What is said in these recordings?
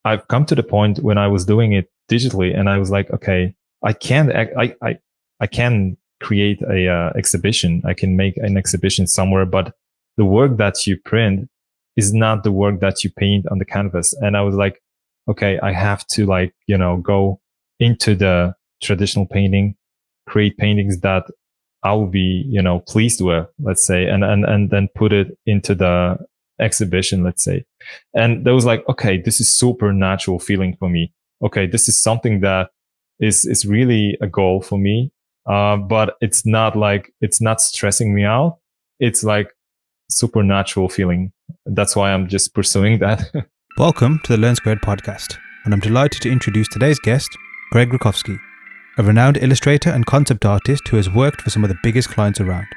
I've come to the point when I was doing it digitally, and I was like, okay, I can I can create a exhibition. I can make an exhibition somewhere, but the work that you print is not the work that you paint on the canvas. And I was like, okay, I have to go into the traditional painting, create paintings that I will be, pleased with, let's say, and then put it into the exhibition, let's say. And that was like, okay, this is super natural feeling for me. Okay, this is something that is really a goal for me. But it's not stressing me out. It's like supernatural feeling. That's why I'm just pursuing that. Welcome to the Learn Squared podcast, and I'm delighted to introduce today's guest, Greg Rutkowski, a renowned illustrator and concept artist who has worked for some of the biggest clients around.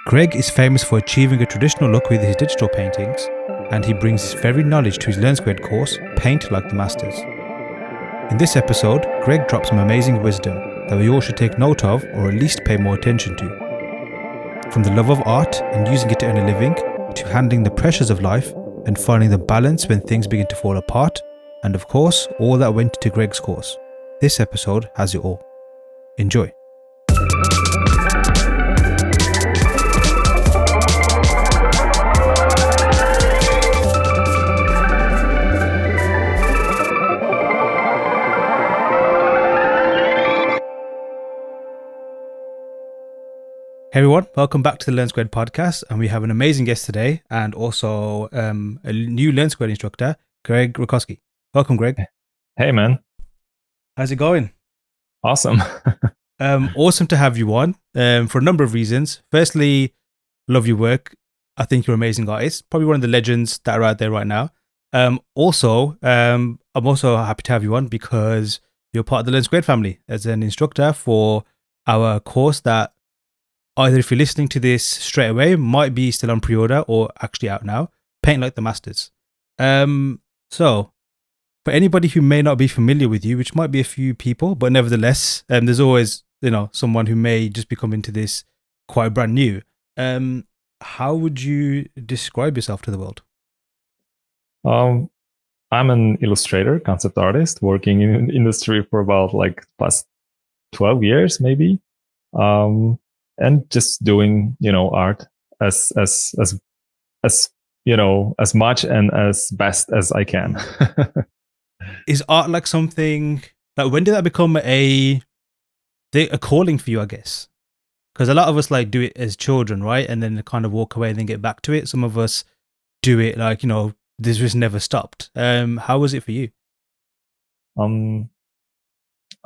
Greg is famous for achieving a traditional look with his digital paintings, and he brings his very knowledge to his Learn Squared course, Paint Like the Masters. In this episode, Greg drops some amazing wisdom that we all should take note of, or at least pay more attention to. From the love of art and using it to earn a living, to handling the pressures of life and finding the balance when things begin to fall apart, and of course, all that went into Greg's course. This episode has it all. Enjoy. Hey everyone, welcome back to the Learn Squared podcast, and we have an amazing guest today and also a new Learn Squared instructor, Greg Rutkowski. Welcome, Greg. Hey man. How's it going? Awesome. Awesome to have you on for a number of reasons. Firstly, love your work. I think you're an amazing artist, probably one of the legends that are out there right now. I'm also happy to have you on because you're part of the Learn Squared family as an instructor for our course that either if you're listening to this straight away, might be still on pre-order or actually out now, Paint Like the Masters. So for anybody who may not be familiar with you, which might be a few people, but nevertheless, there's always, someone who may just be coming to this quite brand new. How would you describe yourself to the world? I'm an illustrator, concept artist, working in the industry for about past 12 years, maybe. And just doing, art as as much and as best as I can. Is art like something like, when did that become a calling for you, I guess? Because a lot of us do it as children, right? And then kind of walk away and then get back to it. Some of us do it this just never stopped. How was it for you?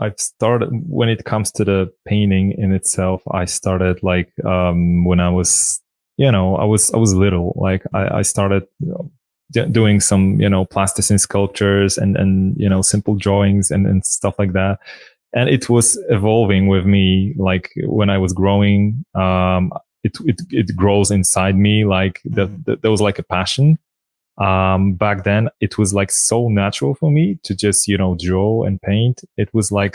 I've started, when it comes to the painting in itself, I started when I was, I was little. I started doing some, plasticine sculptures and simple drawings and stuff like that. And it was evolving with me. When I was growing, it grows inside me. There was a passion. Back then it was so natural for me to just, draw and paint. It was I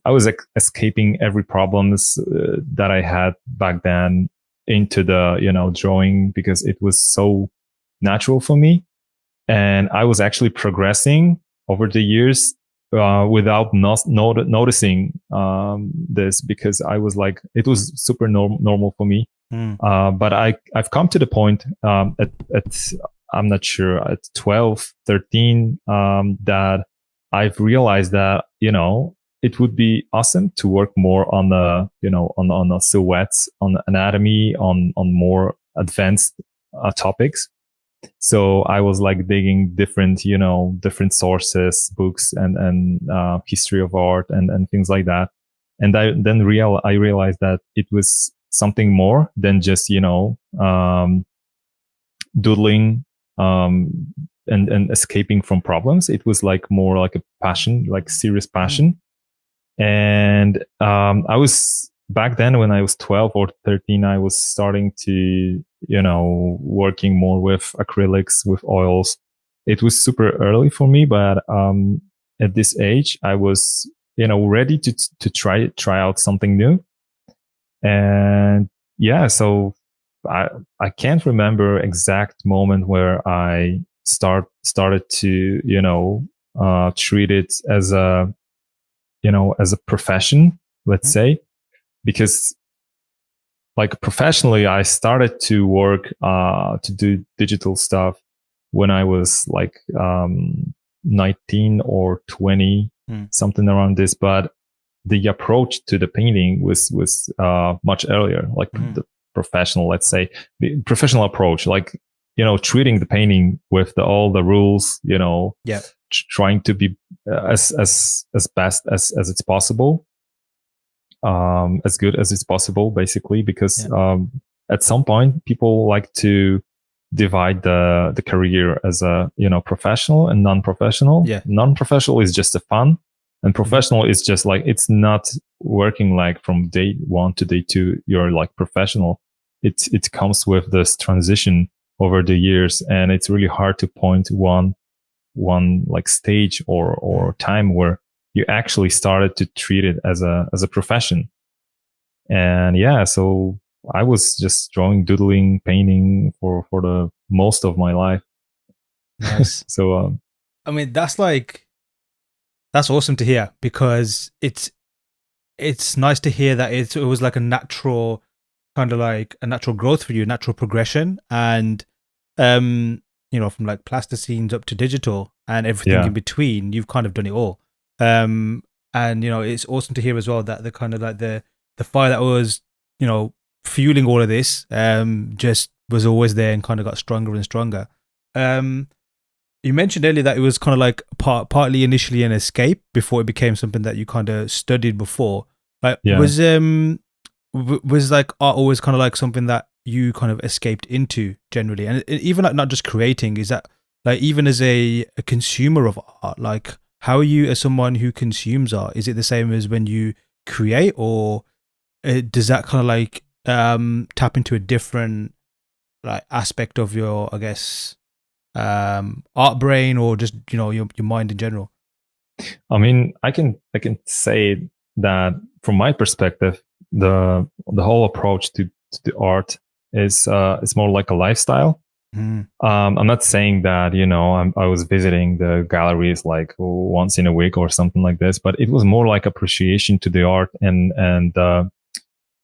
was escaping every problems that I had back then into the, drawing, because it was so natural for me. And I was actually progressing over the years, without noticing, this, because I was it was super normal for me. But I've come to the point at I'm not sure, at 12, 13, that I've realized that, it would be awesome to work more on the, on the silhouettes, on anatomy, on more advanced topics. So I was digging different, different sources, books and history of art and things like that. And I realized that it was something more than just, doodling, and escaping from problems. It was more like a passion, serious passion. And, I was back then when I was 12 or 13, I was starting to, working more with acrylics, with oils. It was super early for me, but, at this age, I was, ready to try out something new. And yeah, so I can't remember exact moment where I started to, treat it as a, as a profession, let's say, because like professionally, I started to work, to do digital stuff when I was like, 19 or 20, something around this. But the approach to the painting was much earlier, like the professional, let's say, the professional approach, like, treating the painting with all the rules, trying to be as best as it's possible, as good as it's possible, basically, because at some point people like to divide the career as a, professional and non-professional. Non-professional is just a fun, and professional is just like, it's not working like from day one to day two, you're like professional. It comes with this transition over the years, and it's really hard to point one like stage or time where you actually started to treat it as a profession. And yeah, so I was just drawing, doodling, painting for the most of my life. Nice. So I mean, that's awesome to hear, because it's nice to hear that it was like a natural, kind of like a natural growth for you, natural progression. And from like plasticines up to digital and everything in between, you've kind of done it all. And it's awesome to hear as well that the kind of like the fire that was, fueling all of this, just was always there and kind of got stronger and stronger. You mentioned earlier that it was kind of like partly initially an escape before it became something that you kind of studied before. Like, was like art always kind of like something that you kind of escaped into generally? And even like not just creating, is that like even as a consumer of art, like how are you as someone who consumes art? Is it the same as when you create, or does that kind of like tap into a different like aspect of your, I guess, art brain, or just your mind in general? I mean, I can say that from my perspective, the whole approach to the art is more like a lifestyle. I'm not saying that I was visiting the galleries like once in a week or something like this, but it was more like appreciation to the art and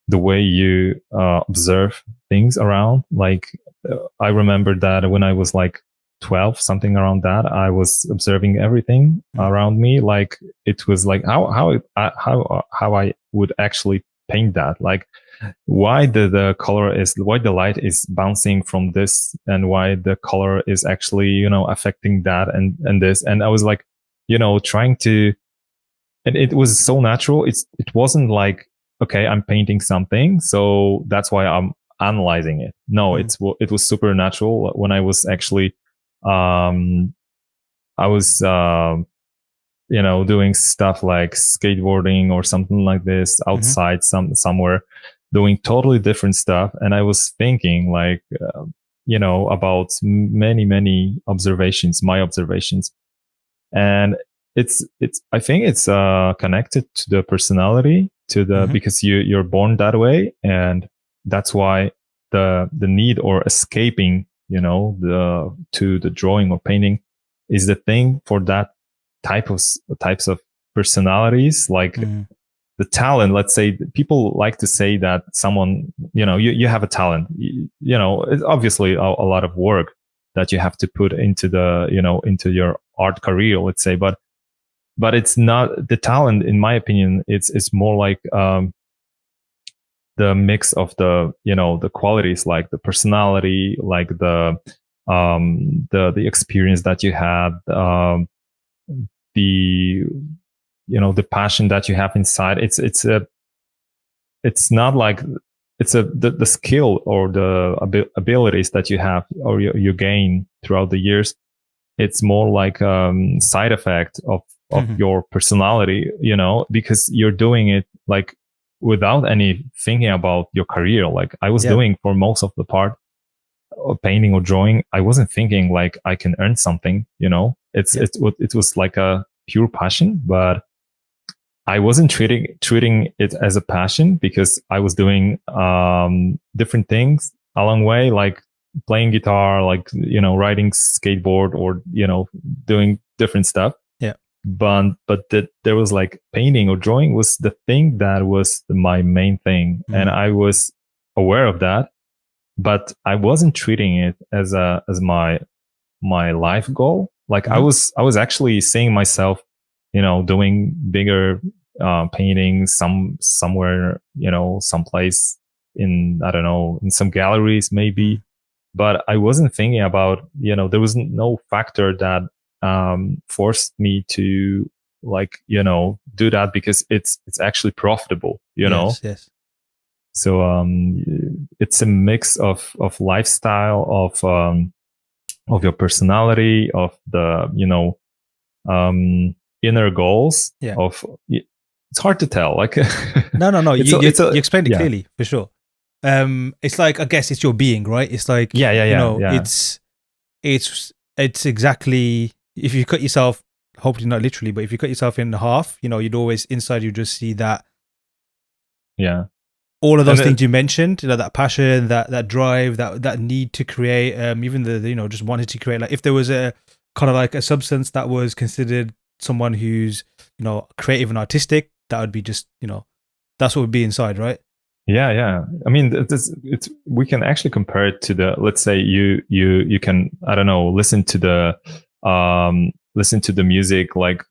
the way you observe things around. Like I remember that when I was like 12, something around that, I was observing everything around me. Like it was like how I would actually paint that. Like why the light is bouncing from this, and why the color is actually affecting that and this. And I was like trying to, and it was so natural. It wasn't like, okay, I'm painting something, so that's why I'm analyzing it. No, it was super natural. When I was actually I was doing stuff like skateboarding or something like this outside somewhere, doing totally different stuff, and I was thinking like about many observations, my observations. And it's I think it's connected to the personality, to the because you're born that way, and that's why the need or escaping to the drawing or painting is the thing for that types of personalities. Like the talent, let's say, people like to say that someone you have a talent. It's obviously a lot of work that you have to put into the into your art career, let's say, but it's not the talent, in my opinion. It's more like the mix of the qualities, like the personality, like the experience that you had, the the passion that you have inside. It's not like it's the skill or the abilities that you have or you gain throughout the years. It's more like side effect of your personality, because you're doing it like without any thinking about your career. Like I was doing for most of the part of painting or drawing. I wasn't thinking like I can earn something, it was like a pure passion, but I wasn't treating it as a passion because I was doing different things along the way. Like playing guitar, like, riding skateboard, or, doing different stuff. Yeah. But there was like painting or drawing was the thing that was my main thing. And I was aware of that, but I wasn't treating it as my life goal. Like I was actually seeing myself, doing bigger paintings somewhere, someplace in, I don't know, in some galleries maybe. But I wasn't thinking about, there was no factor that forced me to, like, do that because it's actually profitable, know. Yes. So it's a mix of lifestyle, of your personality, of the, inner goals. Yeah. It's hard to tell. Like no. You explained it yeah. clearly, for sure. It's like, I guess it's your being, right? It's like, yeah. It's exactly, if you cut yourself, hopefully not literally, but if you cut yourself in half, you'd always inside you just see that. Yeah. All of those things you mentioned, that passion, that drive, that need to create, even the just wanted to create. Like if there was a kind of like a substance that was considered someone who's creative and artistic, that would be just that's what would be inside, right? Yeah. I mean, it's we can actually compare it to the, let's say you can, I don't know, listen to the music, like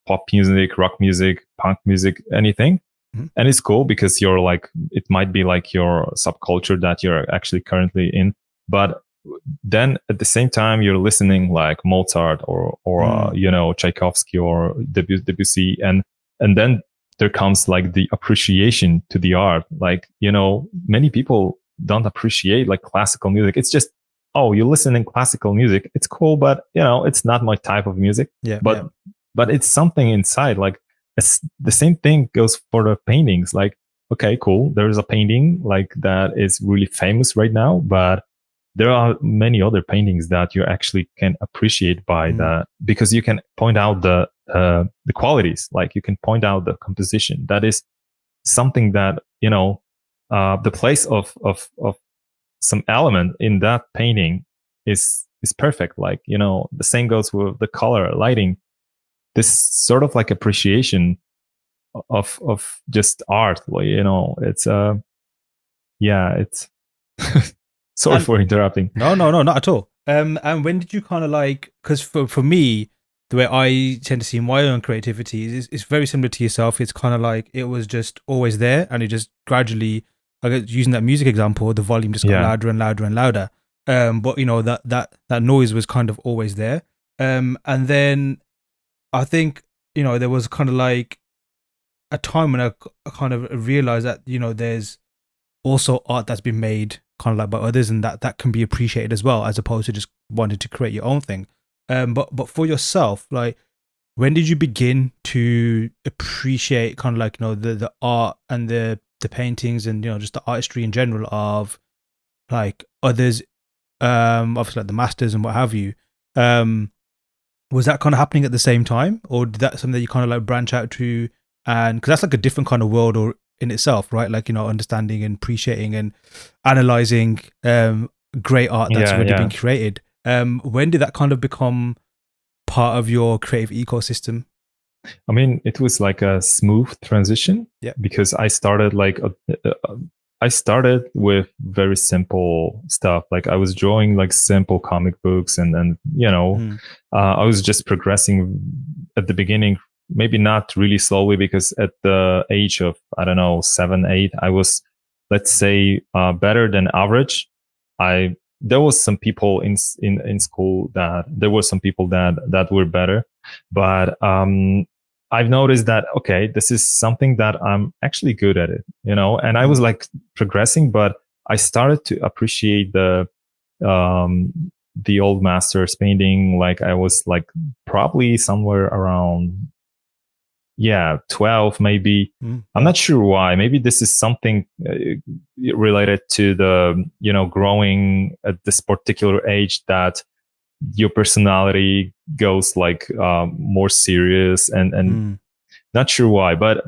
pop music, rock music, punk music, anything. And it's cool because you're like, it might be like your subculture that you're actually currently in. But then at the same time, you're listening like Mozart or Tchaikovsky or Debussy. And then there comes like the appreciation to the art. Like, many people don't appreciate like classical music. It's just, oh, you're listening classical music. It's cool, but it's not my type of music. Yeah. But it's something inside. Like, the same thing goes for the paintings. Like, okay, cool. There's a painting like that is really famous right now, but there are many other paintings that you actually can appreciate by that, because you can point out the qualities. Like you can point out the composition. That is something that, the place of some element in that painting is perfect. Like, the same goes with the color, lighting. This sort of like appreciation of just art, like, it's it's sorry for interrupting. No, not at all. And when did you kind of like, because for me, the way I tend to see my own creativity is it's very similar to yourself. It's kind of like it was just always there, and it just gradually, like using that music example, the volume just got louder and louder and louder. But that noise was kind of always there. And then I think, there was kind of like a time when I kind of realized that, there's also art that's been made kind of like by others, and that can be appreciated as well, as opposed to just wanting to create your own thing. But for yourself, like, when did you begin to appreciate kind of like, the art and the paintings and, just the artistry in general of like others, obviously like the masters and what have you? Was that kind of happening at the same time, or did that something that you kind of like branch out to? And because that's like a different kind of world or in itself, right? Like, understanding and appreciating and analyzing great art that's already been created. When did that kind of become part of your creative ecosystem? I mean, it was like a smooth transition. Yeah. Because I started like I started with very simple stuff. Like I was drawing like simple comic books, and I was just progressing at the beginning, maybe not really slowly, because at the age of, I don't know, 7, 8, I was, let's say, better than average. There was some people in school there were some people that were better, but I've noticed that, okay, this is something that I'm actually good at it, and I was like progressing, but I started to appreciate the old masters painting. Like I was like probably somewhere around 12 maybe. I'm not sure why. Maybe this is something related to the, growing at this particular age, that your personality goes like more serious, and not sure why, but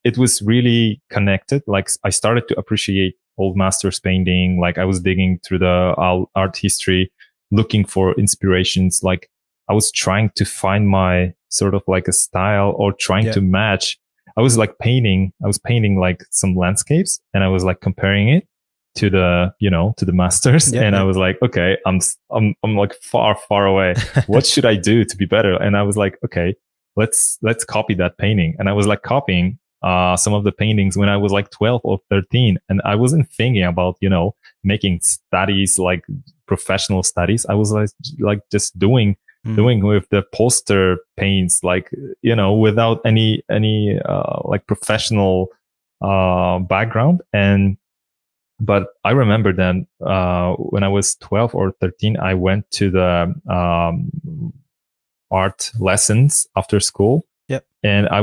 it was really connected. Like I started to appreciate old masters painting. Like I was digging through the art history, looking for inspirations. Like I was trying to find my sort of like a style or trying to match. I was painting like some landscapes and I was like comparing it to the masters. And I was like, okay, I'm like far away. What should I do to be better? And I was like, okay, let's copy that painting. And I was like copying some of the paintings when I was like 12 or 13. And I wasn't thinking about, making studies, like professional studies. I was like just doing with the poster paints, like, without any like professional background. But I remember then when I was 12 or 13, I went to the art lessons after school. Yep. And I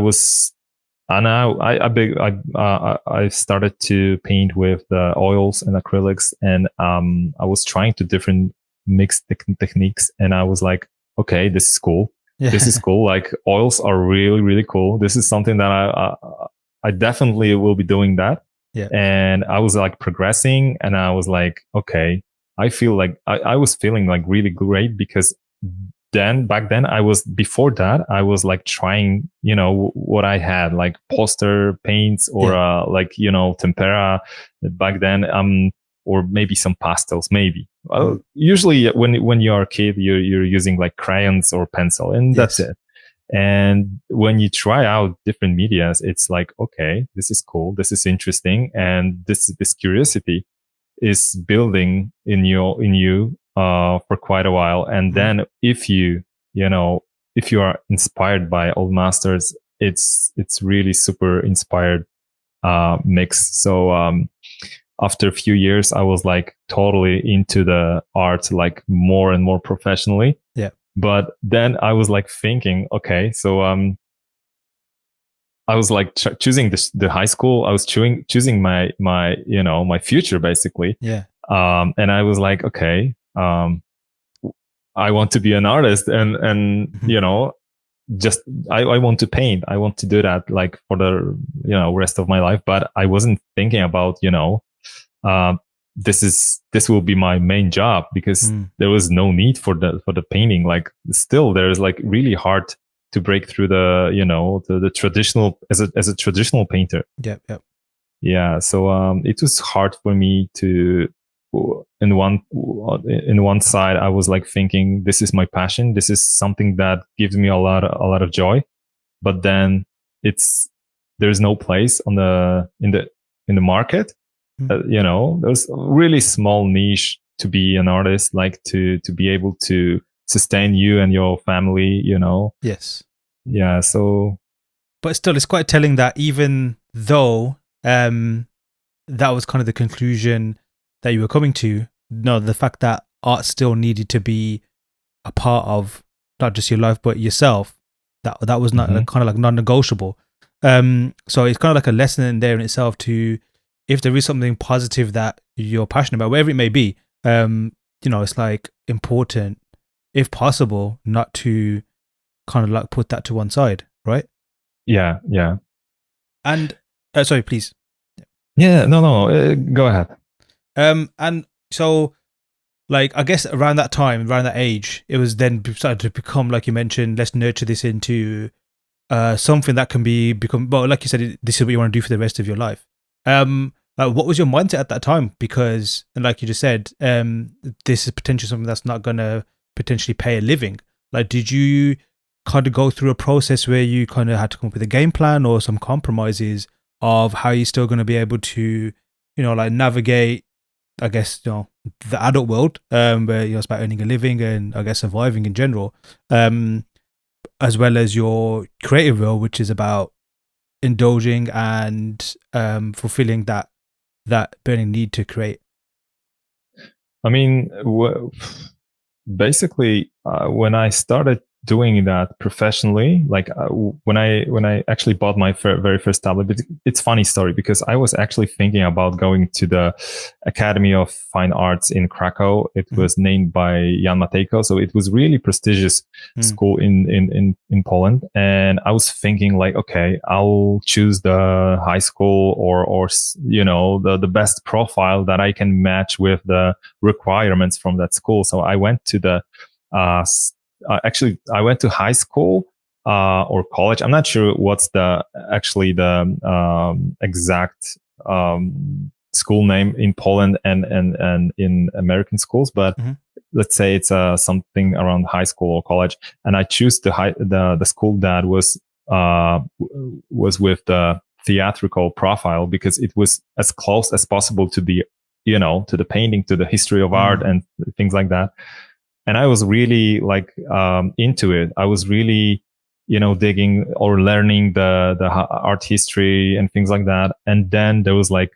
started to paint with the oils and acrylics, and I was trying to different mixed techniques, and I was like, okay, this is cool. Yeah. This is cool. Like oils are really, really cool. This is something that I definitely will be doing that. Yeah. And I was like progressing, and I was like, okay, I feel like I was feeling like really great, because back then I was like trying, what I had, like poster paints or like, tempera back then, or maybe some pastels, maybe. Usually when you're a kid, you're using like crayons or pencil, and that's it. And when you try out different medias, it's like, okay, this is cool. This is interesting. And this curiosity is building in you for quite a while. And then if you are inspired by old masters, it's really super inspired mix. So after a few years, I was like totally into the art, like more and more professionally. Yeah. But then I was like thinking, okay, so I was like choosing the high school. I was choosing my my future, basically. Yeah. And I was like, okay, I want to be an artist, and just I want to paint. I want to do that like for the rest of my life. But I wasn't thinking about this will be my main job, because there was no need for the painting. Like still there's like really hard to break through the the traditional as a traditional painter. Yep. Yeah. So it was hard for me to in one side I was like thinking, this is my passion, this is something that gives me a lot of joy. But then there's no place in the market. There's a really small niche to be an artist, like to be able to sustain you and your family, Yes. Yeah. So, but still, it's quite telling that even though that was kind of the conclusion that you were coming to, no, the fact that art still needed to be a part of not just your life but yourself, that was not kind of like non-negotiable. So it's kind of like a lesson in there in itself to, if there is something positive that you're passionate about, whatever it may be, it's like important, if possible, not to kind of like put that to one side, right? Yeah. And sorry, please. Yeah, no, go ahead. And so, like, I guess around that time, around that age, it was then started to become, like you mentioned, let's nurture this into something that can become, well, like you said, this is what you want to do for the rest of your life. What was your mindset at that time? Because, and like you just said, this is potentially something that's not going to potentially pay a living. Like, did you kind of go through a process where you kind of had to come up with a game plan or some compromises of how you're still going to be able to, like navigate, I guess, the adult world, where it's about earning a living and I guess surviving in general, as well as your creative world, which is about indulging and fulfilling that burning need to create? I mean, basically, when I started doing that professionally, like when I actually bought my very first tablet. But it's funny story because I was actually thinking about going to the Academy of Fine Arts in Krakow. It was named by Jan Matejko, so it was really prestigious school in Poland. And I was thinking like, okay, I'll choose the high school or you know the best profile that I can match with the requirements from that school. So I went to the actually I went to high school or college. I'm not sure what's the actually the exact school name in Poland and in American schools, but let's say it's something around high school or college. And I choose the school that was with the theatrical profile because it was as close as possible to the to the painting, to the history of art and things like that. And I was really like into it. I was really, digging or learning the art history and things like that. And then there was like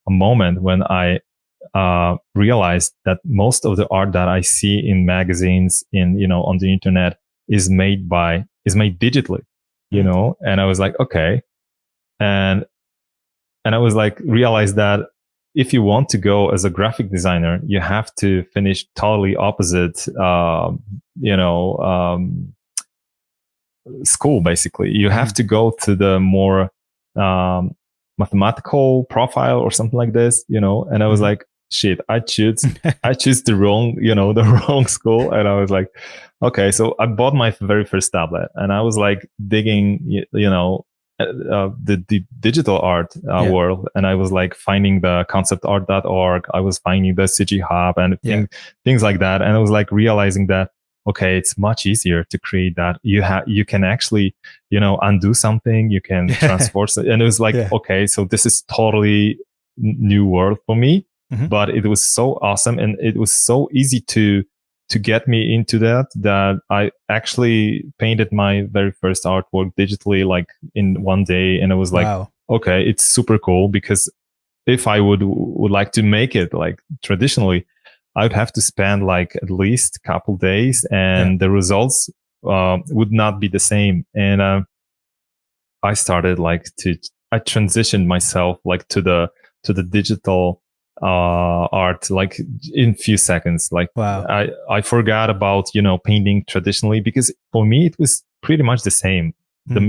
a moment when I realized that most of the art that I see in magazines, on the internet, is made digitally, And I was like, okay, and I was like, realized that if you want to go as a graphic designer, you have to finish totally opposite, school. Basically, you have to go to the more mathematical profile or something like this, And I was like, shit, I choose the wrong, the wrong school. And I was like, okay, so I bought my very first tablet, and I was like digging, the digital art world, and I was like finding the conceptart.org. I was finding the CG Hub and things like that, and I was like realizing that okay, it's much easier to create that. You can actually undo something, you can transport, and it was like okay, so this is totally new world for me, but it was so awesome, and it was so easy to get me into that I actually painted my very first artwork digitally like in one day. And it was like, wow, okay, it's super cool, because if I would like to make it like traditionally, I would have to spend like at least a couple days, and the results would not be the same. And I started like I transitioned myself like to the digital art like in few seconds. Like, wow, I forgot about painting traditionally, because for me it was pretty much the same. The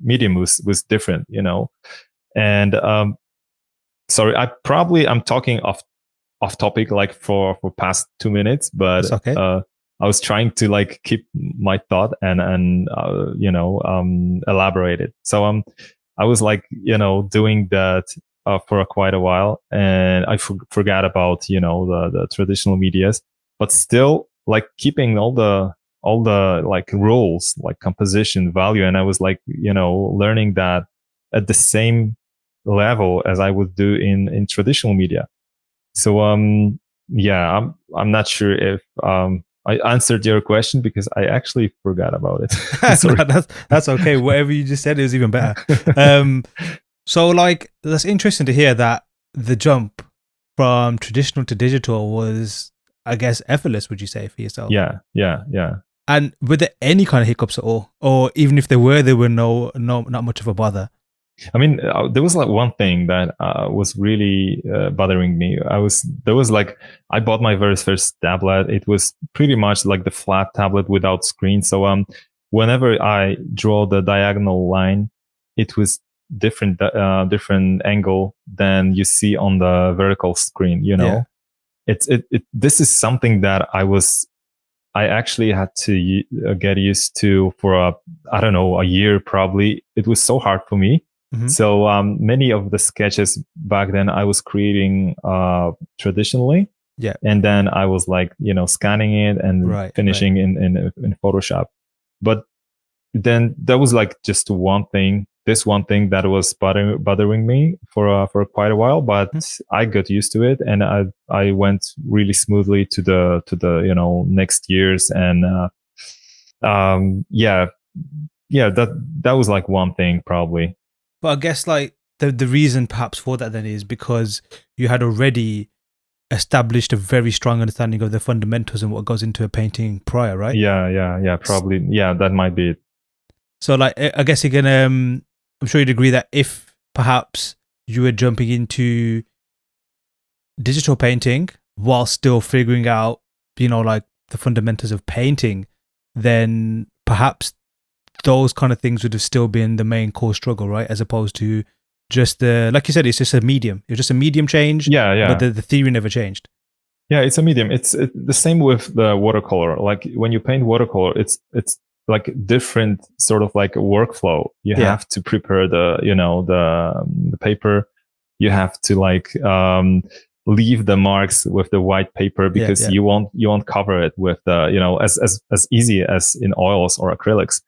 medium was different, and sorry, I'm talking off topic like for past 2 minutes, but okay. I was trying to like keep my thought and elaborate it. So I was like doing that for quite a while, and I forgot about the traditional medias, but still like keeping all the like rules, like composition, value, and I was like learning that at the same level as I would do in traditional media. So yeah, I'm not sure if I answered your question, because I actually forgot about it. No, that's okay. Whatever you just said is even better. So like that's interesting to hear that the jump from traditional to digital was, I guess, effortless, would you say, for yourself? Yeah. And were there any kind of hiccups at all, or even if there were not much of a bother? I mean, there was like one thing that was really bothering me. I bought my very first tablet. It was pretty much like the flat tablet without screen. So whenever I draw the diagonal line, it was different angle than you see on the vertical screen. This is something that I actually had to get used to for a year probably. It was so hard for me. So many of the sketches back then I was creating traditionally, and then I was like scanning it and finishing in Photoshop. But then there was like just one thing that was bothering me for quite a while, but I got used to it, and I went really smoothly to the next years, and that was like one thing probably. But I guess like the reason perhaps for that then is because you had already established a very strong understanding of the fundamentals and what goes into a painting prior, right? Yeah, probably. Yeah, that might be it. So, like, I guess you can. I'm sure you'd agree that if perhaps you were jumping into digital painting while still figuring out, like the fundamentals of painting, then perhaps those kind of things would have still been the main core struggle, right? As opposed to just like you said, it's just a medium. It's just a medium change. Yeah. But the theory never changed. Yeah, it's a medium. It's the same with the watercolor. Like when you paint watercolor, it's like different sort of like a workflow. You have to prepare the paper. You have to like leave the marks with the white paper because you won't cover it with as easy as in oils or acrylics.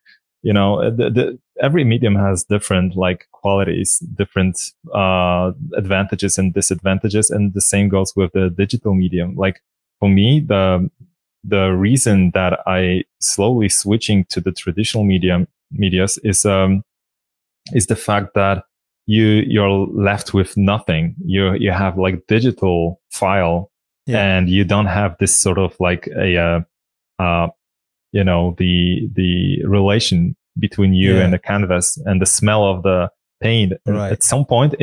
Every medium has different like qualities, different advantages and disadvantages, and the same goes with the digital medium. Like for me, the reason that I slowly switching to the traditional medias is the fact that you're left with nothing. You have like digital file, and you don't have this sort of like a the relation between you and the canvas and the smell of the paint. Right. At some point,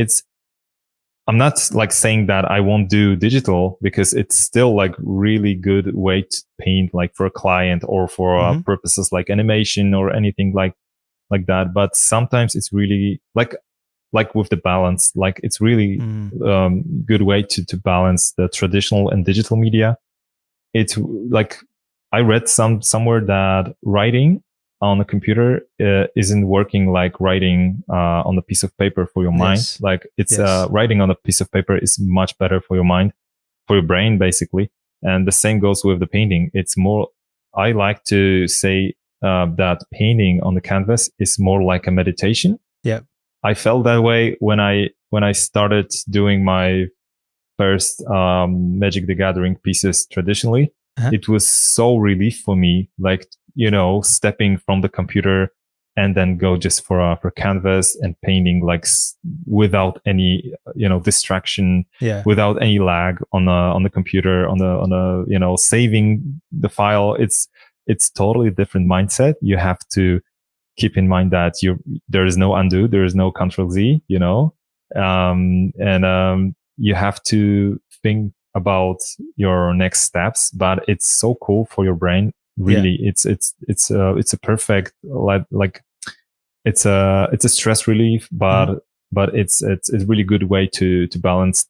I'm not like saying that I won't do digital, because it's still like really good way to paint like for a client or for purposes like animation or anything like that. But sometimes it's really like with the balance, like it's really good way to balance the traditional and digital media. It's like I read somewhere that writing on a computer isn't working like writing on a piece of paper for your mind. Like it's writing on a piece of paper is much better for your mind, for your brain, basically. And the same goes with the painting. It's more, I like to say that painting on the canvas is more like a meditation. Yeah. I felt that way when I started doing my first Magic the Gathering pieces traditionally. It was so relief for me, like, stepping from the computer and then go just for canvas and painting like without any, distraction, without any lag on the computer, on the saving the file. It's totally different mindset. You have to keep in mind that there is no undo, there is no Control Z, and you have to think about your next steps. But it's so cool for your brain. Really, it's a perfect like it's a stress relief, but it's a really good way to balance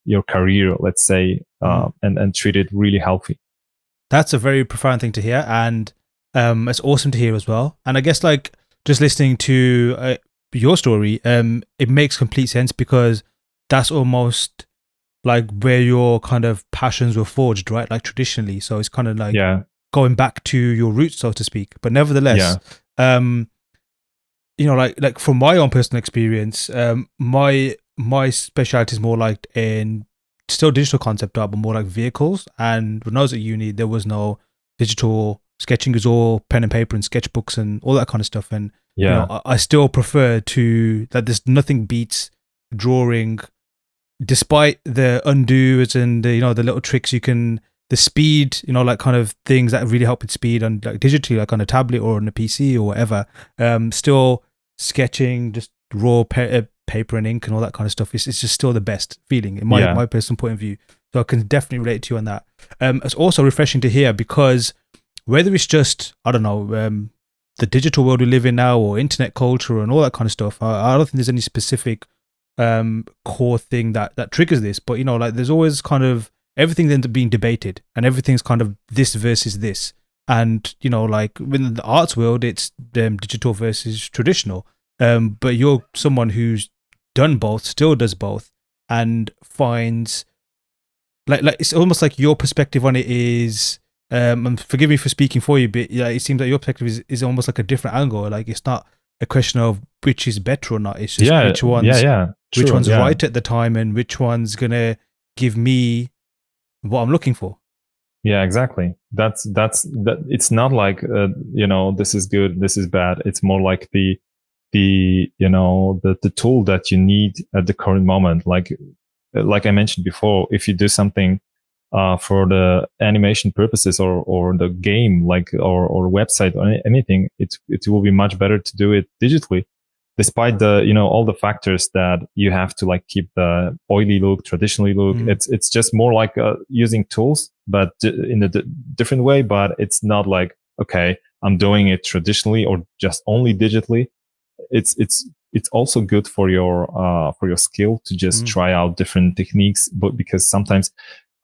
your career, let's say, and treat it really healthy. That's a very profound thing to hear, and it's awesome to hear as well. And I guess like just listening to your story, it makes complete sense, because that's almost like where your kind of passions were forged, right? Like traditionally. So it's kind of like going back to your roots, so to speak. But nevertheless, like from my own personal experience, my specialty is more like in still digital concept art, but more like vehicles. And when I was at uni, there was no digital sketching. It was all pen and paper and sketchbooks and all that kind of stuff. And I still prefer to that. There's nothing beats drawing, despite the undos and the little tricks you can, the speed, like kind of things that really help with speed on like digitally, like on a tablet or on a PC or whatever. Still sketching, just raw paper and ink and all that kind of stuff. It's just still the best feeling in my personal point of view. So I can definitely relate to you on that. It's also refreshing to hear, because whether it's just, I don't know, the digital world we live in now, or internet culture and all that kind of stuff, I don't think there's any specific core thing that triggers this. But like there's always kind of everything ends up being debated, and everything's kind of this versus this. And like within the arts world, it's digital versus traditional. But you're someone who's done both, still does both, and finds like it's almost like your perspective on it is, and forgive me for speaking for you, but it seems like your perspective is almost like a different angle. Like it's not a question of which is better or not. It's just which one's right at the time, and which one's gonna give me what I'm looking for. Yeah, exactly. That's it's not like this is good, this is bad. It's more like the tool that you need at the current moment. Like like I mentioned before, if you do something for the animation purposes or the game, like or website or anything, it will be much better to do it digitally, despite the all the factors that you have to like keep the oily look, traditionally look. It's just more like using tools, but in a different way. But it's not like, okay, I'm doing it traditionally or just only digitally. It's also good for your skill to just try out different techniques, but because sometimes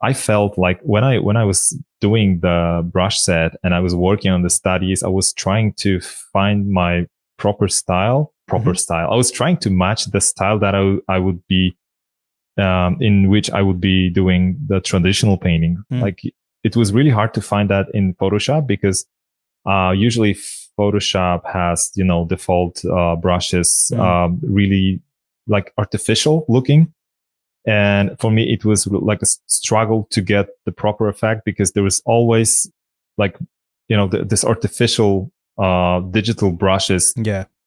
I felt like when I was doing the brush set and I was working on the studies, I was trying to find my proper style. I was trying to match the style that I would be in which I would be doing the traditional painting. Like it was really hard to find that in Photoshop because usually Photoshop has default brushes, really like artificial looking. And for me, it was like a struggle to get the proper effect because there was always like, this artificial digital brushes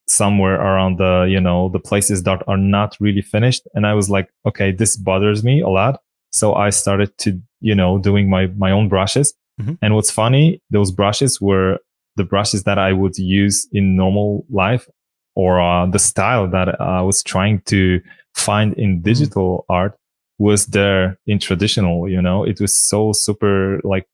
somewhere around the places that are not really finished. And I was like, okay, this bothers me a lot. So I started to, doing my own brushes. And what's funny, those brushes were the brushes that I would use in normal life, or the style that I was trying to find in digital art was there in traditional. It was so super like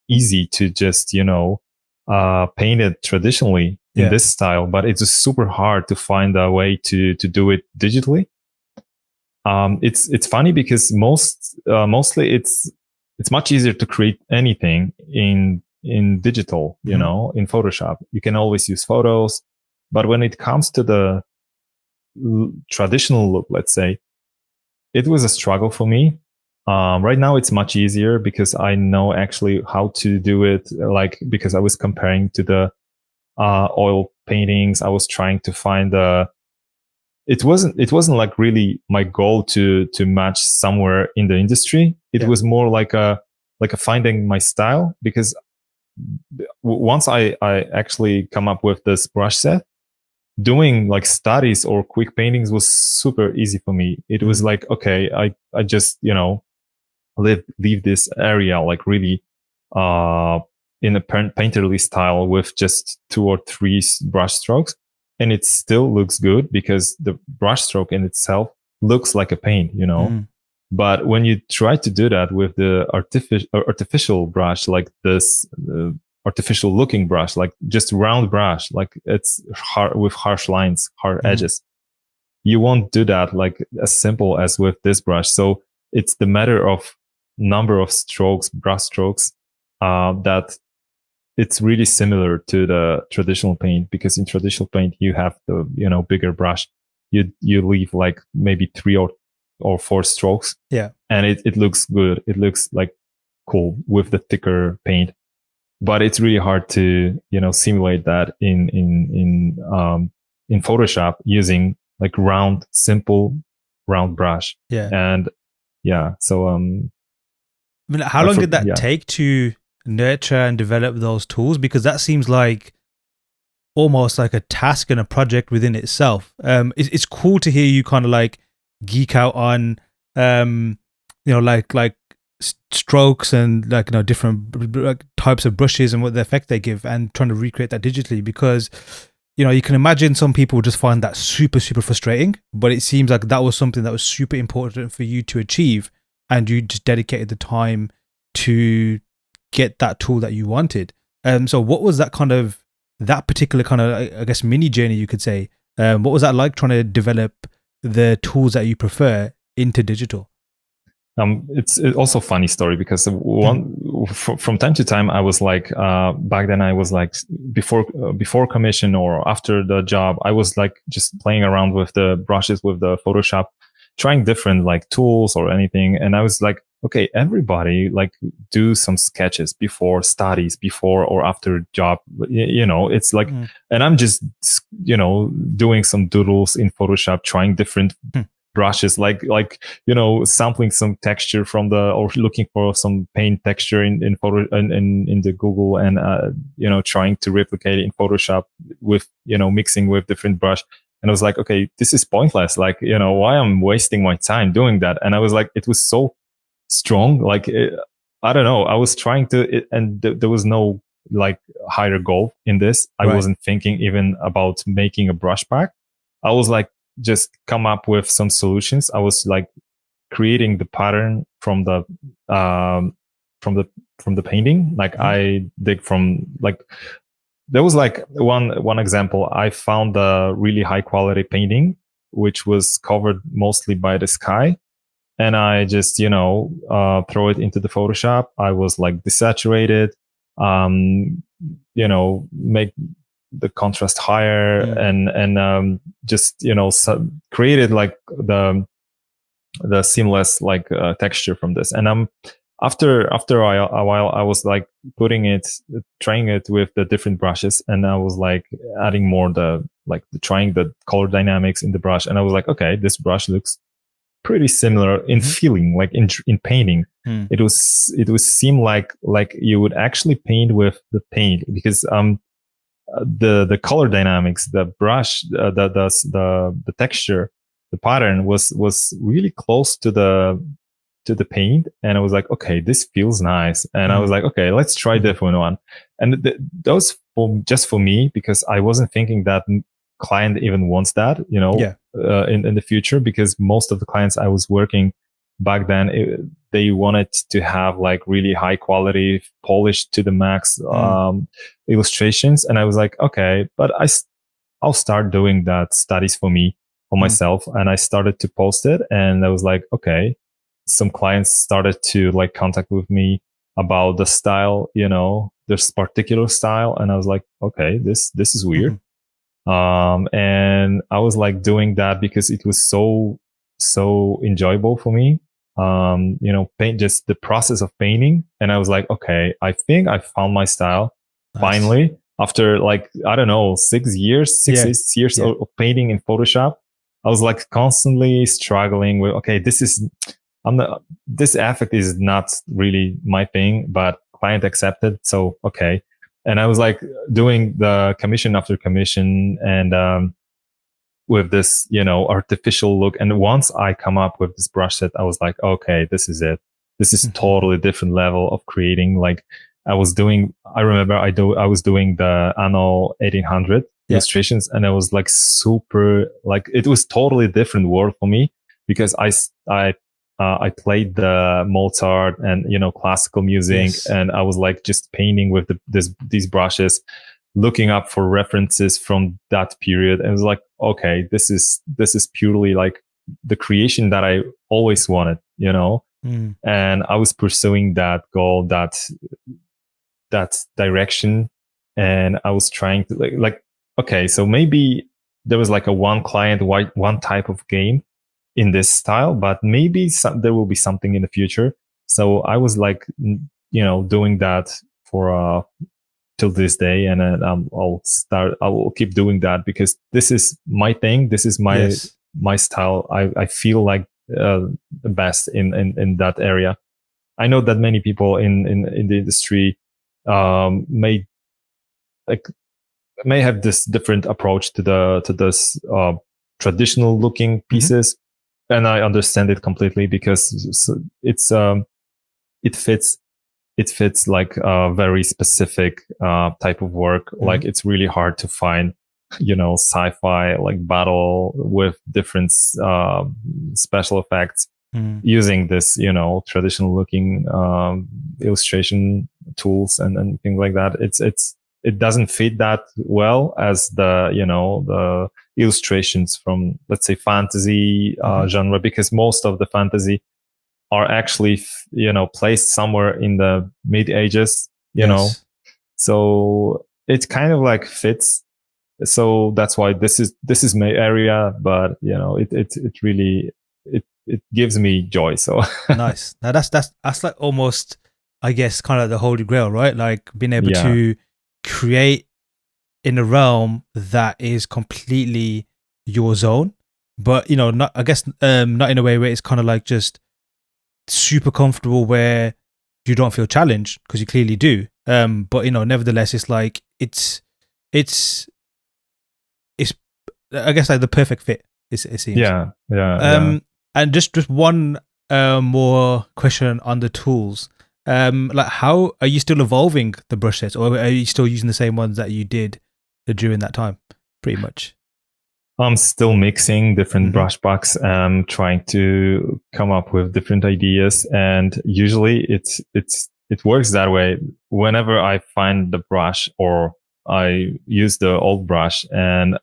easy to just paint it traditionally in this style, but it's just super hard to find a way to do it digitally. It's funny because mostly it's much easier to create anything in digital, in Photoshop. You can always use photos, but when it comes to the traditional look, let's say, it was a struggle for me. Right now it's much easier because I know actually how to do it. Like, because I was comparing to the oil paintings. I was trying to find it wasn't like really my goal to match somewhere in the industry. It was more like a finding my style, because once I actually come up with this brush set, doing like studies or quick paintings was super easy for me. It was like, okay, I just, leave this area like really, in a painterly style with just 2 or 3 brush strokes. And it still looks good because the brush stroke in itself looks like a paint, But when you try to do that with the artificial brush, like this, artificial looking brush, like just round brush, like it's hard with harsh lines, hard edges. You won't do that like as simple as with this brush. So it's the matter of number of strokes, brush strokes, that it's really similar to the traditional paint, because in traditional paint you have the bigger brush. You leave like maybe 3 or 4 strokes. And it looks good. It looks like cool with the thicker paint. But it's really hard to simulate that in Photoshop using like simple round brush. And so I mean, how long did that take to nurture and develop those tools? Because that seems like almost like a task and a project within itself. It's cool to hear you kind of like geek out on like strokes and like different types of brushes and what the effect they give, and trying to recreate that digitally, because you can imagine some people just find that super frustrating, but it seems like that was something that was super important for you to achieve, and you just dedicated the time to get that tool that you wanted. So what was that particular kind of, I guess, mini journey, you could say? What was that like, trying to develop the tools that you prefer into digital? It's also a funny story, because from time to time I was like, back then I was like, before commission or after the job, I was like just playing around with the brushes, with the Photoshop, trying different like tools or anything. And I was like, okay, everybody like do some sketches before studies, before or after job, it's like, and I'm just, doing some doodles in Photoshop, trying different brushes, like sampling some texture from or looking for some paint texture in photo in the Google, and trying to replicate it in Photoshop with mixing with different brush. And I was like, okay, this is pointless. Like, why I'm wasting my time doing that? And I was like, it was so strong. Like, I don't know. I was trying to, and there was no like higher goal in this. I Right. wasn't thinking even about making a brush pack. I was like, just come up with some solutions. I was like creating the pattern from the from the from the painting. Like I dig from like, there was like one example. I found a really high quality painting which was covered mostly by the sky, and I just throw it into the Photoshop. I was like desaturate it, make the contrast higher, and just created like the seamless like texture from this. And after a while, I was like trying it with the different brushes, and I was like adding more trying the color dynamics in the brush, and I was like, okay, this brush looks pretty similar in feeling, like in painting. It was seem like you would actually paint with the paint, because the color dynamics, the brush, the texture, the pattern was really close to the paint. And I was like, okay, this feels nice. And I was like, okay, let's try different one. And those just for me, because I wasn't thinking that client even wants that, in the future, because most of the clients I was working back then, they wanted to have like really high quality, polished to the max illustrations. And I was like, okay, but I'll start doing that studies for myself. And I started to post it, and I was like, okay, some clients started to like contact with me about the style, this particular style. And I was like, okay, this is weird. And I was like doing that because it was so enjoyable for me. Paint, just the process of painting. And I was like, okay, I think I found my style finally, after like, I don't know, 6 years of painting in Photoshop. I was like constantly struggling with, okay, this effect is not really my thing, but client accepted. So, okay. And I was like doing the commission after commission, and with this, artificial look. And once I come up with this brush set, I was like, okay, this is it. This is totally different level of creating. Like I remember I was doing the Anno 1800 illustrations, and I was like super, like it was totally different world for me, because I played the Mozart and classical music, and I was like just painting with these brushes, looking up for references from that period, and it was like, okay, this is purely like the creation that I always wanted, and I was pursuing that goal, that direction, and I was trying to like okay, so maybe there was like one client, one type of game in this style, but maybe there will be something in the future. So I was like, doing that for till this day, and I will keep doing that, because this is my thing. This is my style. I feel like the best in that area. I know that many people in the industry may have this different approach to this traditional looking pieces. And I understand it completely, because it fits like a very specific type of work. Like it's really hard to find, sci-fi like battle with different special effects using this, traditional looking illustration tools and things like that. It doesn't fit that well as the illustrations from, let's say, fantasy genre, because most of the fantasy are actually, placed somewhere in the mid ages, so it kind of like fits. So that's why this is my area, but it really, it gives me joy. So nice. Now that's like almost, I guess, kind of the holy grail, right? Like being able to create in a realm that is completely your zone, but not, I guess, not in a way where it's kind of like just super comfortable where you don't feel challenged, because you clearly do. But nevertheless, it's like it's I guess like the perfect fit. It seems. Yeah. And just one more question on the tools. Like, how are you still evolving the brush sets, or are you still using the same ones that you did during that time? Pretty much. I'm still mixing different Mhm. brush packs and trying to come up with different ideas. And usually it works that way. Whenever I find the brush or I use the old brush, and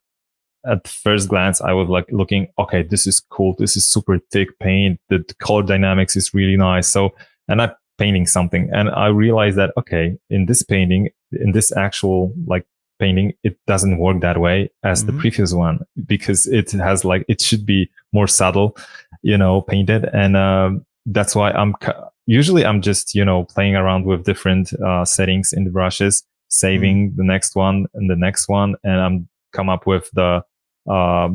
at first glance I was like looking, okay, this is cool. This is super thick paint. The color dynamics is really nice. So, and I'm painting something, and I realized that, okay, in this painting, in this actual like painting, it doesn't work that way as the Mhm. previous one, because it has like, it should be more subtle, painted. And that's why usually I'm just, playing around with different settings in the brushes, saving the next one and the next one. And I'm come up with the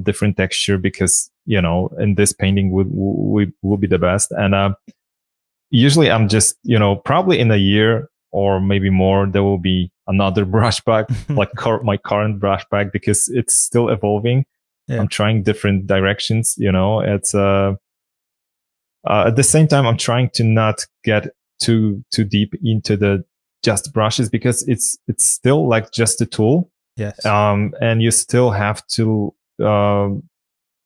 different texture, because, in this painting would be the best. And usually I'm just, probably in a year or maybe more, there will be another brush pack, like my current brush pack, because it's still evolving. Yeah. I'm trying different directions, it's at the same time, I'm trying to not get too deep into the just brushes, because it's still like just a tool. Yes. And you still have to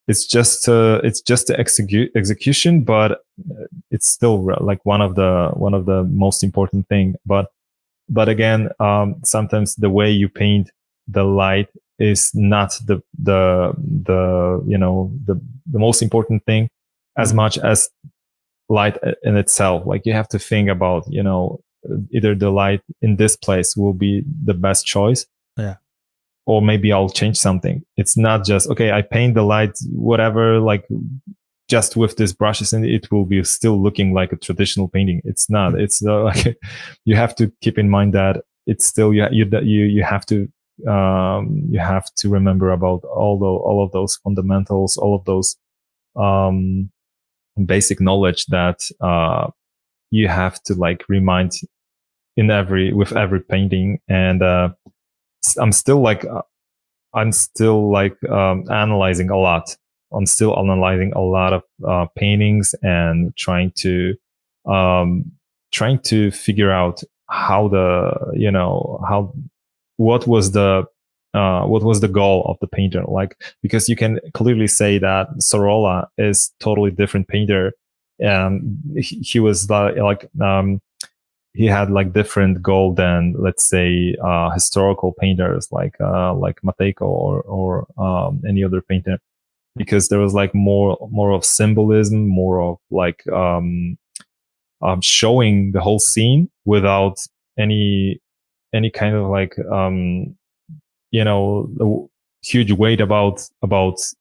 it's just the execution, but it's still like one of the most important thing. But again, sometimes the way you paint the light is not the most important thing, as much as light in itself. Like, you have to think about, either the light in this place will be the best choice, Yeah. or maybe I'll change something. It's not just, okay, I paint the light, whatever, like just with these brushes, and it will be still looking like a traditional painting. It's not. It's like, you have to keep in mind that it's still, you have to remember about all of those fundamentals, all of those basic knowledge that you have to like remind with every painting. And I'm still like analyzing a lot. I'm still analyzing a lot of paintings, and trying to figure out how what was the goal of the painter. Like, because you can clearly say that Sorolla is totally different painter. He was he had like different goal than, let's say, historical painters like Matejko or any other painter, because there was like more of symbolism, more of like showing the whole scene without any kind of like huge weight about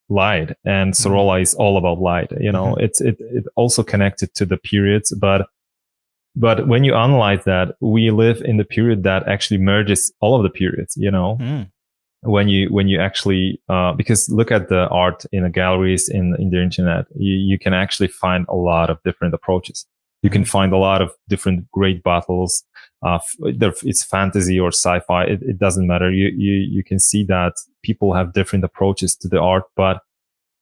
light. And Sorolla is all about light. It also connected to the periods, but when you analyze that, we live in the period that actually merges all of the periods, when you actually, because look at the art in the galleries in the internet, you can actually find a lot of different approaches. You can find a lot of different great battles. It's fantasy or sci-fi. It doesn't matter. You can see that people have different approaches to the art, but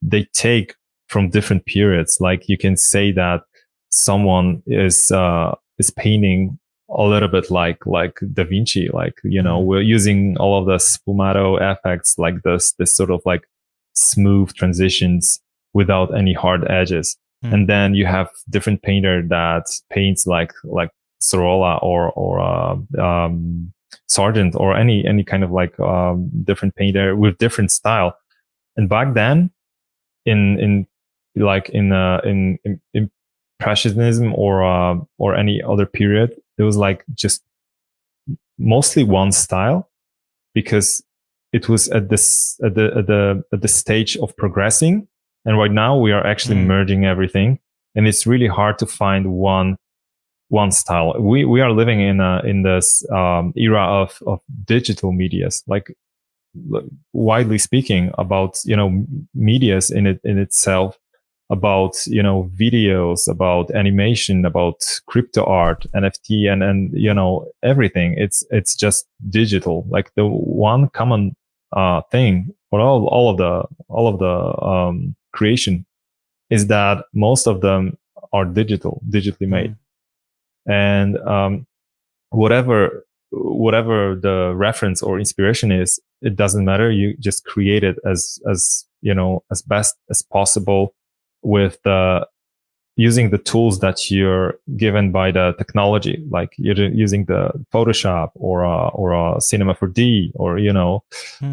they take from different periods. Like, you can say that someone is painting a little bit like Da Vinci, like, we're using all of the sfumato effects, like this sort of like smooth transitions without any hard edges. And then you have different painter that paints like Sorolla or Sargent, or any kind of like different painter with different style. And back then, in impressionism or any other period, it was like just mostly one style, because it was at the stage of progressing. And right now we are actually merging everything, and it's really hard to find one style. We are living in this era of digital medias, like, widely speaking, about medias in itself, about videos, about animation, about crypto art, NFT, and everything. It's just digital. Like, the one common thing for all of the creation is that most of them are digitally made, and whatever the reference or inspiration is, it doesn't matter. You just create it as as best as possible with the using the tools that you're given by the technology, like you're using the Photoshop or a Cinema 4D or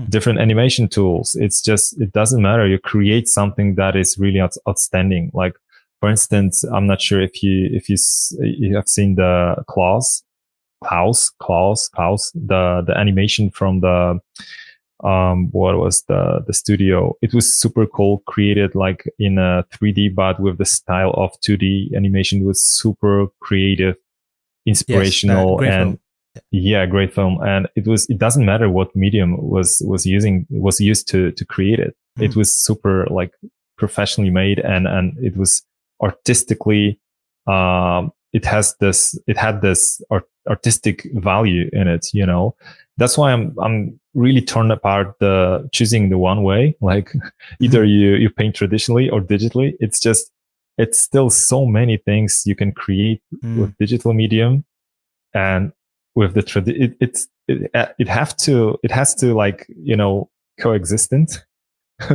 different animation tools. It's just, it doesn't matter. You create something that is really outstanding. Like, for instance, I'm not sure if you have seen the Klaus, the animation from the what was the studio. It was super cool, created like in a 3D but with the style of 2D animation. It was super creative, inspirational, great and film. yeah, great film. And it doesn't matter what medium was used to create it. It was super like professionally made, and it was artistically it had this artistic value in it. That's why I'm really torn apart the choosing the one way, like either you paint traditionally or digitally. It's still so many things you can create with digital medium, and with the it has to like coexistent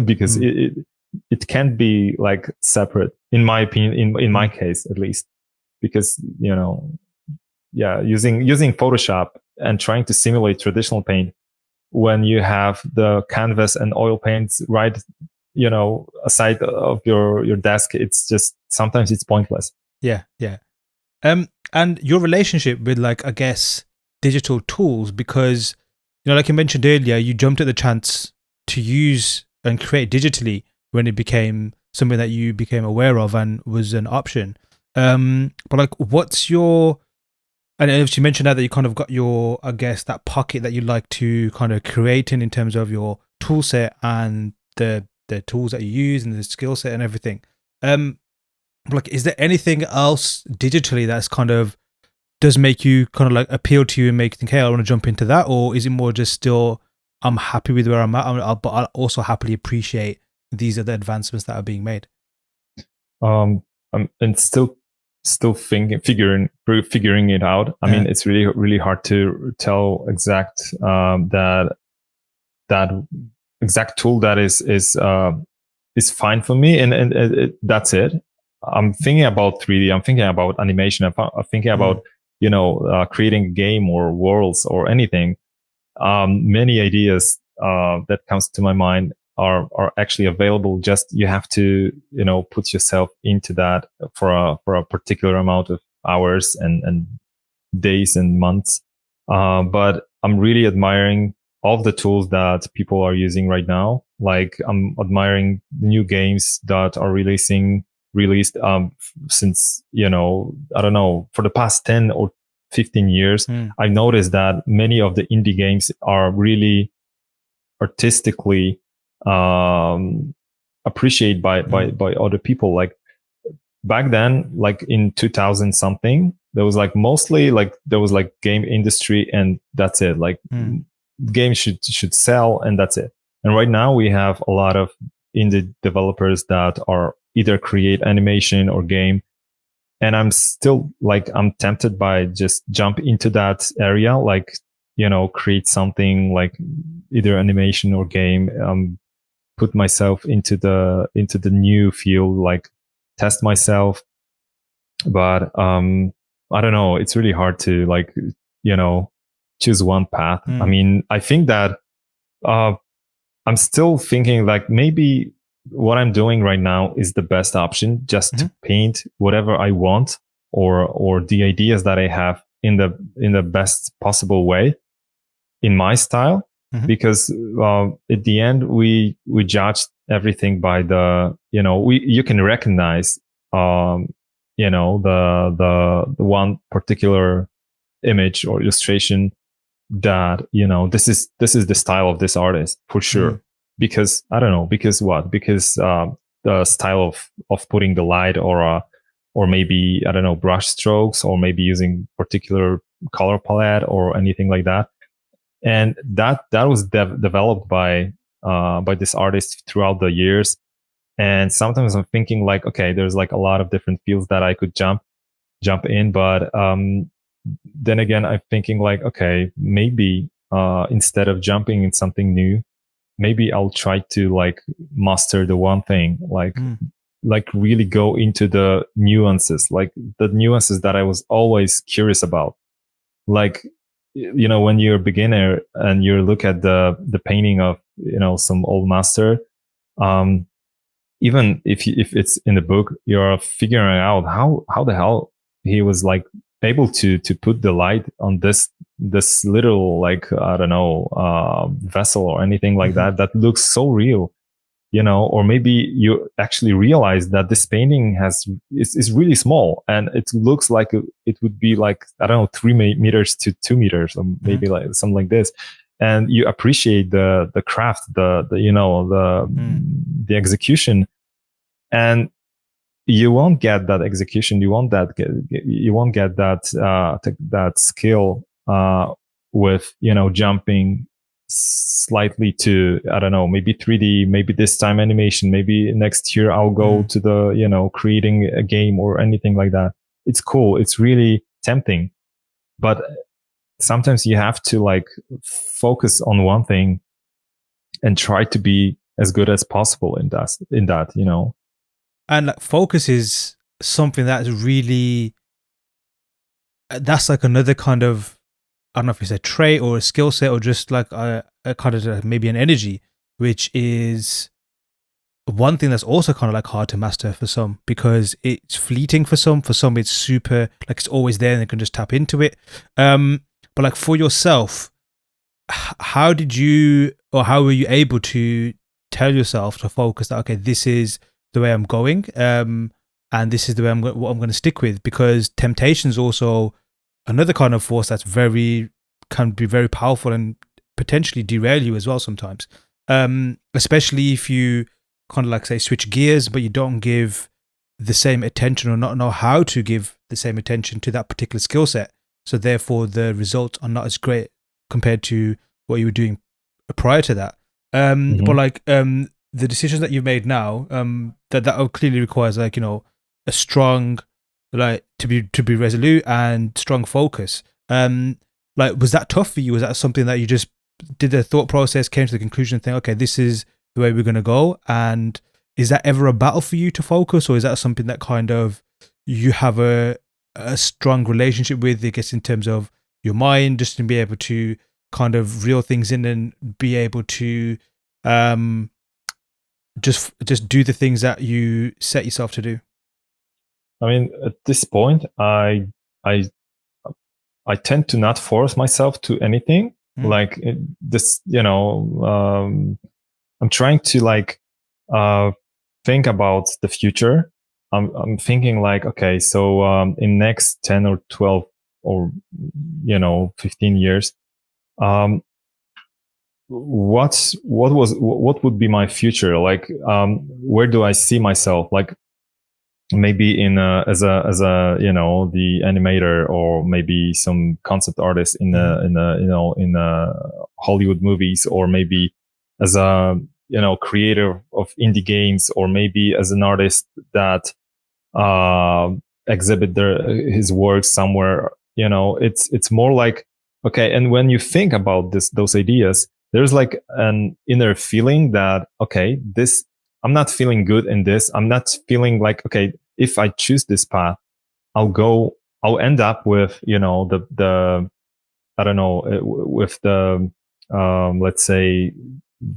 because it can't be like separate, in my opinion, in my case at least, because yeah, using Photoshop and trying to simulate traditional paint when you have the canvas and oil paints right aside of your desk, it's just sometimes it's pointless. Yeah. And your relationship with, like, I guess, digital tools, because like you mentioned earlier, you jumped at the chance to use and create digitally when it became something that you became aware of and was an option. But like, what's your, and as you mentioned now that you kind of got your, I guess, that pocket that you like to kind of create in terms of your tool set and the tools that you use and the skill set and everything. Like, is there anything else digitally that's kind of does make you kind of like appeal to you and make you think, hey, I want to jump into that? Or is it more just still, I'm happy with where I'm at, but I'll also happily appreciate these are the advancements that are being made? And still figuring it out. I mean, it's really hard to tell exact that exact tool that is fine for me, and that's it. I'm thinking about 3D. I'm thinking about animation. I'm thinking about creating a game or worlds or anything. Many ideas that comes to my mind are actually available. Just you have to put yourself into that for a particular amount of hours and days and months. But I'm really admiring all of the tools that people are using right now. Like, I'm admiring new games that are released since I don't know, for the past 10 or 15 years. I noticed that many of the indie games are really artistically appreciated by other people. Like, back then, like in 2000 something, there was like mostly like there was like game industry and that's it. Like, games should sell and that's it. And right now we have a lot of indie developers that are either create animation or game, and I'm still like, I'm tempted by just jump into that area, like create something like either animation or game, put myself into the new field, like test myself. But I don't know, it's really hard to like choose one path. I mean, I think that I'm still thinking like maybe what I'm doing right now is the best option, just to paint whatever I want or the ideas that I have in the best possible way in my style. Because at the end we judge everything by the you can recognize the one particular image or illustration that this is the style of this artist for sure. Because I don't know, because what? Because the style of putting the light or maybe I don't know, brush strokes, or maybe using particular color palette or anything like that. And that was developed by this artist throughout the years. And sometimes I'm thinking like, okay, there's like a lot of different fields that I could jump in, but then again, I'm thinking like, okay, maybe instead of jumping in something new, maybe I'll try to like master the one thing, like really go into the nuances, like the nuances that I was always curious about. Like, when you're a beginner and you look at the painting of, some old master, um, even if it's in the book, you're figuring out how the hell he was like able to put the light on this little, like, I don't know, vessel or anything like that looks so real, or maybe you actually realize that this painting is really small, and it looks like it would be like, I don't know, 3 meters to 2 meters, or maybe like something like this. And you appreciate the craft, the execution. And you won't get that execution, you won't get that skill with jumping slightly to, I don't know, maybe 3D, maybe this time animation, maybe next year I'll go to the creating a game or anything like that. It's cool, it's really tempting, but sometimes you have to like focus on one thing and try to be as good as possible in that. And like focus is something that's really, that's like another kind of, I don't know if it's a trait or a skill set or just like a kind of maybe an energy, which is one thing that's also kind of like hard to master for some, because it's fleeting for some. For some, it's super, like it's always there and they can just tap into it. But like for yourself, how did you, or how were you able to tell yourself to focus that, okay, this is the way I'm going, and this is the way what I'm going to stick with? Because temptation is also another kind of force that's can be very powerful and potentially derail you as well sometimes. Especially if you kind of like say switch gears, but you don't give the same attention or not know how to give the same attention to that particular skill set. So therefore the results are not as great compared to what you were doing prior to that. But like the decisions that you've made now, that clearly requires like, a strong, like to be resolute and strong focus. Like, was that tough for you? Was that something that you just did the thought process, came to the conclusion, and think, okay, this is the way we're going to go? And is that ever a battle for you to focus, or is that something that kind of you have a strong relationship with, I guess, in terms of your mind, just to be able to kind of reel things in and be able to just do the things that you set yourself to do? I mean, at this point, I tend to not force myself to anything. Like this, I'm trying to like think about the future. I'm thinking like, okay, so in next 10 or 12 or 15 years, what would be my future? Like, where do I see myself? Like, maybe in as a the animator, or maybe some concept artist in Hollywood movies, or maybe as a creator of indie games, or maybe as an artist that exhibit his work somewhere. It's more like, okay, and when you think about those ideas, there's like an inner feeling that, okay, this, I'm not feeling good in this. I'm not feeling like, okay, if I choose this path, I'll end up with, the I don't know, with the, let's say,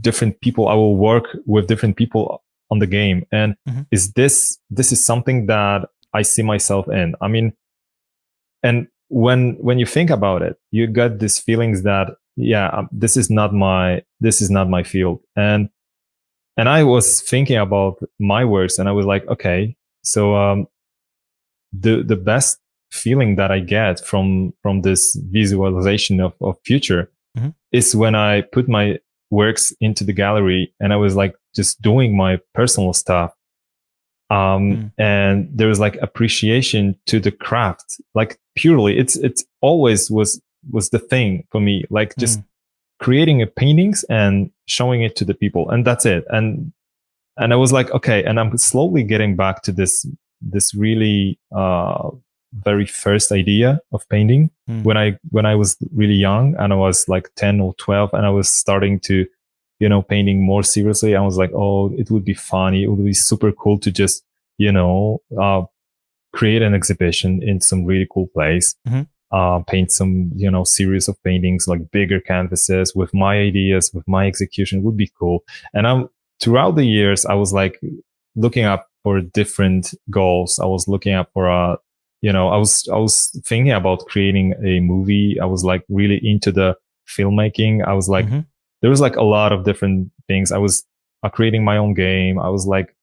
different people. I will work with different people on the game. And this is something that I see myself in. I mean, and when you think about it, you got these feelings that, yeah, this is not my field. And I was thinking about my works, and I was like, okay, so the best feeling that I get from this visualization of future is when I put my works into the gallery, and I was like just doing my personal stuff. And there was like appreciation to the craft, like purely, it's always was the thing for me, like just creating a paintings and showing it to the people, and that's it. And I was like, okay, and I'm slowly getting back to this really very first idea of painting when I was really young, and I was like 10 or 12, and I was starting to, painting more seriously. I was like, oh, it would be funny, it would be super cool to just, create an exhibition in some really cool place. Paint some, series of paintings, like bigger canvases with my ideas, with my execution, would be cool. And throughout the years, I was like looking up for different goals. I was looking up for I was thinking about creating a movie. I was like really into the filmmaking. I was like, there was like a lot of different things. I was creating my own game. I was like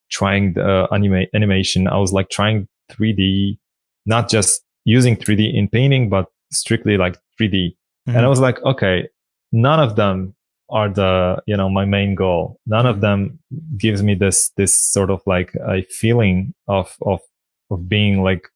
trying the animation. I was like trying 3D, not just using 3D in painting, but strictly like 3D. And I was like, okay, none of them are my main goal. None of them gives me this sort of like a feeling of being like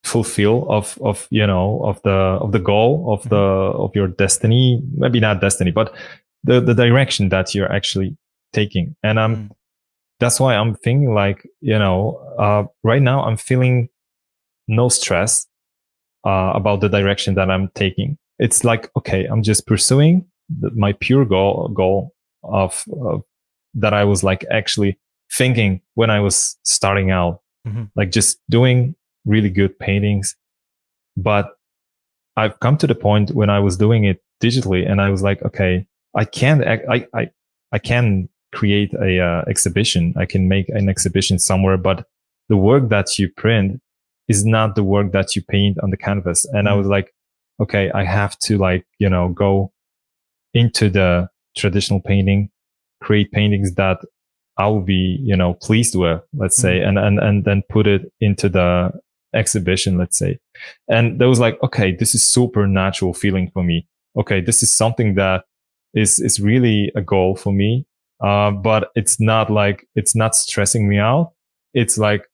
fulfill of the goal of your destiny. Maybe not destiny, but the direction that you're actually taking. And that's why I'm thinking like, right now I'm feeling no stress about the direction that I'm taking. It's like, okay, I'm just pursuing my pure goal of that I was like actually thinking when I was starting out, like just doing really good paintings. But I've come to the point when I was doing it digitally, and I was like, okay, I can create a exhibition. I can make an exhibition somewhere, but the work that you print is not the work that you paint on the canvas. And I was like, okay, I have to like, go into the traditional painting, create paintings that I will be, pleased with, let's say, and then put it into the exhibition, let's say. And that was like, okay, this is super natural feeling for me. Okay, this is something that is really a goal for me. But it's not stressing me out. It's like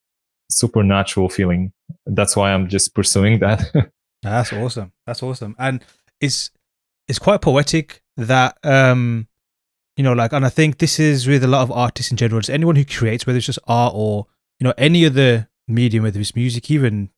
supernatural feeling. That's why I'm just pursuing that. That's awesome. That's awesome. And it's quite poetic that like, and I think this is with a lot of artists in general, just anyone who creates, whether it's just art or any other medium, whether it's music, even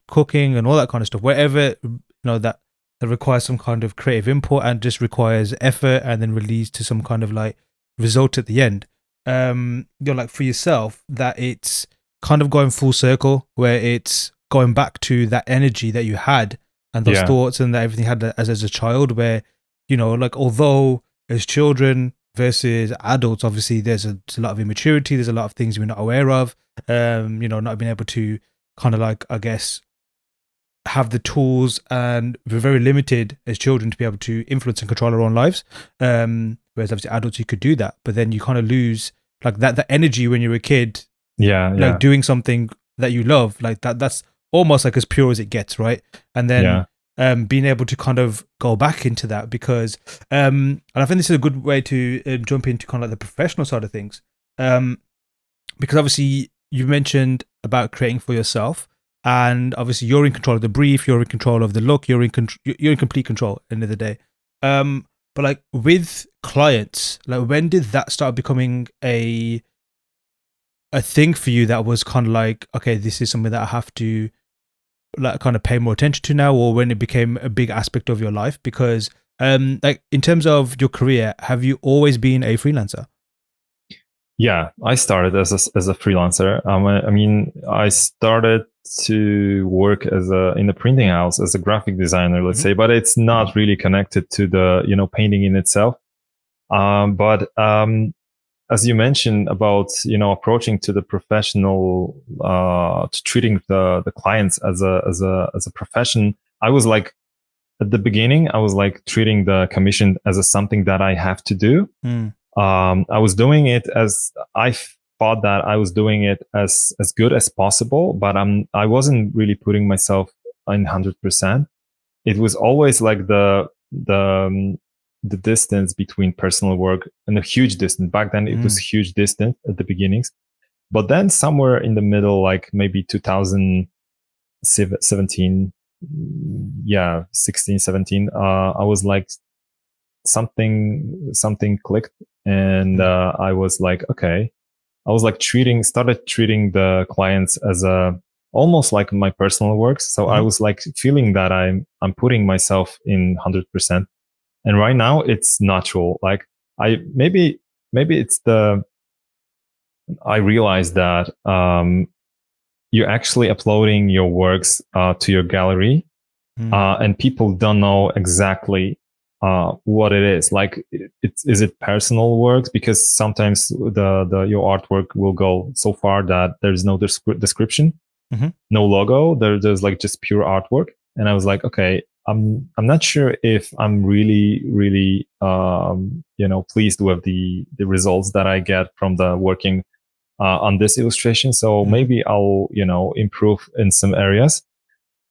cooking and all that kind of stuff, wherever that requires some kind of creative input and just requires effort and then release to some kind of like result at the end. Like for yourself, that it's kind of going full circle, where it's going back to that energy that you had and those thoughts and that everything had as a child, where like, although as children versus adults, obviously there's a lot of immaturity, there's a lot of things we're not aware of, not being able to kind of like, I guess, have the tools, and we're very limited as children to be able to influence and control our own lives, whereas obviously adults, you could do that, but then you kind of lose like that energy when you're a kid, like doing something that you love, like that's almost like as pure as it gets, right? And then being able to kind of go back into that, because and I think this is a good way to jump into kind of like the professional side of things, because obviously you mentioned about creating for yourself, and obviously you're in control of the brief, you're in control of the look, you're in complete control at the end of the day. But like with clients, like when did that start becoming a thing for you that was kind of like, okay, this is something that I have to like kind of pay more attention to now, or when it became a big aspect of your life? Because like in terms of your career, have you always been a freelancer? Yeah, I started as a freelancer. I mean, I started to work in a printing house as a graphic designer, let's say, but it's not really connected to the painting in itself. But as you mentioned about approaching to the professional, to treating the clients as a profession, I was like, at the beginning, I was like treating the commission as something that I have to do. I was doing it as I thought that I was doing it as good as possible, but I wasn't really putting myself in 100%. It was always like the distance between personal work, and a huge distance. Back then, it was huge distance at the beginnings. But then somewhere in the middle, like maybe 2000, 17, yeah, 16, 17, I was like, something clicked, and I was like, okay, I was like started treating the clients as a almost like my personal works. So I was like feeling that I'm putting myself in 100%. And right now it's natural. Like maybe it's I realized that you're actually uploading your works to your gallery, and people don't know exactly what it is. Like, is it personal works? Because sometimes the your artwork will go so far that there's no description, no logo. There's like just pure artwork. And I was like, okay, I'm not sure if I'm really pleased with the results that I get from the working on this illustration. So maybe I'll improve in some areas.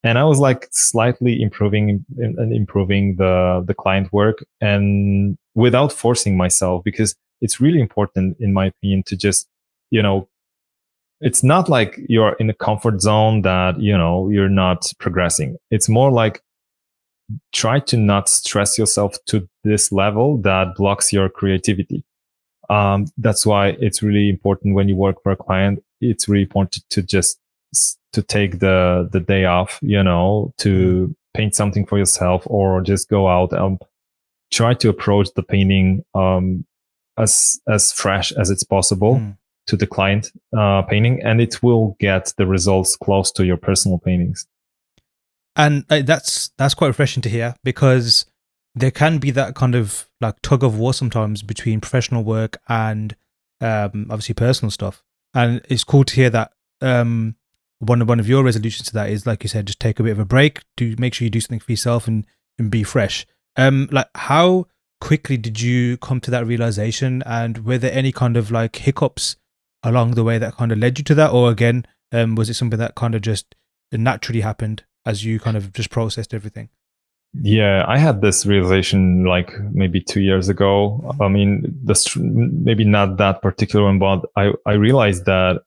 And I was like slightly improving and improving the client work, and without forcing myself, because it's really important, in my opinion, to just, it's not like you're in a comfort zone that, you're not progressing. It's more like try to not stress yourself to this level that blocks your creativity. That's why it's really important when you work for a client. It's really important to just to take the day off, to paint something for yourself, or just go out and try to approach the painting as fresh as it's possible to the client painting, and it will get the results close to your personal paintings. And that's quite refreshing to hear, because there can be that kind of like tug of war sometimes between professional work and obviously personal stuff. And it's cool to hear that one of your resolutions to that is, like you said, just take a bit of a break, to make sure you do something for yourself and be fresh. Like, how quickly did you come to that realization, and were there any kind of like hiccups along the way that kind of led you to that, or again, was it something that kind of just naturally happened as you kind of just processed everything? Yeah, I had this realization like maybe 2 years ago. I mean, maybe not that particular one, but I realized that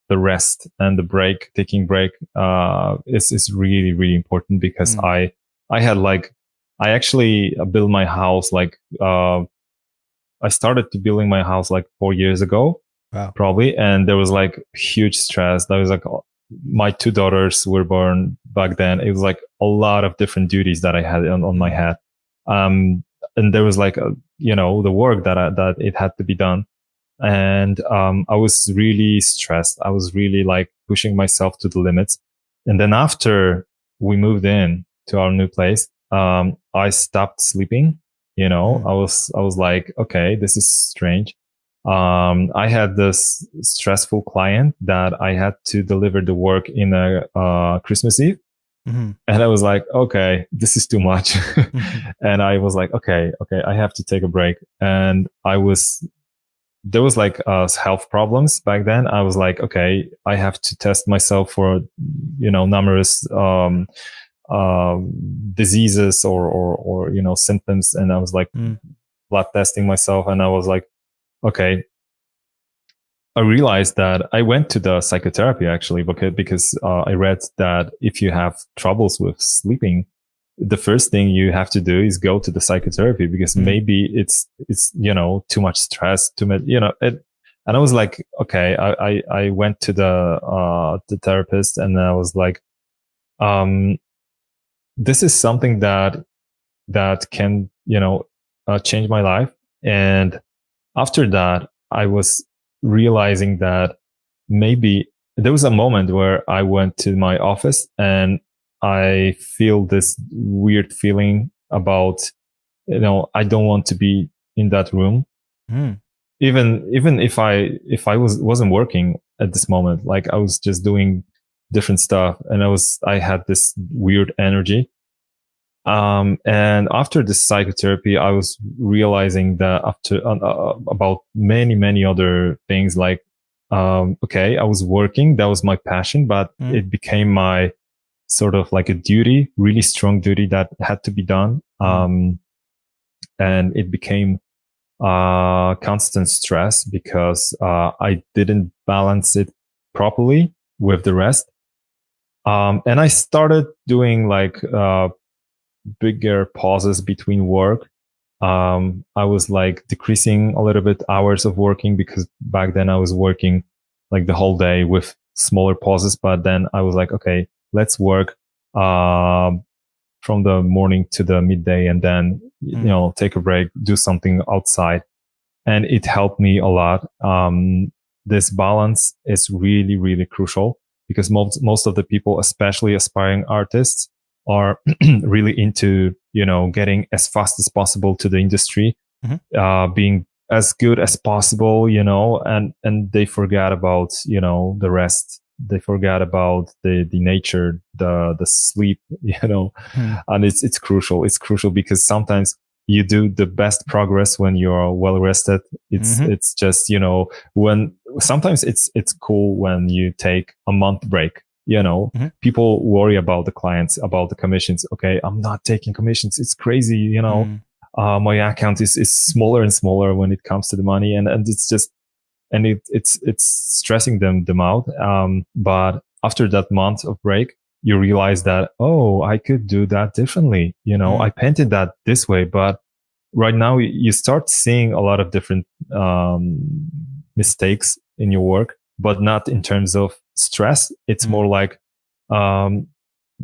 the rest and the taking break is really really important, because I had like, I actually built my house like I started to building my house like 4 years ago. Wow. Probably, and there was like huge stress. There was like, my two daughters were born back then. It was like a lot of different duties that I had on my head. And there was like, the work that it had to be done. And I was really stressed. I was really like pushing myself to the limits. And then after we moved in to our new place, I stopped sleeping. I was like, okay, this is strange. I had this stressful client that I had to deliver the work in a Christmas Eve. And I was like, okay, this is too much. And I was like, okay, I have to take a break. And there was like health problems back then. I was like, okay, I have to test myself for, numerous diseases or symptoms. And I was like blood testing myself. And I was like, okay, I realized that I went to the psychotherapy actually, because I read that if you have troubles with sleeping, the first thing you have to do is go to the psychotherapy, because maybe it's too much stress, and I was like, okay, I went to the therapist, and I was like, this is something that can change my life. And after that, I was realizing that maybe there was a moment where I went to my office and I feel this weird feeling about, I don't want to be in that room. Even if I wasn't working at this moment, like I was just doing different stuff, and I had this weird energy. And after this psychotherapy, I was realizing that after about many other things, like, okay, I was working, that was my passion, but it became my sort of like a duty, really strong duty that had to be done. And it became constant stress, because I didn't balance it properly with the rest. And I started doing like bigger pauses between work. I was like decreasing a little bit hours of working because back then I was working like the whole day with smaller pauses. But then I was like, okay, let's work from the morning to the midday, and then take a break, do something outside, and it helped me a lot. This balance is really, really crucial because most of the people, especially aspiring artists, are really into getting as fast as possible to the industry, being as good as possible, and they forget about the rest. They forget about the nature, the sleep, and it's crucial. It's crucial because sometimes you do the best progress when you're well rested. It's just when sometimes it's cool when you take a month break. People worry about the clients, about the commissions. Okay, I'm not taking commissions. It's crazy. My account is smaller and smaller when it comes to the money, and it's just and it's stressing them out. But after that month of break, you realize that, oh, I could do that differently. I painted that this way, but right now you start seeing a lot of different mistakes in your work, but not in terms of stress. It's more like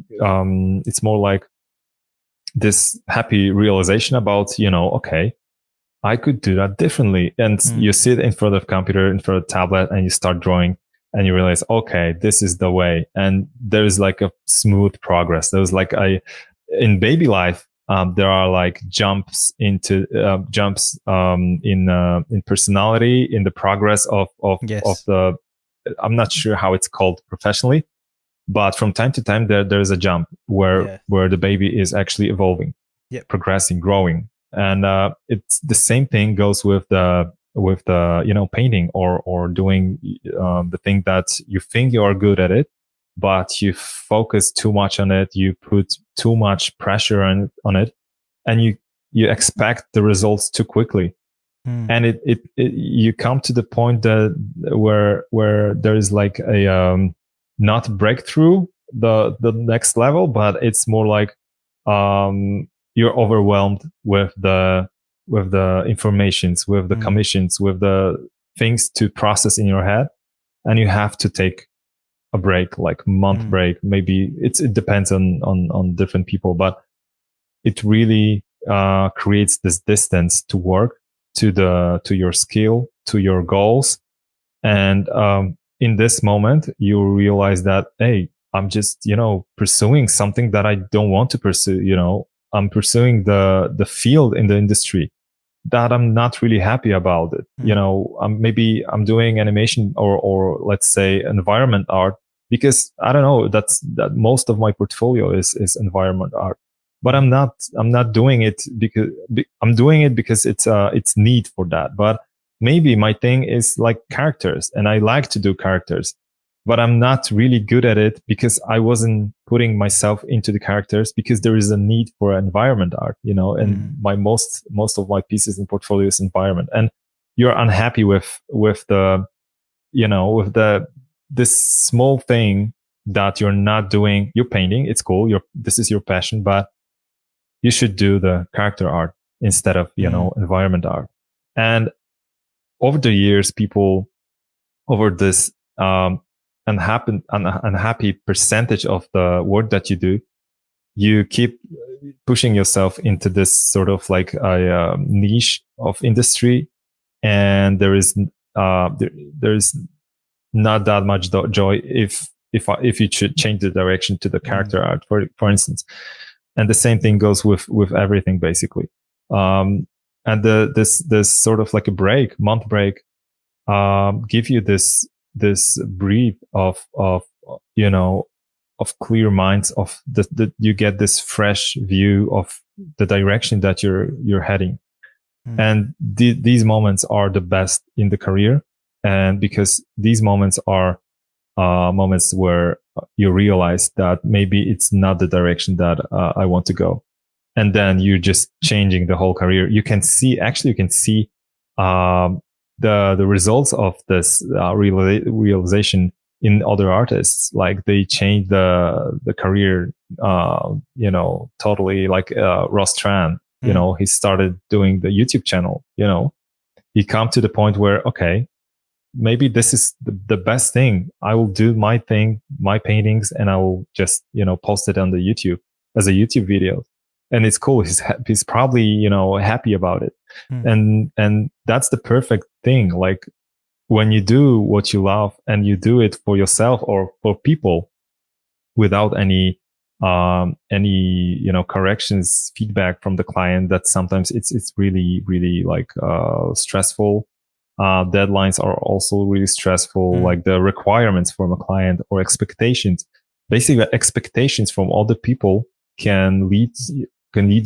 it's more like this happy realization about okay, I could do that differently. And you sit in front of computer, in front of tablet, and you start drawing, and you realize, okay, this is the way. And there's like a smooth progress. There's like in baby life, there are like jumps into in personality, in the progress of the. I'm not sure how it's called professionally, but from time to time there's a jump where the baby is actually evolving, progressing, growing. And it's the same thing goes with the painting or doing the thing that you think you are good at it, but you focus too much on it, you put too much pressure on it, and you expect the results too quickly. And it you come to the point that where there is like a not breakthrough the next level, but it's more like you're overwhelmed with the informations, with the commissions, with the things to process in your head, and you have to take a break, like month break. Maybe it depends on different people, but it really creates this distance to work, to your skill, to your goals. And in this moment you realize that, hey, I'm just pursuing something that I don't want to pursue. I'm pursuing the field in the industry that I'm not really happy about it. Maybe I'm doing animation or let's say environment art because I don't know, that most of my portfolio is environment art. But I'm not doing it because I'm doing it because it's need for that. But maybe my thing is like characters, and I like to do characters, but I'm not really good at it because I wasn't putting myself into the characters because there is a need for environment art, and my most of my pieces in portfolio is environment. And you're unhappy with the, with this small thing that you're not doing. You're painting, it's cool. This is your passion, but you should do the character art instead of, environment art. And over the years, people over this unhappy percentage of the work that you do, you keep pushing yourself into this sort of like a niche of industry, and there is not that much joy if you should change the direction to the character art, for instance. And the same thing goes with everything basically. And this sort of like a month break, give you this breathe of clear minds, of you get this fresh view of the direction that you're heading. And these moments are the best in the career, and because these moments are moments where you realize that maybe it's not the direction that I want to go, and then you're just changing the whole career. You can see the results of this realization in other artists. Like they changed the career, totally. Like Ross Tran, he started doing the YouTube channel. He come to the point where, okay, maybe this is the best thing. I will do my thing, my paintings, and I will just post it on the YouTube as a YouTube video, and it's cool. He's probably happy about it, and that's the perfect thing. Like when you do what you love and you do it for yourself or for people without any corrections, feedback from the client, that sometimes it's really really like stressful. Deadlines are also really stressful, like the requirements from a client or expectations. Basically, expectations from other people can lead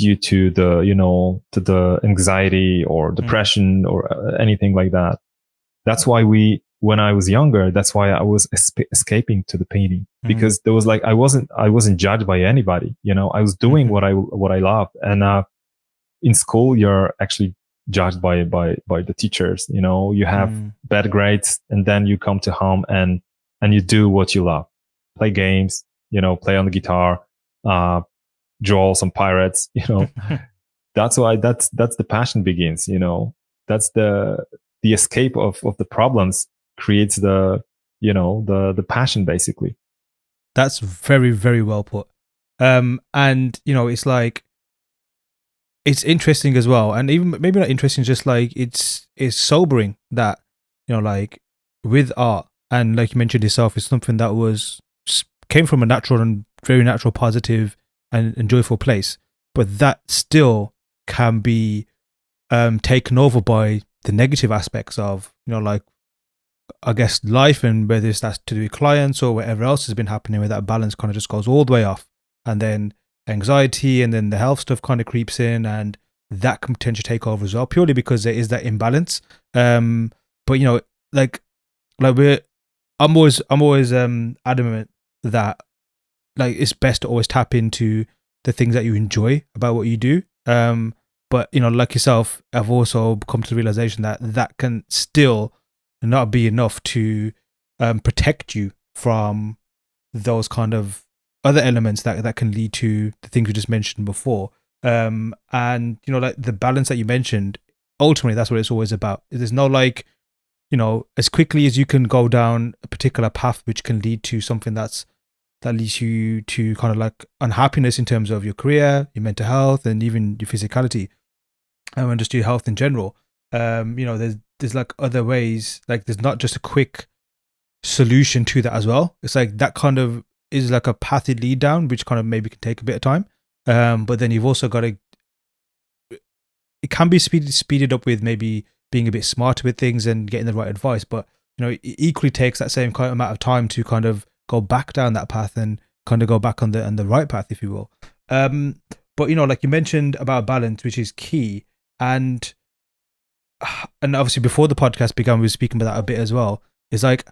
you to the anxiety or depression or anything like that. That's why when I was younger, that's why I was escaping to the painting, because there was like, I wasn't judged by anybody. I was doing what I loved. And in school, you're actually judged by the teachers. You have bad grades, and then you come to home and you do what you love, play games, play on the guitar, draw some pirates. That's why that's the passion begins. That's the escape of the problems creates the passion, basically. That's very, very well put. And it's like, it's interesting as well, and even maybe not interesting, just like it's sobering that like with art, and like you mentioned yourself, it's something that came from a natural and very natural, positive and joyful place, but that still can be taken over by the negative aspects of like, I guess, life, and whether that's to do with clients or whatever else has been happening, where that balance kind of just goes all the way off, and then anxiety and then the health stuff kind of creeps in, and that can potentially take over as well, purely because there is that imbalance. But like I'm always adamant that like it's best to always tap into the things that you enjoy about what you do. But like yourself, I've also come to the realization that can still not be enough to protect you from those kind of other elements that can lead to the things we just mentioned before. And like the balance that you mentioned, ultimately that's what it's always about. There's no like, as quickly as you can go down a particular path which can lead to something that leads you to kind of like unhappiness in terms of your career, your mental health, and even your physicality, and just your health in general. There's like other ways. Like there's not just a quick solution to that as well. It's like that kind of is like a path you lead down, which kind of maybe can take a bit of time. But then you've also got to, it can be speeded up with maybe being a bit smarter with things and getting the right advice. But it equally takes that same kind of amount of time to kind of go back down that path and kind of go back on the right path, if you will. But like you mentioned about balance, which is key, and obviously before the podcast began, we were speaking about that a bit as well. It's like,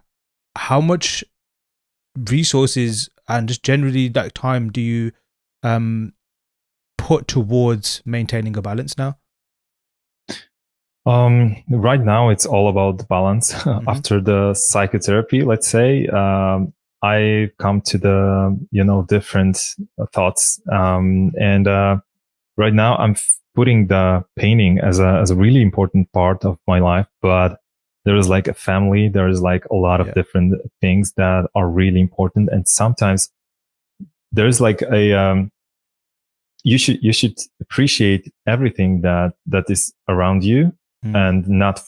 how much resources and just generally like time do you put towards maintaining a balance now? Right now it's all about the balance. After the psychotherapy, let's say, I come to the different thoughts, and right now I'm putting the painting as a really important part of my life, but there is like a family, there is like a lot of different things that are really important, and sometimes there's like a you should appreciate everything that is around you, and not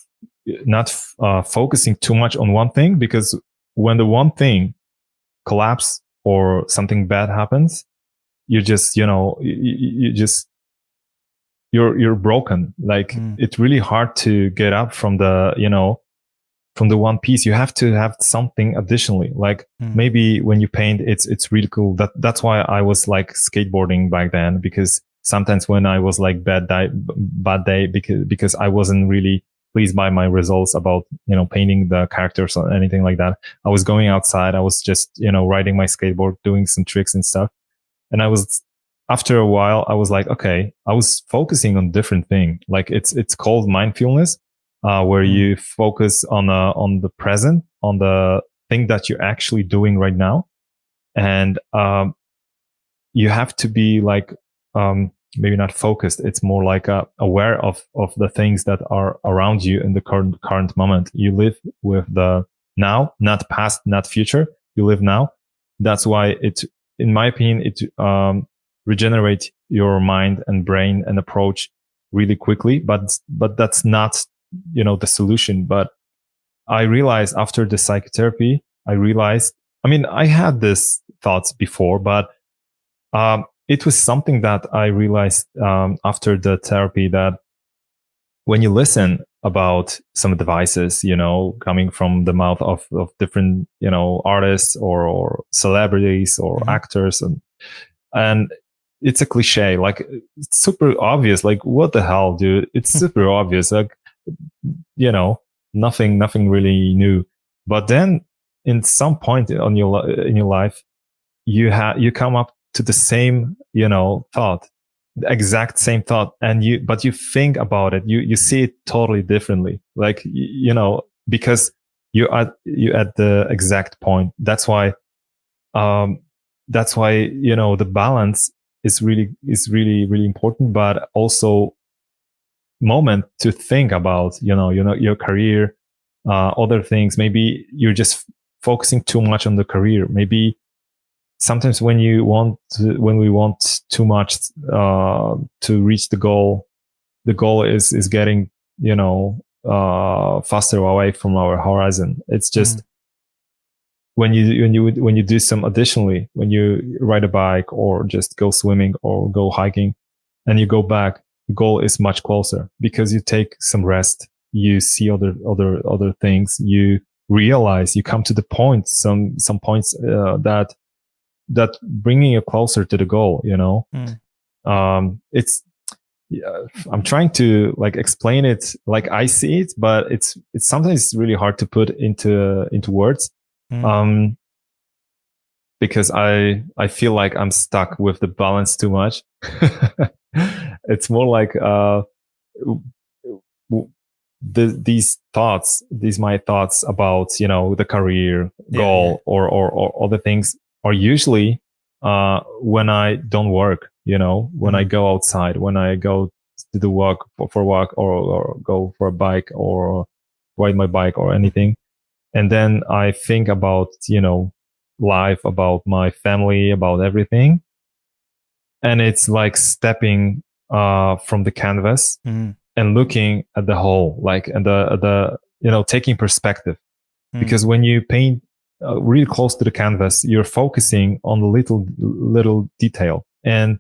focusing too much on one thing, because when the one thing collapse or something bad happens, you just you're broken. Like it's really hard to get up from the from the one piece. You have to have something additionally. Like maybe when you paint, it's really cool. That's why I was like skateboarding back then, because sometimes when I was like bad day because I wasn't really pleased by my results about painting the characters or anything like that, I was going outside. I was just riding my skateboard, doing some tricks and stuff, and after a while I was like, okay, I was focusing on different thing. Like it's called mindfulness, where you focus on the present, on the thing that you're actually doing right now. And you have to be like, maybe not focused. It's more like aware of the things that are around you in the current moment. You live with the now, not past, not future. You live now. That's why in my opinion, it regenerates your mind and brain and approach really quickly. But that's not, the solution. But I realized after the psychotherapy, I mean, I had these thoughts before, but it was something that I realized after the therapy, that when you listen about some devices, coming from the mouth of different, artists or celebrities or actors, and it's a cliche, like it's super obvious, like what the hell, dude? It's super obvious, like, nothing really new. But then in some point in your life, you come up to the same, thought, the exact same thought, but you think about it, you see it totally differently, like, because you at the exact point. That's why the balance is really important, but also moment to think about, your career, other things. Maybe you're just focusing too much on the career. Maybe sometimes when we want too much to reach the goal is getting, faster away from our horizon. It's just when you do some additionally, when you ride a bike or just go swimming or go hiking and you go back, the goal is much closer because you take some rest, you see other things, you realize, you come to the point, some points that bringing you closer to the goal, it's I'm trying to like explain it like I see it, but it's sometimes really hard to put into words. Because I feel like I'm stuck with the balance too much. It's more like these my thoughts about, the career goal or other things are usually when I don't work, when I go outside, when I go to the walk for walk or go for a bike or ride my bike or anything. And then I think about, life, about my family, about everything. And it's like stepping from the canvas and looking at the whole, like, and the taking perspective. Because when you paint really close to the canvas, you're focusing on the little detail, and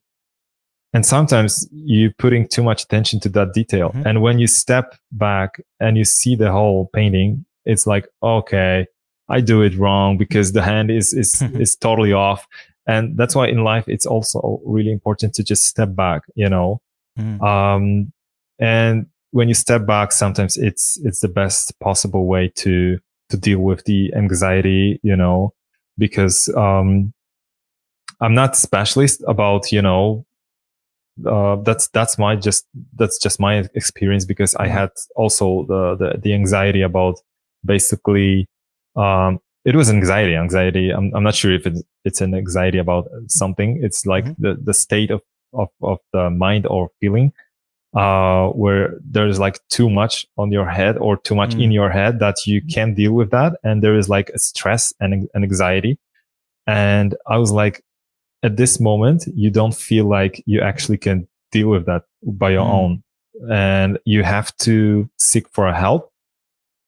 sometimes you're putting too much attention to that detail. And when you step back and you see the whole painting, it's like, okay, I do it wrong because the hand is totally off. And that's why in life it's also really important to just step back, and when you step back, sometimes it's the best possible way to deal with the anxiety, because I'm not specialist about, that's just my experience, because I had also the anxiety about basically, it was anxiety. I'm not sure if it's an anxiety about something. It's like the state of the mind or feeling, where there's like too much on your head or too much in your head that you can't deal with that. And there is like a stress and anxiety. And I was like, at this moment, you don't feel like you actually can deal with that by your own. And you have to seek for help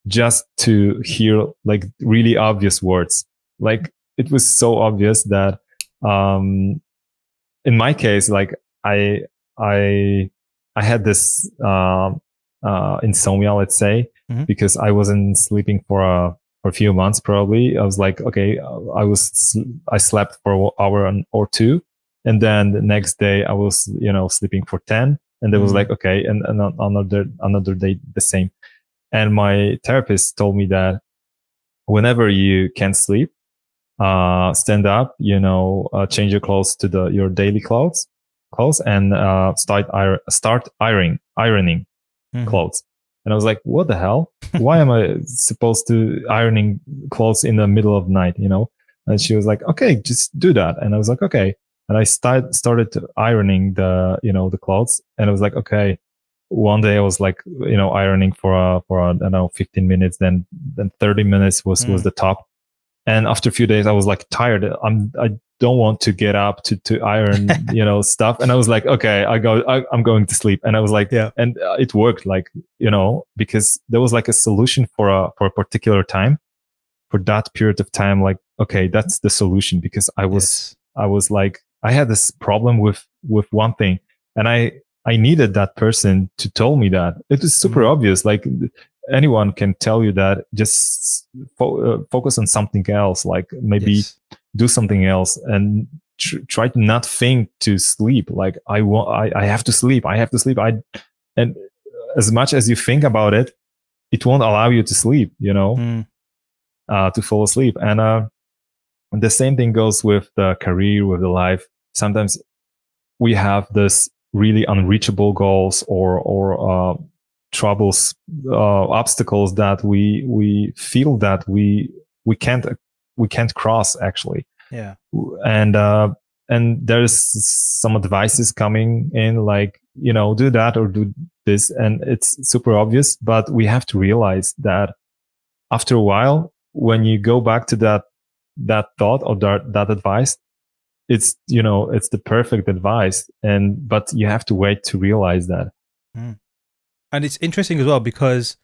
just to hear like really obvious words. Like it was so obvious that, in my case, like I had this, insomnia, let's say, because I wasn't sleeping for a few months. Probably I was like, okay, I slept for an hour or two, and then the next day I was, sleeping for 10, and it was like, okay, and another day the same. And my therapist told me that whenever you can't sleep, stand up, change your clothes to your daily clothes, and start ironing clothes. And I was like, what the hell? Why am I supposed to ironing clothes in the middle of the night, you know? And she was like, okay, just do that. And I was like, okay. And I started ironing the clothes. And I was like, okay. One day I was like, ironing for I don't know, 15 minutes. Then 30 minutes was the top. And after a few days, I was like tired. I don't want to get up to iron, stuff. And I was like, okay, I'm going to sleep. And I was like, Yeah. and it worked, like, because there was like a solution for a particular time, for that period of time. Like, okay, that's the solution, because I was like, I had this problem with one thing, and I needed that person to tell me that. It was super obvious. Like, anyone can tell you that. Just focus on something else, like maybe do something else, and try to not think to sleep. Like, I have to sleep. I have to sleep. And as much as you think about it, it won't allow you to sleep, to fall asleep. And the same thing goes with the career, with the life. Sometimes we have this really unreachable goals or troubles, obstacles that we feel that we can't cross, actually. Yeah. And there's some advices coming in, like, do that or do this, and it's super obvious, but we have to realize that after a while, when you go back to that thought or that advice, it's the perfect advice, but you have to wait to realize that. And it's interesting as well, because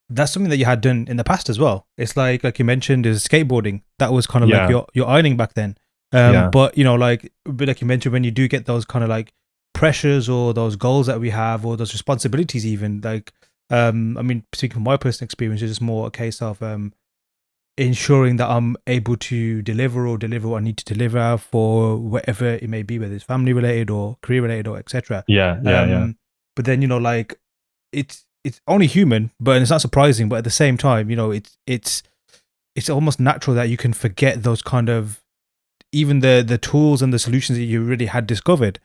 that's something that you had done in the past as well. It's like you mentioned, is skateboarding. That was kind of like your ironing back then. But like you mentioned, when you do get those kind of like pressures or those goals that we have, or those responsibilities, even like I mean, speaking from my personal experience, it's just more a case of ensuring that I'm able to deliver what I need to deliver for whatever it may be, whether it's family related or career related or etc. Yeah. But then it's only human, but it's not surprising. But at the same time, it's almost natural that you can forget those kind of, even the tools and the solutions that you already had discovered,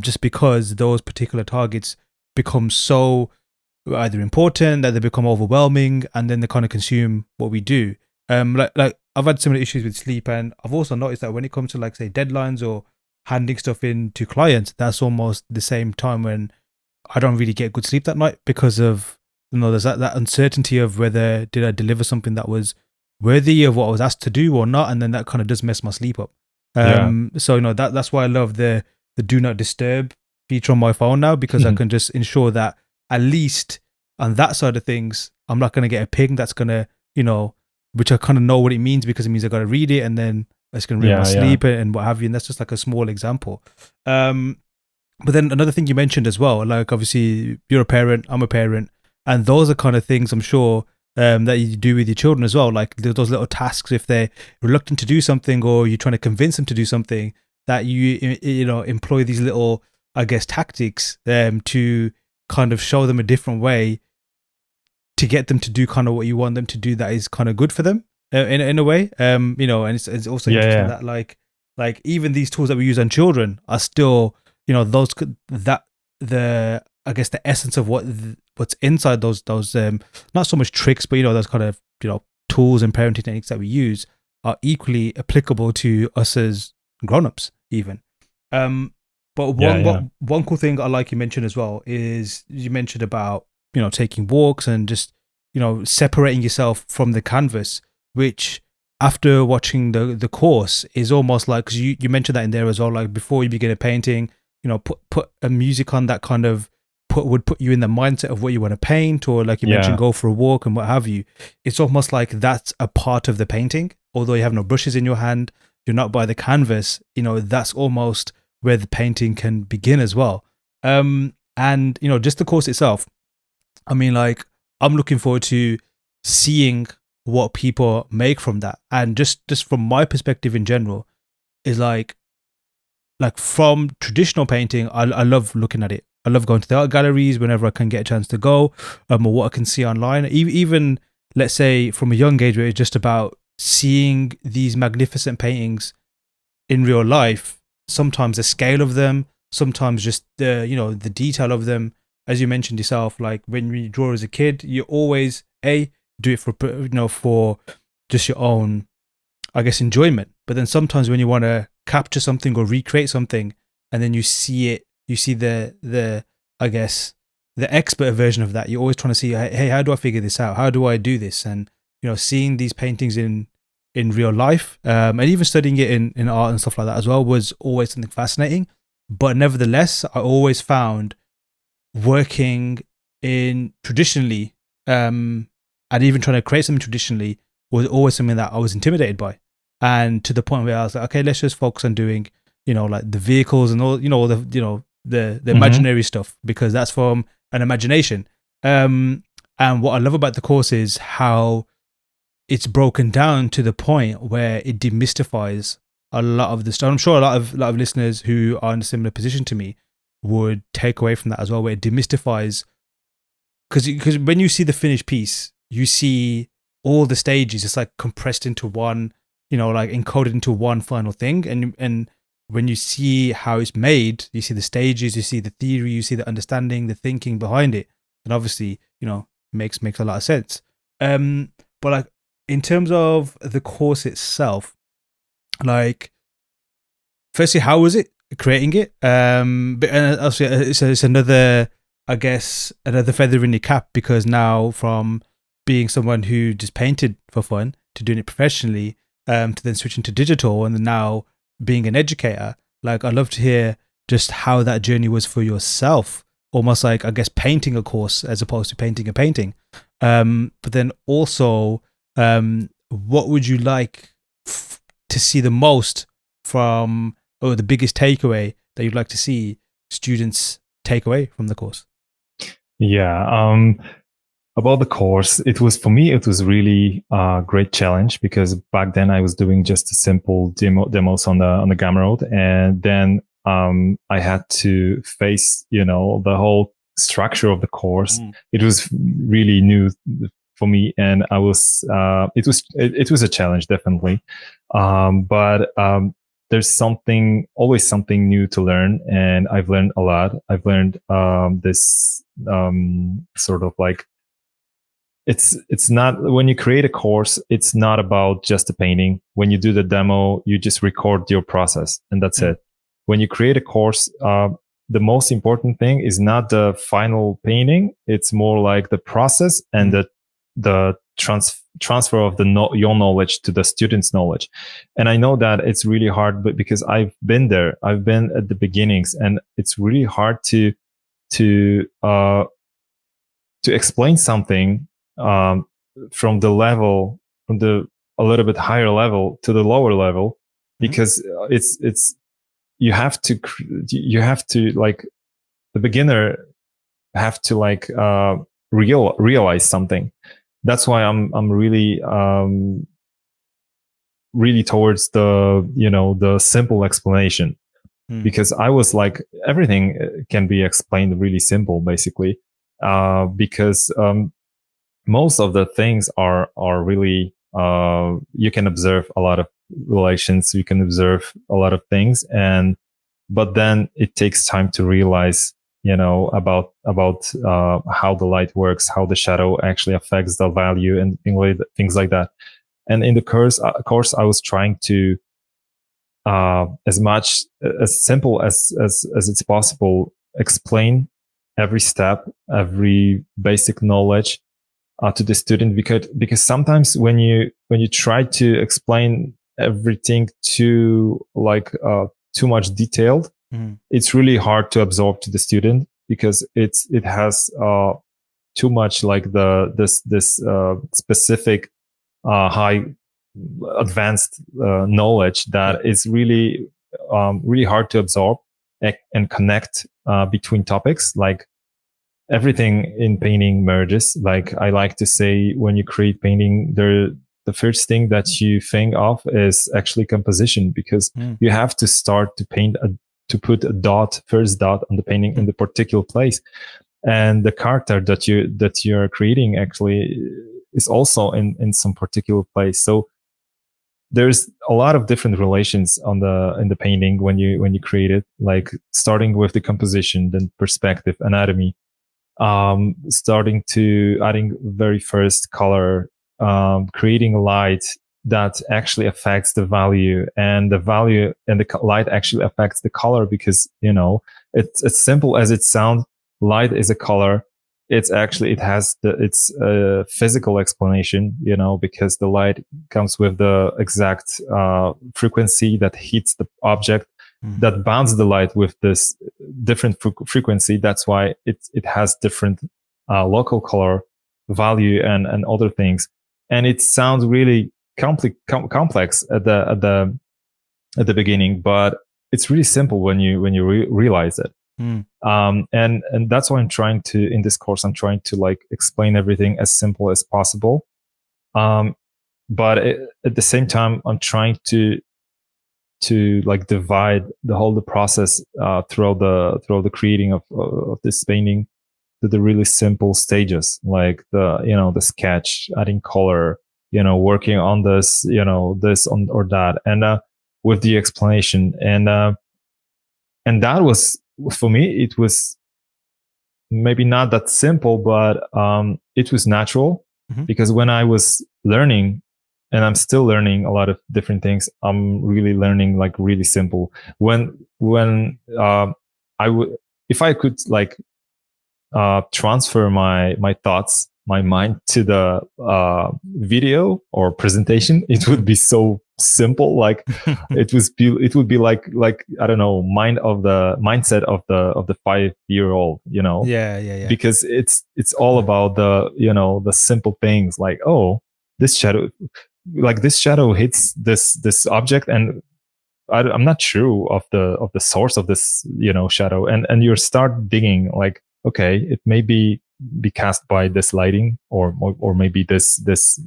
just because those particular targets become so either important that they become overwhelming, and then they kind of consume what we do. Like I've had similar issues with sleep, and I've also noticed that when it comes to, like, say, deadlines or handing stuff in to clients, that's almost the same time when I don't really get good sleep that night, because of there's that uncertainty of whether did I deliver something that was worthy of what I was asked to do or not, and then that kind of does mess my sleep up. So that's why I love the do not disturb feature on my phone now, because I can just ensure that at least on that side of things, I'm not going to get a ping that's going to, which I kind of know what it means, because it means I got to read it, and then it's going to ruin my sleep and what have you. And that's just like a small example. But then another thing you mentioned as well, like obviously you're a parent, I'm a parent, and those are kind of things I'm sure that you do with your children as well. Like those little tasks, if they're reluctant to do something, or you're trying to convince them to do something, that you employ these little, I guess, tactics to kind of show them a different way to get them to do kind of what you want them to do, that is kind of good for them in a way. And it's also interesting that like even these tools that we use on children are still, those I guess the essence of what's inside those not so much tricks, but those kind of tools and parenting techniques that we use are equally applicable to us as grown-ups even. But one cool thing I like you mentioned as well is you mentioned about taking walks and just separating yourself from the canvas, which after watching the course is almost like, because you mentioned that in there as well, like before you begin a painting, put a music on that kind of would put you in the mindset of what you want to paint, or like you mentioned, go for a walk and what have you. It's almost like that's a part of the painting, although you have no brushes in your hand, you're not by the canvas, that's almost where the painting can begin as well. And just the course itself, I mean, like, I'm looking forward to seeing what people make from that. And just from my perspective in general, is like from traditional painting, I love looking at it. I love going to the art galleries whenever I can get a chance to go, or what I can see online. Even let's say from a young age, where it's just about seeing these magnificent paintings in real life. Sometimes the scale of them, sometimes just the the detail of them, as you mentioned yourself, like when you draw as a kid, you always do it for for just your own, I guess, enjoyment. But then sometimes when you want to capture something or recreate something, and then you see it, you see the I guess the expert version of that. You're always trying to see, hey, how do I figure this out? How do I do this? And seeing these paintings in real life, and even studying it in art and stuff like that as well, was always something fascinating. But nevertheless, I always found working in traditionally, and even trying to create something traditionally was always something that I was intimidated by. And to the point where I was like, okay, let's just focus on doing, like the vehicles and all, all the, the imaginary stuff, because that's from an imagination. And what I love about the course is how it's broken down to the point where it demystifies a lot of the stuff. I'm sure a lot of listeners who are in a similar position to me would take away from that as well, where it demystifies, because when you see the finished piece, you see all the stages. It's like compressed into one, like encoded into one final thing. And when you see how it's made, you see the stages, you see the theory, you see the understanding, the thinking behind it, and obviously, makes a lot of sense. But like in terms of the course itself, like, firstly, how was it creating it? But also, it's another, I guess, another feather in your cap, because now from being someone who just painted for fun to doing it professionally, to then switching to digital, and then now being an educator, like, I'd love to hear just how that journey was for yourself. Almost like, I guess, painting a course as opposed to painting a painting. But then also, what would you like to see the most from, or the biggest takeaway that you'd like to see students take away from the course? Yeah. About the course, it was, for me, it was really a great challenge, because back then I was doing just a simple demos on the Gamma Road, and then I had to face, the whole structure of the course. It was really new for me, and I was it was a challenge, definitely. But there's always something new to learn, and I've learned a lot. I've learned this sort of like, it's not, when you create a course, it's not about just the painting. When you do the demo, you just record your process, and that's it. When you create a course, the most important thing is not the final painting. It's more like the process and the transfer of your knowledge to the student's knowledge. And I know that it's really hard, but because I've been there, I've been at the beginnings, and it's really hard to explain something from the a little bit higher level to the lower level, because it's you have to like, the beginner have to like realize something. That's why I'm really really towards the simple explanation, because I was like, everything can be explained really simple, basically, because most of the things are really, you can observe a lot of relations, you can observe a lot of things, but then it takes time to realize, about how the light works, how the shadow actually affects the value, and things like that. And in the course, I was trying to, as simple as it's possible, explain every step, every basic knowledge to the student, because sometimes when you try to explain everything too much detailed, it's really hard to absorb to the student, because it has too much like this specific high advanced knowledge that is really really hard to absorb and connect between topics. Like, everything in painting merges. Like, I like to say, when you create painting, the first thing that you think of is actually composition, because you have to start to paint to put a first dot on the painting in the particular place, and the character that you're creating actually is also in some particular place. So there's a lot of different relations in the painting when you create it, like starting with the composition, then perspective, anatomy, starting to adding very first color, creating light that actually affects the value, and the value and the light actually affects the color, because it's as simple as it sounds. Light is a color. It has its physical explanation, because the light comes with the exact frequency that hits the object, that bounds the light with this different frequency. That's why it has different local color value and other things. And it sounds really complex at the beginning, but it's really simple when you realize it. And that's why I'm trying to, in this course, I'm trying to like explain everything as simple as possible. But at the same time, I'm trying to like divide the process throughout the creating of this painting to the really simple stages, like the sketch, adding color, working on this, this on or that, and with the explanation, and that was, for me, it was maybe not that simple, but it was natural, because when I was learning, and I'm still learning a lot of different things, I'm really learning like really simple. When I would, if I could like transfer my thoughts, my mind to the video or presentation, it would be so simple. Like it would be like I don't know, mindset of the 5-year-old, Yeah. because it's all about the simple things, like, oh, this shadow hits this object, and I'm not sure of the source of this shadow, and you start digging, like, okay, it may be cast by this lighting, or maybe this this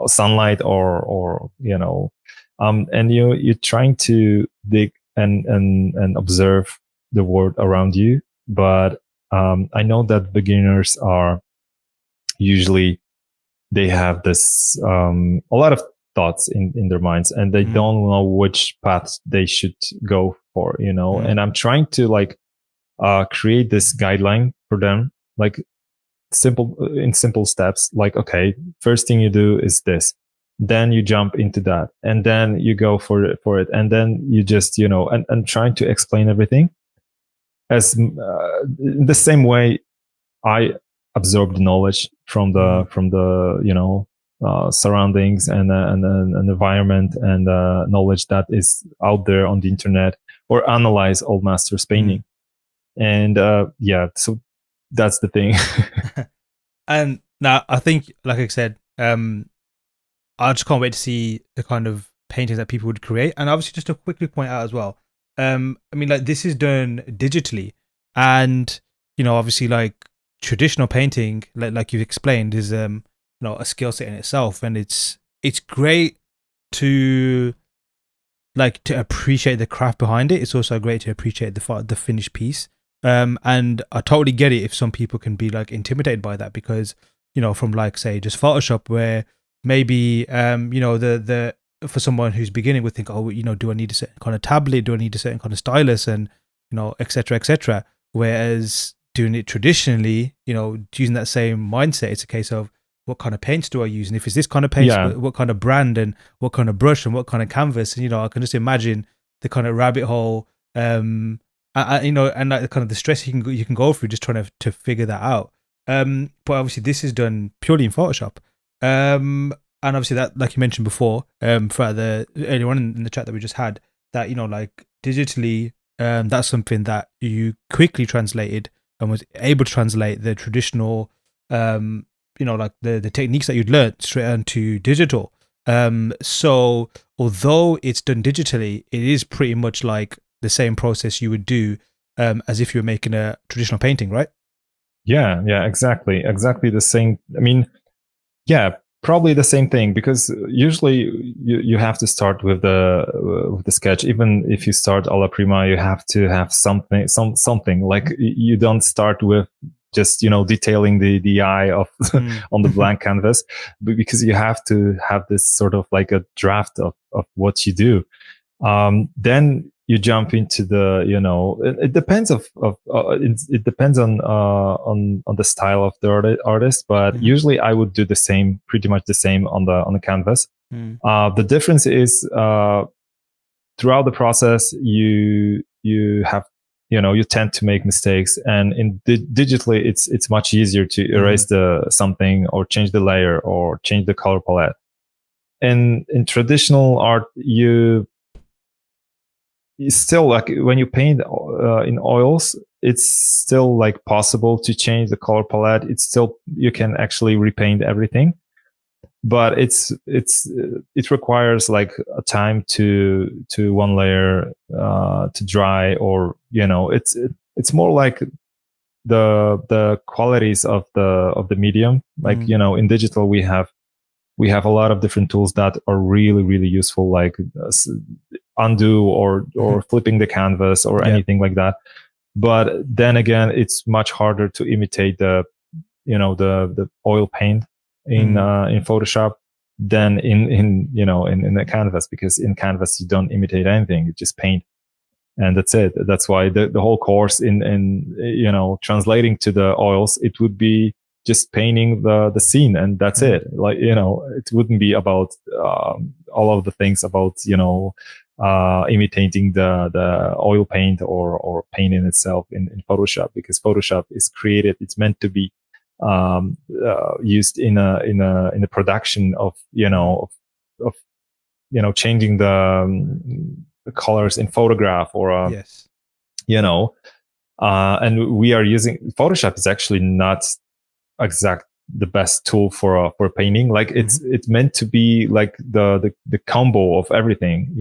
sunlight, or and you're trying to dig and observe the world around you. But I know that beginners are usually, they have this a lot of thoughts in their minds, and they don't know which path they should go for, and I'm trying to like create this guideline for them, like simple steps, like, okay, first thing you do is this, then you jump into that, and then you go for it, and then you just and trying to explain everything as in the same way I absorb the knowledge from the surroundings and environment, and knowledge that is out there on the internet, or analyze old masters painting. And so that's the thing. And now I think, like I said, I just can't wait to see the kind of paintings that people would create. And obviously, just to quickly point out as well, I mean, like, this is done digitally, and obviously, like, traditional painting, like you've explained, is a skill set in itself, and it's great to appreciate the craft behind it. It's also great to appreciate the finished piece. And I totally get it if some people can be like intimidated by that, because from, like, say, just Photoshop, where maybe the for someone who's beginning would think, oh, do I need a certain kind of tablet, do I need a certain kind of stylus, and etc. Whereas doing it traditionally, using that same mindset, it's a case of, what kind of paints do I use, and if it's this kind of paint, what kind of brand, and what kind of brush, and what kind of canvas, and I can just imagine the kind of rabbit hole, and like kind of the stress you can go through just trying to figure that out. But obviously this is done purely in Photoshop. And obviously that, like you mentioned before, throughout the earlier on in the chat that we just had, that like digitally, that's something that you quickly translated and was able to translate the traditional, like the techniques that you'd learned straight onto digital. So although it's done digitally, it is pretty much like the same process you would do as if you were making a traditional painting, right? Yeah, exactly the same. I mean, yeah, probably the same thing, because usually you have to start with the sketch. Even if you start alla prima, you have to have something like, you don't start with just detailing the eye of on the blank canvas, but because you have to have this sort of like a draft of what you do. Then you jump into the, it depends it depends on the style of the artist, but usually I would do the same, pretty much the same on the canvas. The difference is throughout the process you have, you tend to make mistakes, and in digitally it's much easier to erase the something or change the layer or change the color palette. And in traditional art, it's still like when you paint in oils, it's still like possible to change the color palette. It's still, you can actually repaint everything, but it requires like a time to one layer to dry, or it's more like the qualities of the medium. Like in digital we have a lot of different tools that are really really useful, like undo or flipping the canvas or anything like that. But then again, it's much harder to imitate the oil paint in Photoshop than in the canvas, because in canvas you don't imitate anything, you just paint, and that's it. That's why the whole course in translating to the oils, it would be just painting the scene, and that's it. Like, it wouldn't be about all of the things about imitating the oil paint or paint in itself in Photoshop, because Photoshop is created, it's meant to be used in a production of changing the colors in photograph, or yes, and we are using Photoshop is actually not exact the best tool for painting. Like it's meant to be like the combo of everything,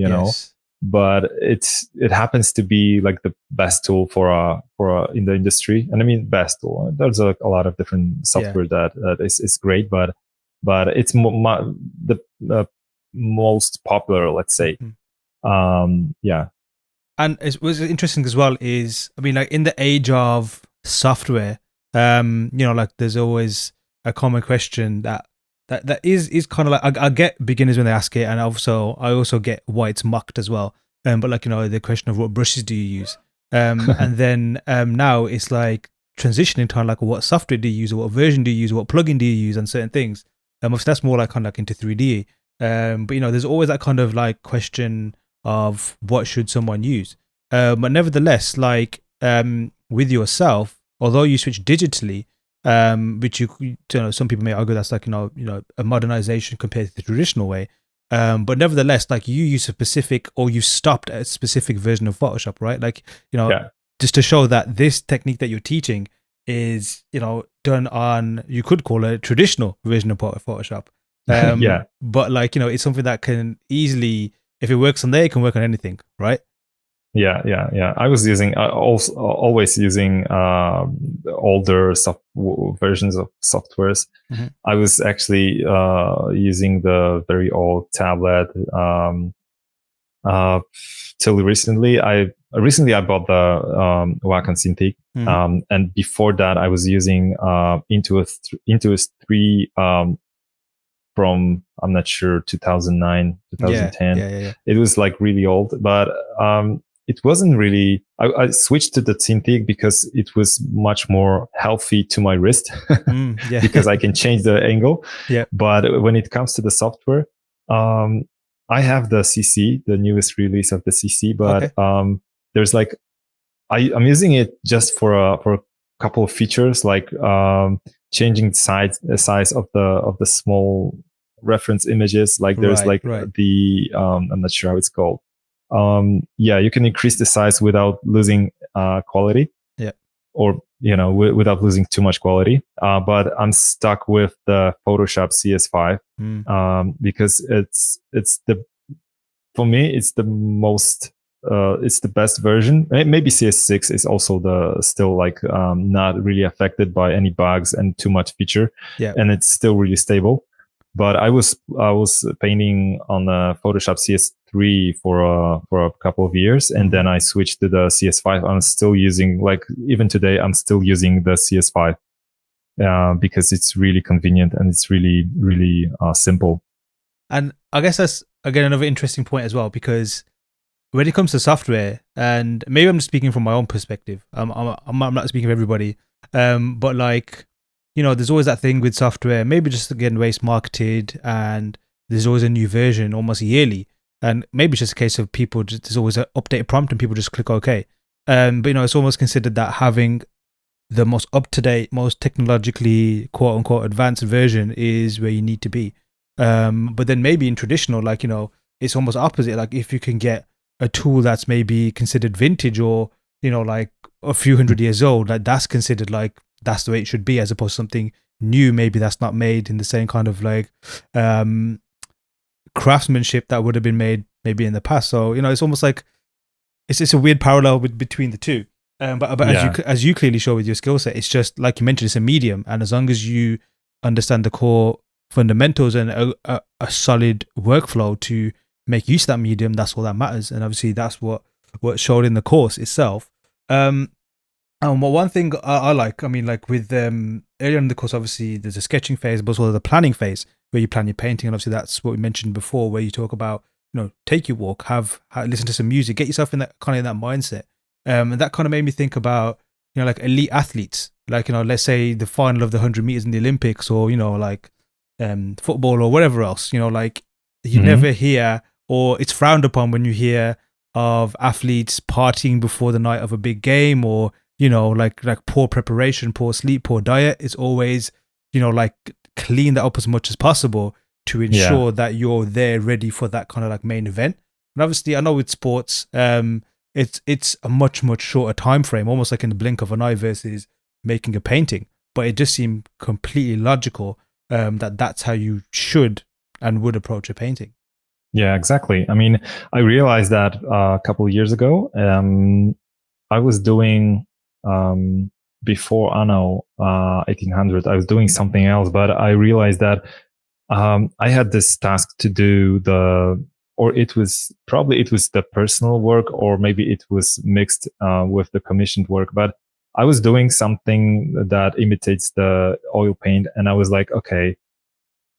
but it happens to be like the best tool for in the industry. And I mean, best tool, there's a lot of different software that is great, but it's the most popular, let's say. Yeah. And it was interesting as well is, I mean, like in the age of software, like there's always a common question that is kind of like, I get beginners when they ask it, and I also get why it's mocked as well. But like, the question of what brushes do you use? And then now it's like transitioning to like, what software do you use, or what version do you use, or what plugin do you use on certain things? Obviously that's more like kind of like into 3D. But there's always that kind of like question of what should someone use. But nevertheless, like with yourself, although you switch digitally, which some people may argue that's like a modernization compared to the traditional way. But nevertheless, like you use a specific, or you stopped at a specific version of Photoshop, right? Like just to show that this technique that you're teaching is done on, you could call it a traditional version of Photoshop. But like it's something that can easily, if it works on there, it can work on anything, right? Yeah. I was always using older versions of softwares. I was actually using the very old tablet till recently. I bought the Wacom Cintiq, and before that I was using Intuos 3 from, I'm not sure, 2009, 2010. Yeah. It was like really old, but it wasn't really, I switched to the Cintiq because it was much more healthy to my wrist, because I can change the angle. But when it comes to the software, I have the CC, the newest release of the CC, but there's like, I'm using it just for a couple of features, like changing the size of the small reference images. Like there's the I'm not sure how it's called. You can increase the size without losing quality, or without losing too much quality. But I'm stuck with the Photoshop CS5 because for me it's the most it's the best version. Maybe CS6 is also still like not really affected by any bugs and too much feature, and it's still really stable. But I was painting on the Photoshop CS3 for a couple of years, and then I switched to the CS5. I'm still using, like, even today I'm still using the CS5 because it's really convenient and it's really really simple. And I guess that's again another interesting point as well, because when it comes to software, and maybe I'm just speaking from my own perspective. I'm not speaking for everybody. But like, there's always that thing with software. Maybe just again, the way it's marketed, and there's always a new version almost yearly. And maybe it's just a case of people. There's always an updated prompt, and people just click OK. But it's almost considered that having the most up to date, most technologically quote unquote advanced version is where you need to be. But then maybe in traditional, like, it's almost opposite. Like if you can get a tool that's maybe considered vintage or, like a few hundred years old, like that's considered like that's the way it should be, as opposed to something new, maybe that's not made in the same kind of like craftsmanship that would have been made maybe in the past. So, it's almost like it's a weird parallel between the two. But Yeah. as you clearly show with your skill set, it's just like you mentioned, it's a medium, and as long as you understand the core fundamentals and a solid workflow to make use of that medium, that's all that matters. And obviously, that's what showed in the course itself. And one thing I like, I mean, like with earlier in the course, obviously there's a sketching phase, but also the planning phase where you plan your painting, and obviously that's what we mentioned before, where you talk about take your walk, listen to some music, get yourself in that kind of that mindset. And that kind of made me think about, like elite athletes, like, let's say the final of the 100 meters in the Olympics, or, like football or whatever else, like you never hear, or it's frowned upon when you hear of athletes partying before the night of a big game, or, like poor preparation, poor sleep, poor diet. It's always, like clean that up as much as possible to ensure that you're there ready for that kind of like main event. And obviously I know with sports, it's a much shorter time frame, almost like in the blink of an eye versus making a painting. But it just seemed completely logical that that's how you should and would approach a painting. Yeah, exactly. I mean, I realized that a couple of years ago. I was doing before Anno 1800. I was doing something else, but I realized that I had this task to do or it was the personal work, or maybe it was mixed with the commissioned work. But I was doing something that imitates the oil paint, and I was like, okay,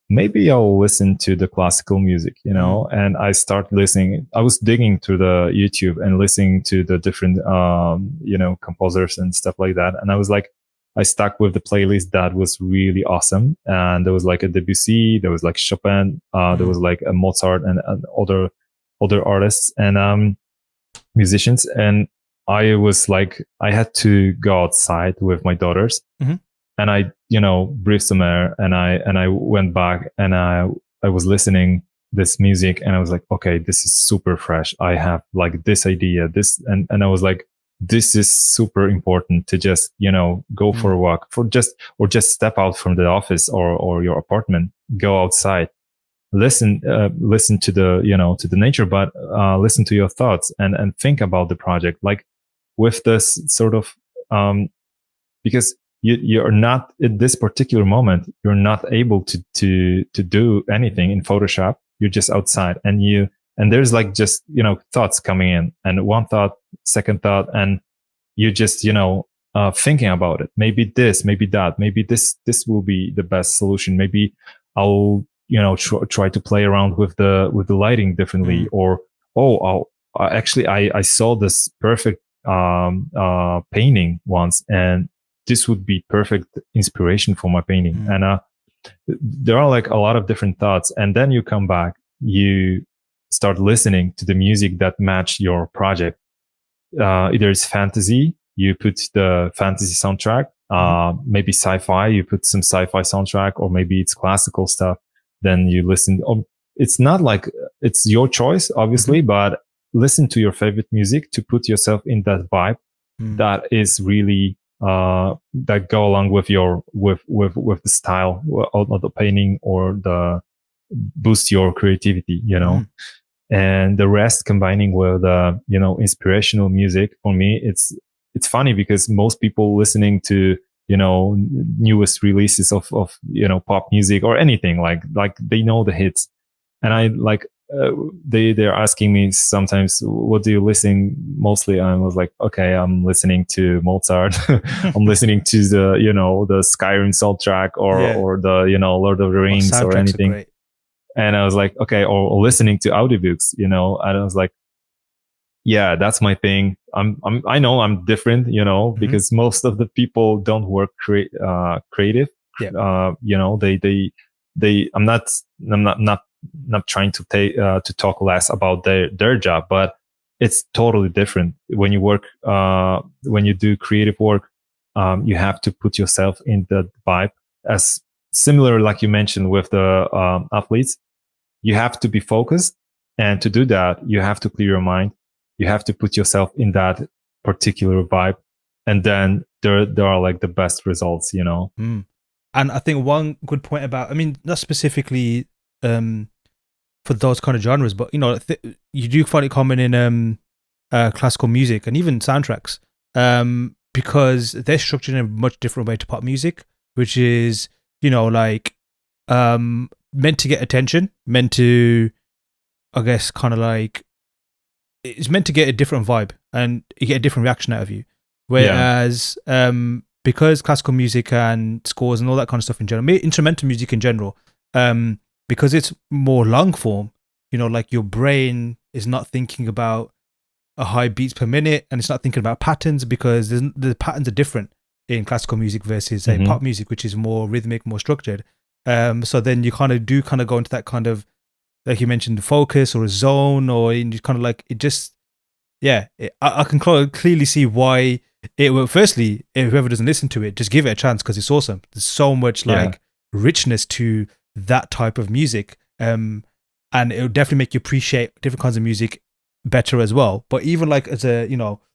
maybe I'll listen to the classical music, and I start listening. I was digging through the YouTube and listening to the different, composers and stuff like that. And I was like, I stuck with the playlist that was really awesome. And there was like a Debussy, there was like Chopin, there was like a Mozart and other artists and musicians. And I was like, I had to go outside with my daughters. And I, breathed some air, and I went back, and I was listening this music, and I was like, okay, this is super fresh. I have like this idea, and I was like, this is super important to just, go for a walk, or just step out from the office or your apartment, go outside, listen to the, to the nature, but listen to your thoughts and think about the project, like with this sort of, because you're not at this particular moment, you're not able to do anything in Photoshop. You're just outside, and there's like just, thoughts coming in, and one thought, second thought, and you just, thinking about it. Maybe this, maybe that, maybe this will be the best solution. Maybe I'll, try to play around with the lighting differently, or, actually, I saw this perfect painting once, and this would be perfect inspiration for my painting. And there are like a lot of different thoughts. And then you come back, you start listening to the music that match your project. Either it's fantasy, you put the fantasy soundtrack, maybe sci-fi, you put some sci-fi soundtrack, or maybe it's classical stuff. Then you listen. It's not like it's your choice, obviously, but listen to your favorite music to put yourself in that vibe that is really that go along with your with the style of the painting, or the boost your creativity, and the rest combining with inspirational music. For me, it's funny because most people listening to newest releases of pop music or anything, like they know the hits, and I like they're asking me sometimes, what do you listen mostly? I was like, okay, I'm listening to Mozart. I'm listening to the the Skyrim soundtrack, or the Lord of the Rings, or anything. And I was like, okay, or listening to audiobooks, and I was like, yeah, that's my thing. I know I'm different, because most of the people don't work creative. Yeah. I'm not trying to to talk less about their job, but it's totally different when you work, when you do creative work. You have to put yourself in the vibe, as similar, like you mentioned with the athletes. You have to be focused, and to do that, you have to clear your mind. You have to put yourself in that particular vibe, and then there are like the best results. Mm. And I think one good point about, I mean, not specifically for those kind of genres, but you do find it common in classical music and even soundtracks, because they're structured in a much different way to pop music, which is like meant to get attention, meant to, I guess, kind of like, it's meant to get a different vibe and you get a different reaction out of you. Whereas because classical music and scores and all that kind of stuff in general, instrumental music in general, because it's more long form, like your brain is not thinking about a high beats per minute, and it's not thinking about patterns, because the patterns are different in classical music versus say pop music, which is more rhythmic, more structured. So then you kind of go into that kind of, like you mentioned, the focus or a zone, or you kind of like it just, I can clearly see why it will. Firstly, if whoever doesn't listen to it, just give it a chance, because it's awesome. There's so much like richness to that type of music, and it will definitely make you appreciate different kinds of music better as well. But even like as a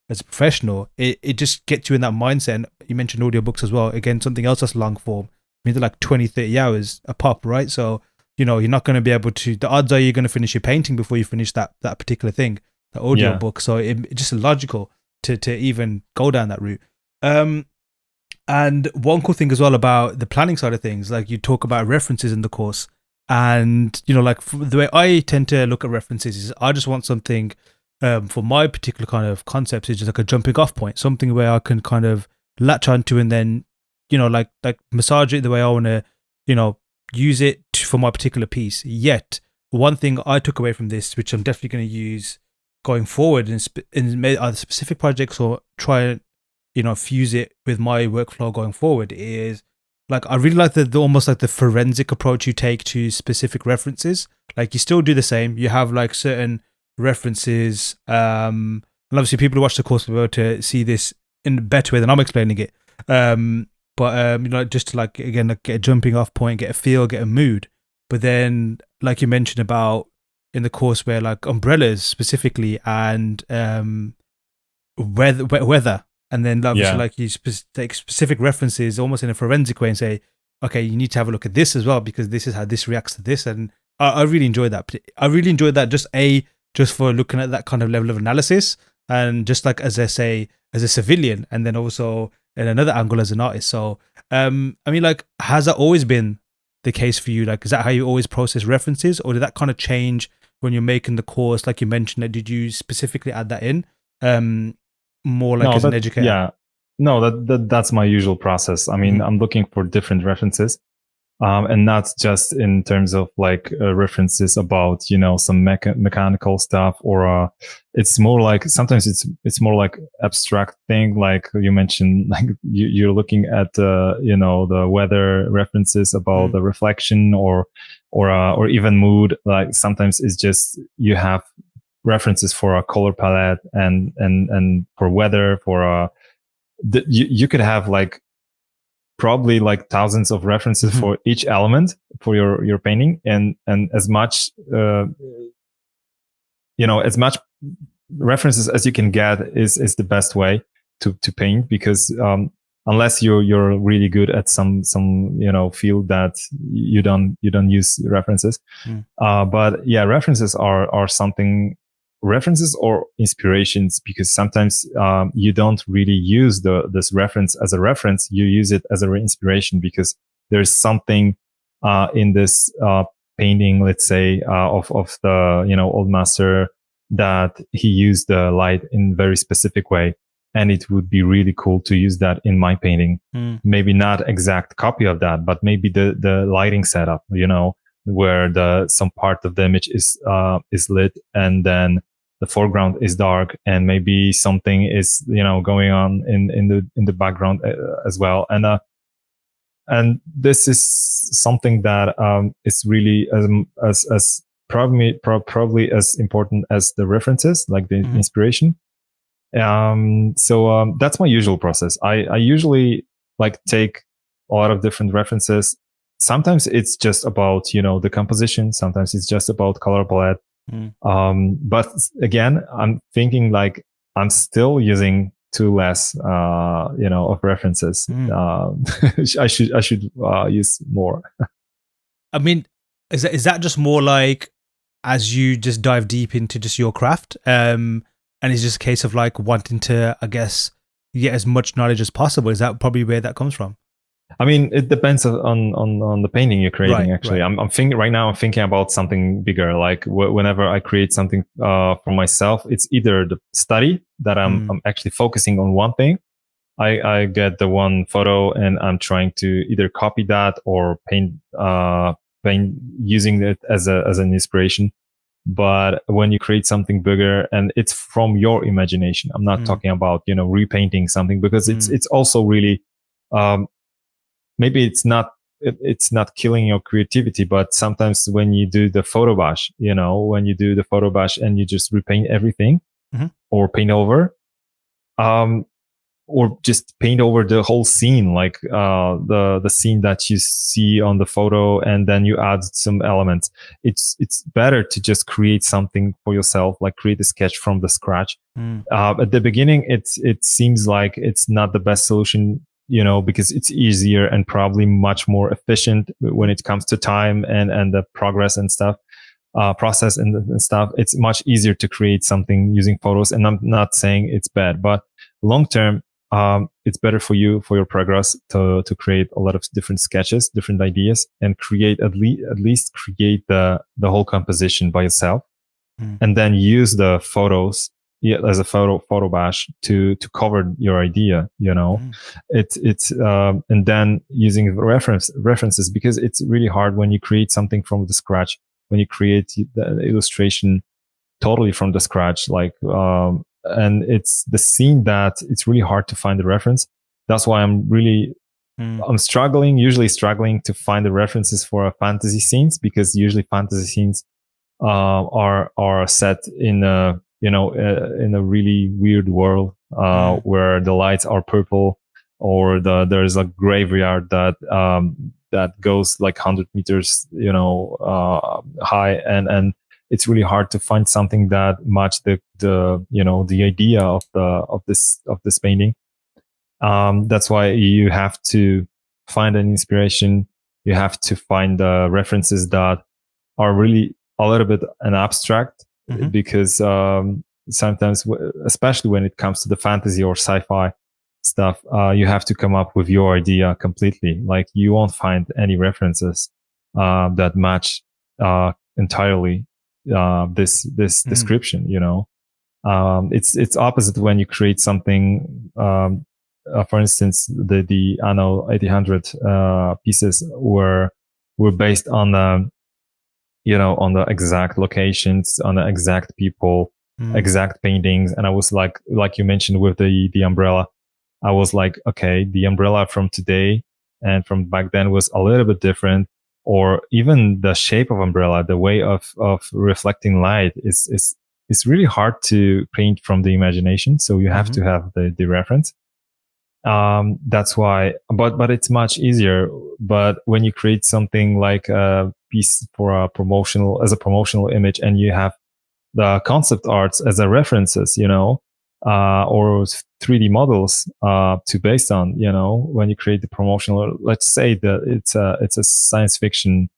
as a professional, it just gets you in that mindset. And you mentioned audiobooks as well. Again, something else that's long form. I mean, they're like 20-30 hours a pop, right? So you're not going to be able to, the odds are you're going to finish your painting before you finish that particular thing, the audio book. So it's just logical to even go down that route. And one cool thing as well about the planning side of things, like you talk about references in the course, and like the way I tend to look at references is I just want something for my particular kind of concepts, is just like a jumping off point, something where I can kind of latch onto, and then like massage it the way I want to use it for my particular piece. Yet one thing I took away from this, which I'm definitely going to use going forward in either specific projects or try and fuse it with my workflow going forward, is like I really like the almost like the forensic approach you take to specific references. Like you still do the same, you have like certain references, and obviously people who watch the course will be able to see this in a better way than I'm explaining it. But just to like, again, like get a jumping off point, get a feel, get a mood. But then, like you mentioned about in the course, where like umbrellas specifically, and weather, and then obviously like you take specific references almost in a forensic way and say, okay, you need to have a look at this as well, because this is how this reacts to this. And I really enjoyed that. I really enjoyed that just for looking at that kind of level of analysis, and just like as a civilian, and then also in another angle as an artist. So I mean, like, has that always been the case for you? Like, is that how you always process references, or did that kind of change when you're making the course? Like you mentioned, that did you specifically add that in more like as an educator? Yeah, no, that's my usual process. I mean, I'm looking for different references. And not just in terms of like references about some mechanical stuff, or it's more like sometimes it's more like abstract thing, like you mentioned, like you're looking at the weather references about the reflection, or even mood. Like sometimes it's just you have references for a color palette, and for weather, for you could have like probably like thousands of references for each element for your painting, and as much as much references as you can get is the best way to paint, because unless you're really good at some field that you don't use references. But yeah, references are something, references or inspirations, because sometimes you don't really use this reference as a reference. You use it as an inspiration, because there's something in this painting, let's say, of the old master, that he used the light in very specific way, and it would be really cool to use that in my painting. Maybe not exact copy of that, but maybe the lighting setup, where some part of the image is lit, and then the foreground is dark and maybe something is, going on in the background as well. And this is something that is really as probably as important as the references, like the inspiration. So that's my usual process. I usually like take a lot of different references. Sometimes it's just about, the composition. Sometimes it's just about color palette. But again, I'm thinking like I'm still using too less, of references. I should use more. I mean, is that just more like as you just dive deep into just your craft, and it's just a case of like wanting to, I guess, get as much knowledge as possible? Is that probably where that comes from? I mean, it depends on the painting you're creating. Actually, right. I'm thinking right now. I'm thinking about something bigger. Like whenever I create something for myself, it's either the study that I'm actually focusing on one thing. I get the one photo and I'm trying to either copy that or paint using it as an inspiration. But when you create something bigger and it's from your imagination, I'm not talking about repainting something, because it's also really. Maybe it's not killing your creativity, but sometimes when you do the photo bash, and you just repaint everything or paint over, or just paint over the whole scene, like the scene that you see on the photo, and then you add some elements. It's better to just create something for yourself, like create a sketch from the scratch. At the beginning, it seems like it's not the best solution, because it's easier and probably much more efficient when it comes to time and the progress and stuff, process and stuff. It's much easier to create something using photos. And I'm not saying it's bad, but long term, it's better for you, for your progress, to create a lot of different sketches, different ideas, and create at least create the whole composition by yourself, and then use the photos as a photo bash to cover your idea. It's and then using references, because it's really hard when you create something from the scratch, when you create the illustration totally from the scratch, like and it's the scene that it's really hard to find the reference. That's why I'm usually struggling to find the references for fantasy scenes, because usually fantasy scenes are set in a in a really weird world, where the lights are purple, or there's a graveyard that goes like 100 meters high, and it's really hard to find something that match the idea of this painting. That's why you have to find an inspiration. You have to find the references that are really a little bit an abstract, because sometimes, especially when it comes to the fantasy or sci-fi stuff, you have to come up with your idea completely. Like you won't find any references that match entirely this description. It's opposite when you create something. For instance, the Anno 1800 pieces were based on the on the exact locations, on the exact people, exact paintings. And I was like you mentioned with the umbrella, I was like, okay, the umbrella from today and from back then was a little bit different, or even the shape of umbrella, the way of reflecting light is really hard to paint from the imagination. So you have to have the reference. That's why, but it's much easier. But when you create something like a piece for a promotional image, and you have the concept arts as a references, or 3D models to based on, when you create the promotional, let's say that it's a science fiction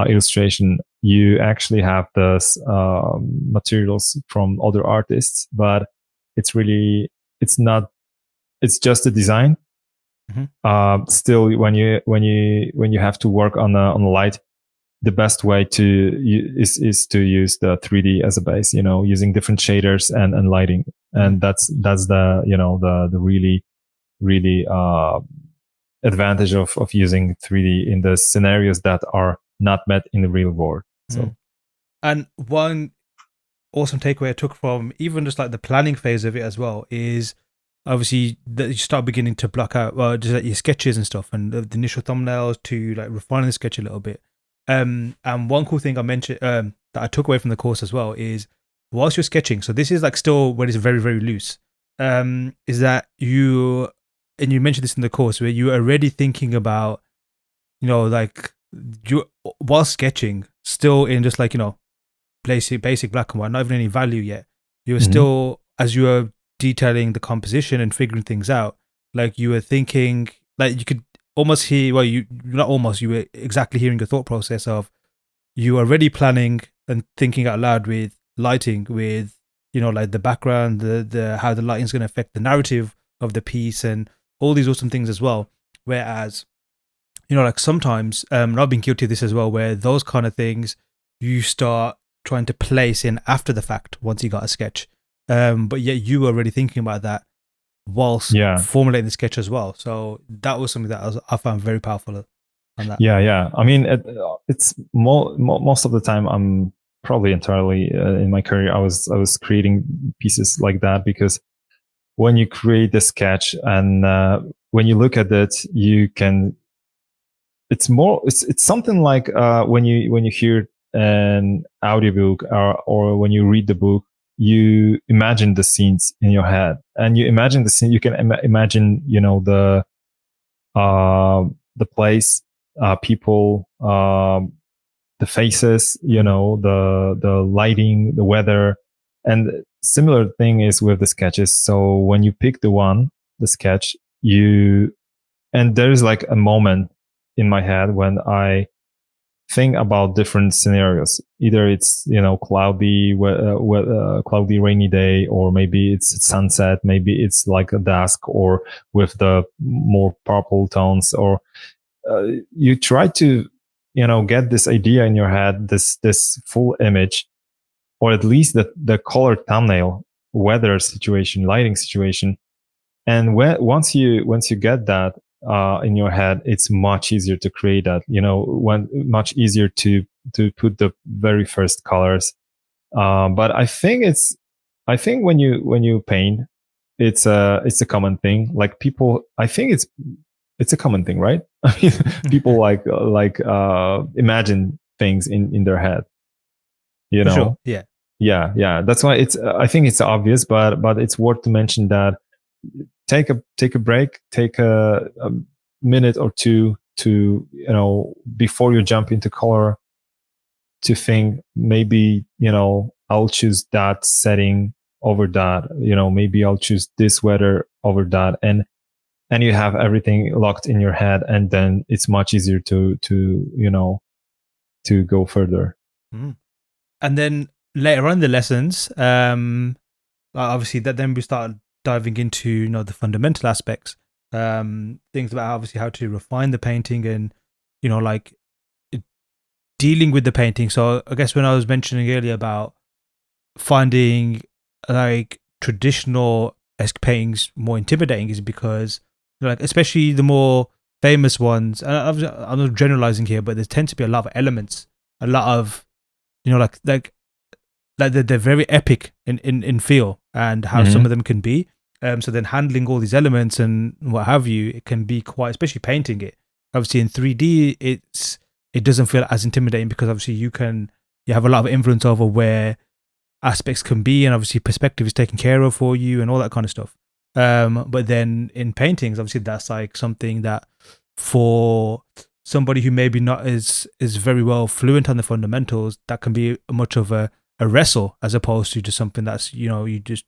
illustration, you actually have the materials from other artists, but it's not. It's just a design. Still, when you have to work on the light, the best way is to use the 3D as a base. Using different shaders and lighting, and that's the the really advantage of using 3D in the scenarios that are not met in the real world. So, and one awesome takeaway I took from even just like the planning phase of it as well is obviously that you start beginning to block out just like your sketches and stuff and the initial thumbnails to like refining the sketch a little bit. And one cool thing I mentioned that I took away from the course as well is whilst you're sketching, so this is like still when it's very, very loose, is that you, and you mentioned this in the course, where you're already thinking about, like you while sketching, still in just like, basic black and white, not even any value yet. You were still, as you were detailing the composition and figuring things out, like you were thinking, like you could almost hear, well, you not almost, you were exactly hearing the thought process of you are already planning and thinking out loud with lighting, with like the background, the how the lighting is going to affect the narrative of the piece, and all these awesome things as well. Whereas, like sometimes, and I've been guilty of this as well, where those kind of things you start trying to place in after the fact once you got a sketch, but yet you were already thinking about that whilst formulating the sketch as well. So that was something that I found very powerful on that. Yeah. I mean, it's most of the time I'm probably entirely in my career I was creating pieces like that, because when you create the sketch and when you look at it, you can. It's something like when you hear an audiobook or when you read the book, you imagine the scenes in your head, and you imagine the scene. You can imagine, the place, people, the faces, the lighting, the weather, and similar thing is with the sketches. So when you pick the sketch, and there's like a moment in my head when I think about different scenarios. Either it's cloudy, cloudy, rainy day, or maybe it's sunset, maybe it's like a dusk, or with the more purple tones, or you try to get this idea in your head, this full image, or at least the color thumbnail, weather situation, lighting situation. And once you get that in your head, it's much easier to create that. Much easier to put the very first colors. But I think when you paint, it's a common thing. Like people, I think it's a common thing, right? I mean, people like imagine things in their head. For sure. Yeah. That's why I think it's obvious, but it's worth to mention that take a break, take a minute or two to before you jump into color, to think maybe I'll choose that setting over that. Maybe I'll choose this weather over that, and you have everything locked in your head, and then it's much easier to go further. And then later on in the lessons, obviously that then we started diving into the fundamental aspects, things about obviously how to refine the painting and like dealing with the painting. So I guess when I was mentioning earlier about finding like traditional esque paintings more intimidating, is because like especially the more famous ones, and I'm not generalizing here, but there tend to be a lot of elements, a lot of like they're very epic in feel and how some of them can be. So then handling all these elements and what have you, it can be quite, especially painting it. Obviously in 3D, it doesn't feel as intimidating because obviously you have a lot of influence over where aspects can be, and obviously perspective is taken care of for you and all that kind of stuff. But then in paintings, obviously that's like something that for somebody who maybe not is very well fluent on the fundamentals, that can be much of a wrestle, as opposed to just something that's you just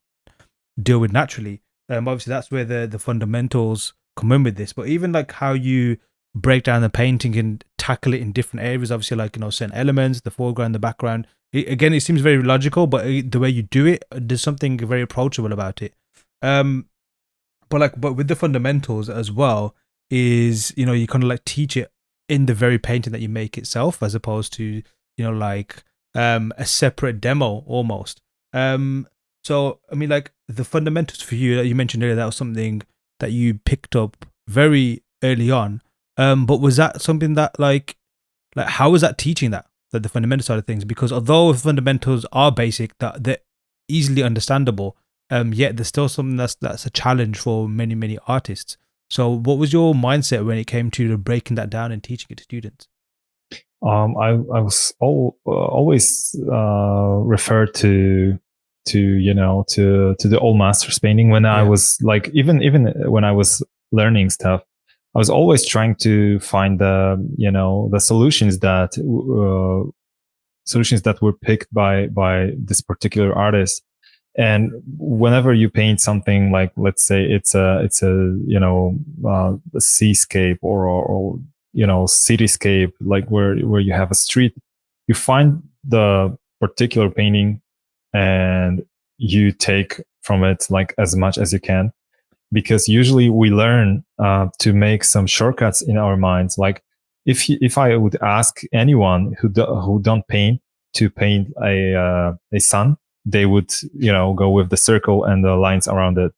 deal with naturally. Obviously that's where the fundamentals come in with this. But even like how you break down the painting and tackle it in different areas, obviously like certain elements, the foreground, the background, it seems very logical, but the way you do it, there's something very approachable about it. But with the fundamentals as well, is you kind of like teach it in the very painting that you make itself, as opposed to like a separate demo almost. So I mean, like the fundamentals for you that you mentioned earlier, that was something that you picked up very early on. But was that something that like how was that teaching that the fundamental side of things, because although fundamentals are basic, that they're easily understandable, yet there's still something that's a challenge for many artists. So what was your mindset when it came to breaking that down and teaching it to students? I was always referred to the old masters painting when I was like, even when I was learning stuff, I was always trying to find the solutions that were picked by this particular artist. And whenever you paint something, like let's say it's a a seascape or cityscape, like where you have a street, you find the particular painting and you take from it like as much as you can, because usually we learn to make some shortcuts in our minds. Like if I would ask anyone who don't paint to paint a sun, they would go with the circle and the lines around it.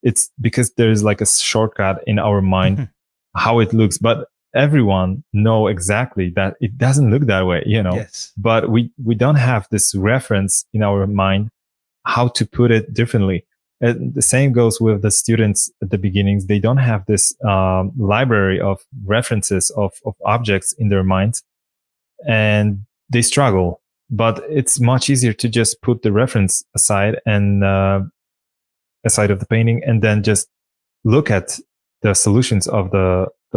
It's because there's like a shortcut in our mind how it looks, but everyone know exactly that it doesn't look that way. Yes. But we don't have this reference in our mind how to put it differently. And the same goes with the students at the beginnings. They don't have this library of references of objects in their minds, and they struggle. But it's much easier to just put the reference aside and aside of the painting, and then just look at the solutions of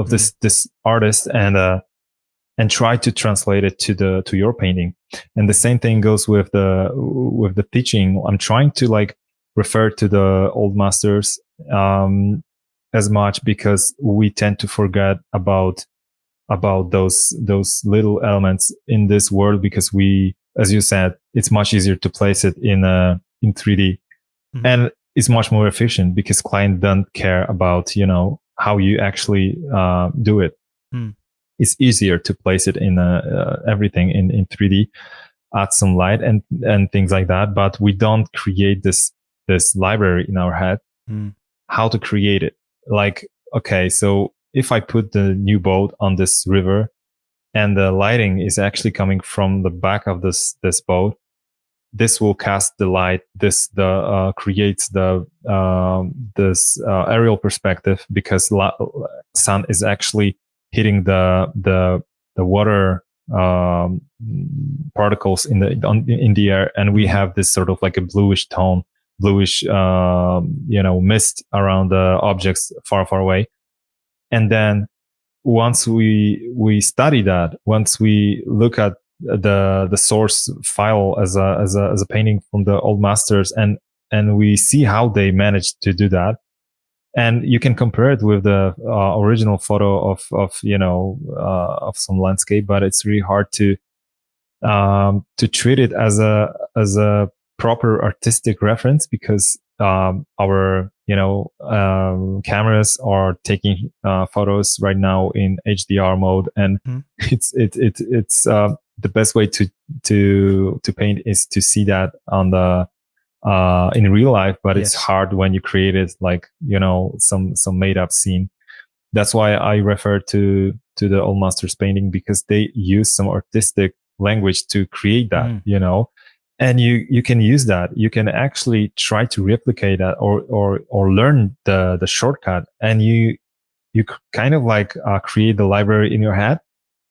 this artist and try to translate it to your painting. And the same thing goes with the teaching. I'm trying to like refer to the old masters as much, because we tend to forget about those little elements in this world, because we, as you said, it's much easier to place it in 3D, and it's much more efficient because client don't care about how you actually do it. It's easier to place it in everything in 3D, add some light and things like that, but we don't create this library in our head how to create it. Like, okay, so if I put the new boat on this river and the lighting is actually coming from the back of this boat, this will cast the light. This creates this aerial perspective, because sun is actually hitting the water particles in the air, and we have this sort of like a bluish tone, bluish mist around the objects far away. And then once we study that, once we look at the source file as a painting from the old masters, and we see how they managed to do that, and you can compare it with the original photo of some landscape, but it's really hard to treat it as a proper artistic reference, because our cameras are taking photos right now in HDR mode, and it's the best way to paint is to see that on the in real life, but it's hard when you create it like some made up scene. That's why I refer to the old masters painting, because they use some artistic language to create that, and you can use that. You can actually try to replicate that or learn the shortcut, and you kind of like create the library in your head.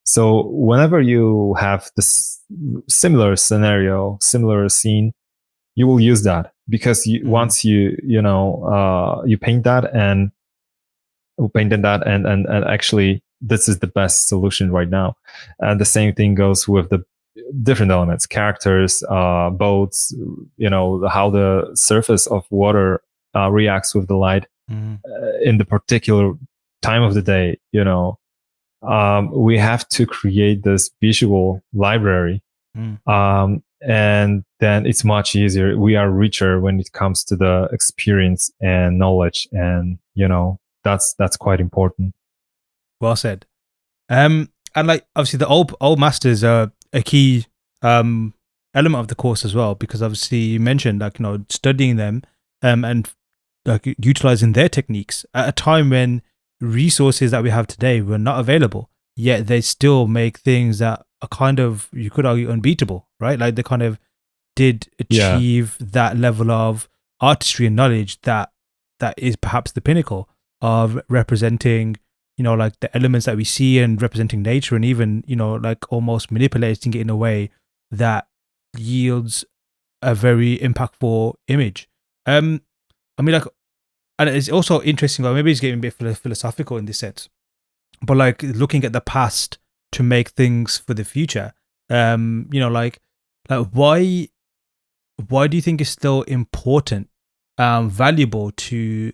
So whenever you have this similar scenario, similar scene, you will use that, because once you painted that and actually this is the best solution right now. And the same thing goes with the different elements, characters, boats, how the surface of water reacts with the light in the particular time of the day. We have to create this visual library. And then it's much easier. We are richer when it comes to the experience and knowledge, and that's quite important. Well said. And like obviously the old masters are a key element of the course as well, because obviously you mentioned like studying them and like utilizing their techniques at a time when resources that we have today were not available, yet they still make things that are kind of, you could argue, unbeatable, right? Like they kind of did Yeah. achieve that level of artistry and knowledge that is perhaps the pinnacle of representing, like the elements that we see and representing nature, and even, like almost manipulating it in a way that yields a very impactful image. I mean, like, and it's also interesting, like maybe it's getting a bit philosophical in this sense, but like looking at the past to make things for the future. Like why do you think it's still important, valuable to?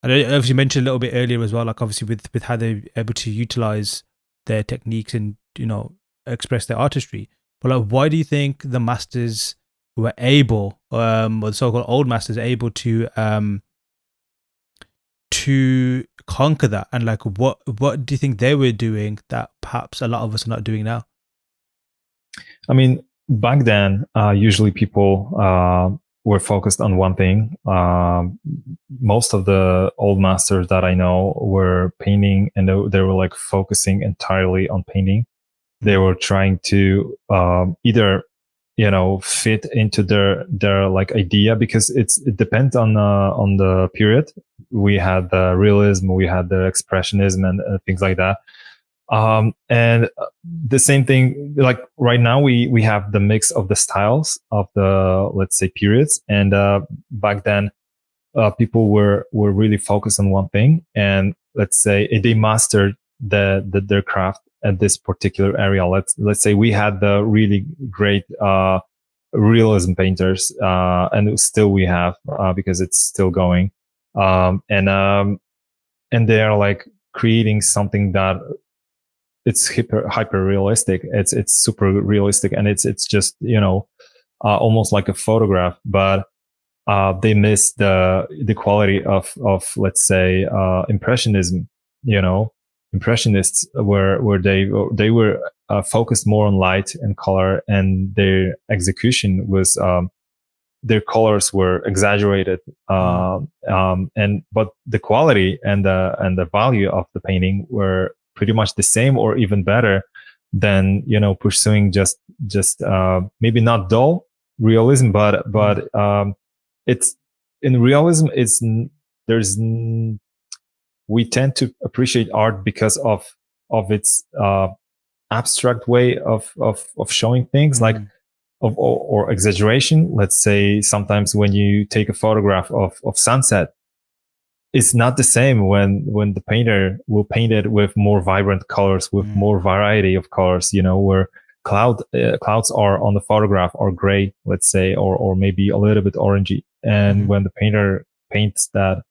And as you mentioned a little bit earlier as well, like obviously with how they're able to utilize their techniques and express their artistry. But like, why do you think the masters were able, or the so-called old masters, able to conquer that? And like, what do you think they were doing that perhaps a lot of us are not doing now? I mean, back then, usually people were focused on one thing. Most of the old masters that I know were painting, and they were like focusing entirely on painting. They were trying to either fit into their like idea, because it depends on the period. We had the realism, we had the expressionism, and things like that. And the same thing, like right now we have the mix of the styles of the, let's say, periods. And back then people were really focused on one thing, and let's say they mastered their craft at this particular area. Let's say we had the really great realism painters, and still we have, because it's still going. And they are like creating something that it's hyper realistic. It's super realistic, and it's just almost like a photograph. But they miss the quality of let's say impressionism. Impressionists where they were focused more on light and color, and their execution was their colors were exaggerated, and but the quality and the value of the painting were pretty much the same, or even better than pursuing just maybe not dull realism, but it's in realism. There's we tend to appreciate art because of its abstract way of showing things, like or exaggeration. Let's say sometimes when you take a photograph of sunset, it's not the same when the painter will paint it with more vibrant colors, with more variety of colors, where clouds are on the photograph are gray, let's say, or maybe a little bit orangey. And when the painter paints that,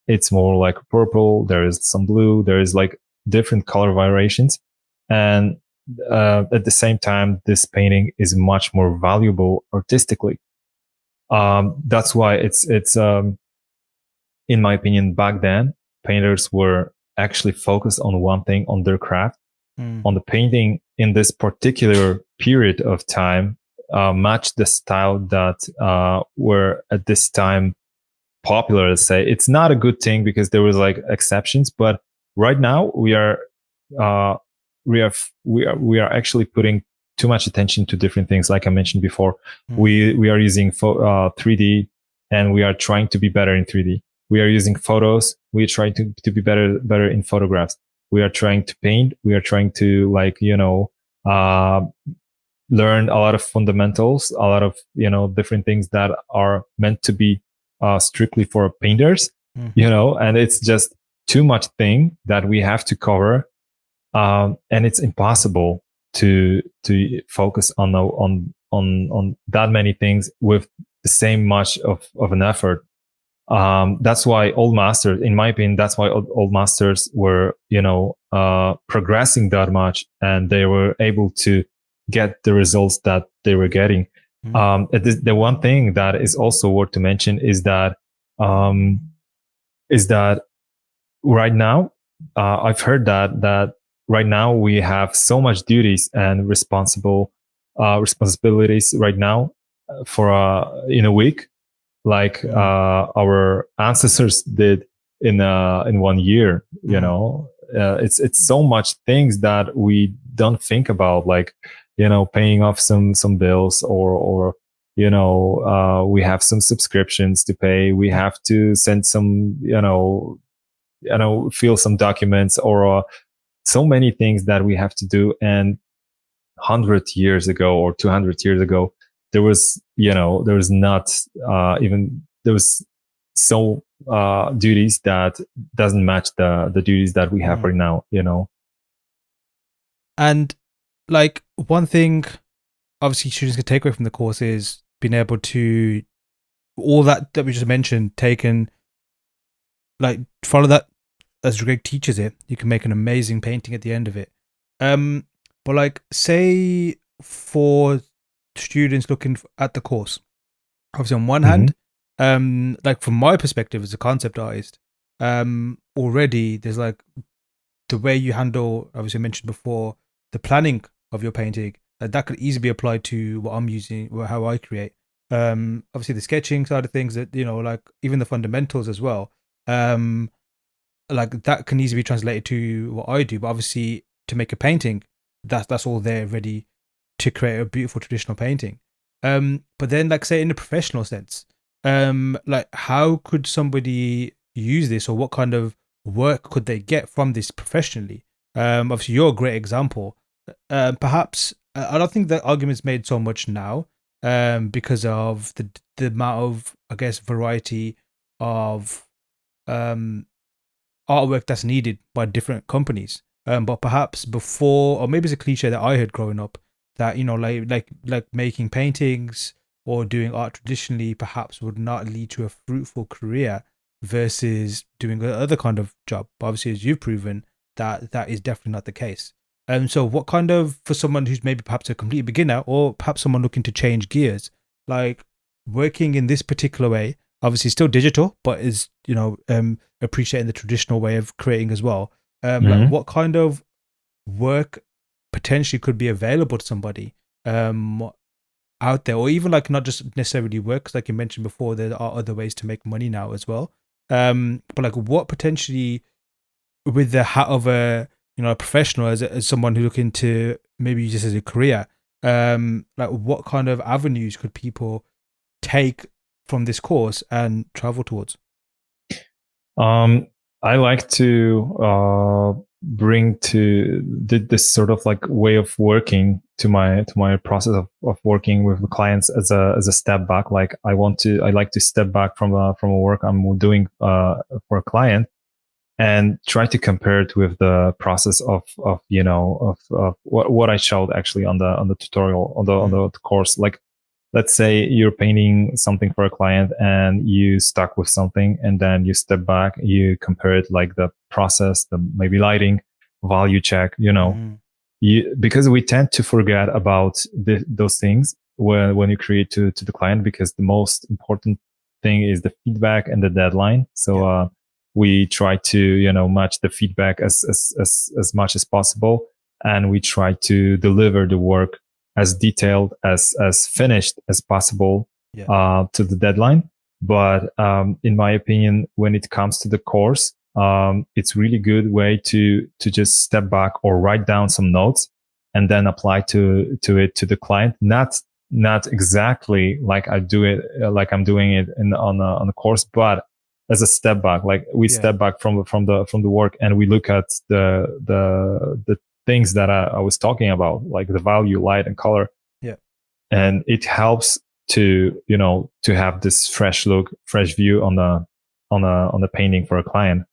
it's more like purple, there is some blue, there is like different color variations. And at the same time, this painting is much more valuable artistically. That's why it's in my opinion, back then, painters were actually focused on one thing, on their craft, on the painting in this particular period of time, matched the style that were at this time popular. Let's say it's not a good thing because there was like exceptions, but right now we are actually putting too much attention to different things. Like I mentioned before, we are using 3D, and we are trying to be better in 3D. We are using photos. We are trying to be better in photographs. We are trying to paint. We are trying to learn a lot of fundamentals, a lot of different things that are meant to be strictly for painters. And it's just too much thing that we have to cover, and it's impossible to focus on that many things with the same much of an effort. That's why old masters, in my opinion, that's why old masters were, progressing that much, and they were able to get the results that they were getting. The one thing that is also worth to mention is that right now, I've heard that right now we have so much duties and responsibilities right now for in a week, like our ancestors did in 1 year. It's so much things that we don't think about. Like paying off some bills, or we have some subscriptions to pay. We have to send some, fill some documents, or so many things that we have to do. And 100 years ago or 200 years ago, there was not even there was so duties that doesn't match the duties that we have right now. And like one thing, obviously, students can take away from the course is being able to all that we just mentioned, taken, like follow that as Greg teaches it. You can make an amazing painting at the end of it. But like, say for students looking at the course, obviously on one hand, like from my perspective as a concept artist, already there's like the way you handle, obviously I mentioned before, the planning of your painting, that could easily be applied to what I'm using, how I create. Obviously the sketching side of things, that like even the fundamentals as well. Like that can easily be translated to what I do. But obviously to make a painting, that's all there ready to create a beautiful traditional painting. But then like say in a professional sense, like how could somebody use this, or what kind of work could they get from this professionally? Obviously you're a great example. Perhaps I don't think that argument's made so much now, because of the amount of, I guess, variety of artwork that's needed by different companies. But perhaps before, or maybe it's a cliche that I heard growing up, that like making paintings or doing art traditionally perhaps would not lead to a fruitful career versus doing other kind of job. But obviously, as you've proven, that is definitely not the case. So what kind of, for someone who's maybe perhaps a complete beginner, or perhaps someone looking to change gears, like working in this particular way, obviously still digital, but is appreciating the traditional way of creating as well. Like what kind of work potentially could be available to somebody out there, or even like not just necessarily work, 'cause like you mentioned before, there are other ways to make money now as well. But like what potentially, with the hat of a a professional, as someone who's looking to maybe just as a career, like what kind of avenues could people take from this course and travel towards? I like to bring to this sort of like way of working to my process of working with the clients as a step back. Like I like to step back from a work I'm doing for a client, and try to compare it with the process of what I showed actually on the tutorial, on the course. Like, let's say you're painting something for a client and you stuck with something, and then you step back, you compare it, like the process, the maybe lighting, value check, because we tend to forget about those things when you create to the client, because the most important thing is the feedback and the deadline. So we try to match the feedback as much as possible, and we try to deliver the work as detailed, as finished as possible to the deadline. But in my opinion, when it comes to the course, it's really good way to just step back or write down some notes and then apply to the client. Not exactly like I'm doing it on the course, but as a step back. Like we step back from the work, and we look at the things that I was talking about, like the value, light, and color. Yeah. And it helps to to have this fresh look, fresh view on the painting for a client.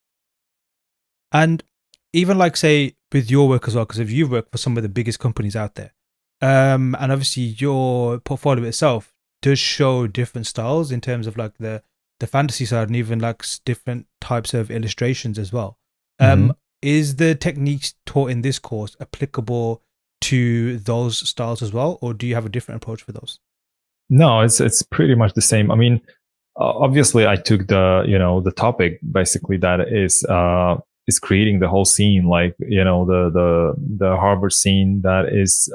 And even like say with your work as well, because if you've worked for some of the biggest companies out there, and obviously your portfolio itself does show different styles in terms of like the fantasy side, and even like different types of illustrations as well. Is the techniques taught in this course applicable to those styles as well, or do you have a different approach for those? No, it's pretty much the same. I mean, obviously, I took the topic basically that is creating the whole scene, like the harbor scene that is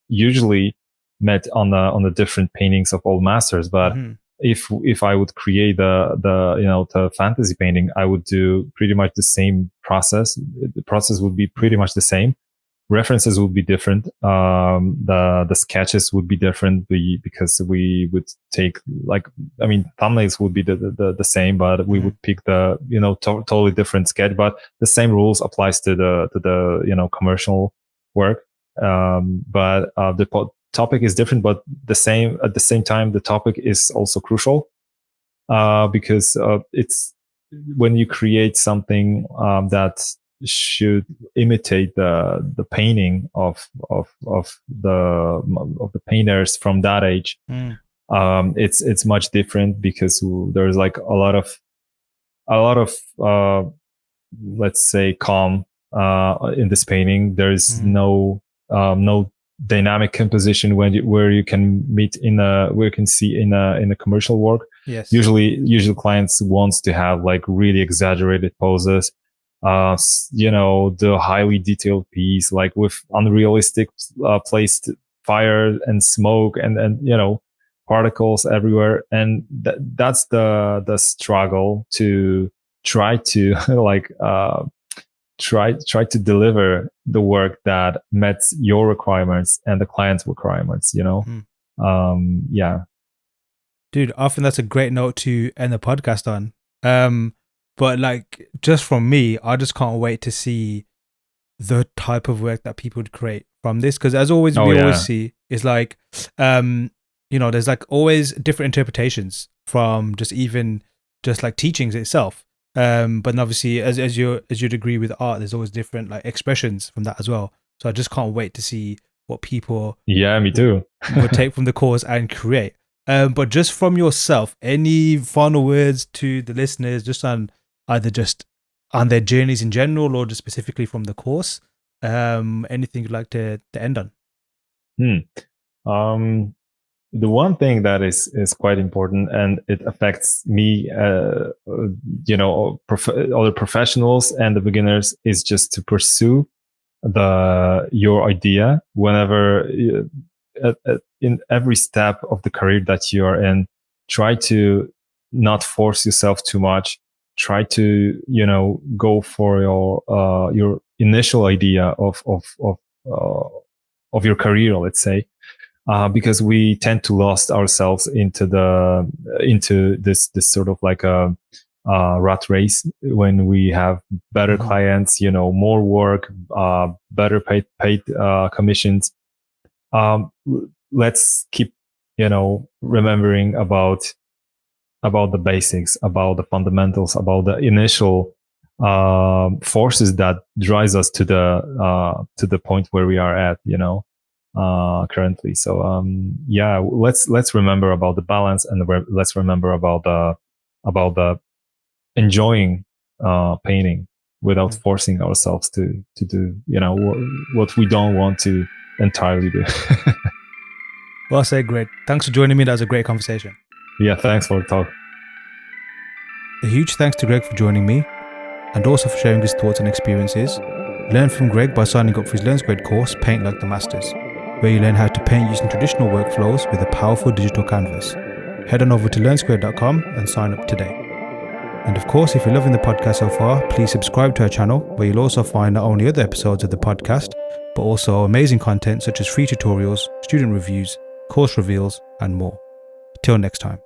usually met on the different paintings of old masters. But if I would create the fantasy painting, I would do pretty much the same process. The process would be pretty much the same. references would be different. The sketches would be different because we would take thumbnails would be the same, but we would pick the totally different sketch. But the same rules applies to the commercial work. But the topic is different, but the same at the same time. The topic is also crucial because it's when you create something that should imitate the painting of the painters from that age. It's much different because there's like a lot of let's say calm in this painting. There's no dynamic composition where you can see in a commercial work. Yes. Usually clients wants to have like really exaggerated poses. The highly detailed piece, like with unrealistic placed fire and smoke and particles everywhere, and that's the struggle to try to try to deliver the work that met your requirements and the client's requirements. Yeah. Dude, I think that's a great note to end the podcast on. But like, just from me, I just can't wait to see the type of work that people would create from this. Because as always, always see is like, there's like always different interpretations from just like teachings itself. But then obviously, as you'd agree with art, there's always different like expressions from that as well. So I just can't wait to see what people me too would take from the course and create. But just from yourself, any final words to the listeners, just on either just on their journeys in general or just specifically from the course? Anything you'd like to end on? The one thing that is quite important, and it affects me, other professionals and the beginners, is just to pursue your idea whenever in every step of the career that you are in. Try to not force yourself too much. Try to go for your initial idea of your career, let's say. Because we tend to lost ourselves into this sort of like a rat race when we have better clients, more work, better paid commissions. Let's keep remembering about the basics, about the fundamentals, about the initial forces that drives us to the point where we are at, currently. So let's remember about the balance, and let's remember about the enjoying painting without forcing ourselves to do what we don't want to entirely do. Well said, Greg. Thanks for joining me. That was a great conversation. Yeah, thanks for the talk. A huge thanks to Greg for joining me, and also for sharing his thoughts and experiences. Learn from Greg by signing up for his LearnSquared course, Paint Like the Masters, where you learn how to paint using traditional workflows with a powerful digital canvas. Head on over to learnsquared.com and sign up today. And of course, if you're loving the podcast so far, please subscribe to our channel, where you'll also find not only other episodes of the podcast, but also amazing content such as free tutorials, student reviews, course reveals, and more. Till next time.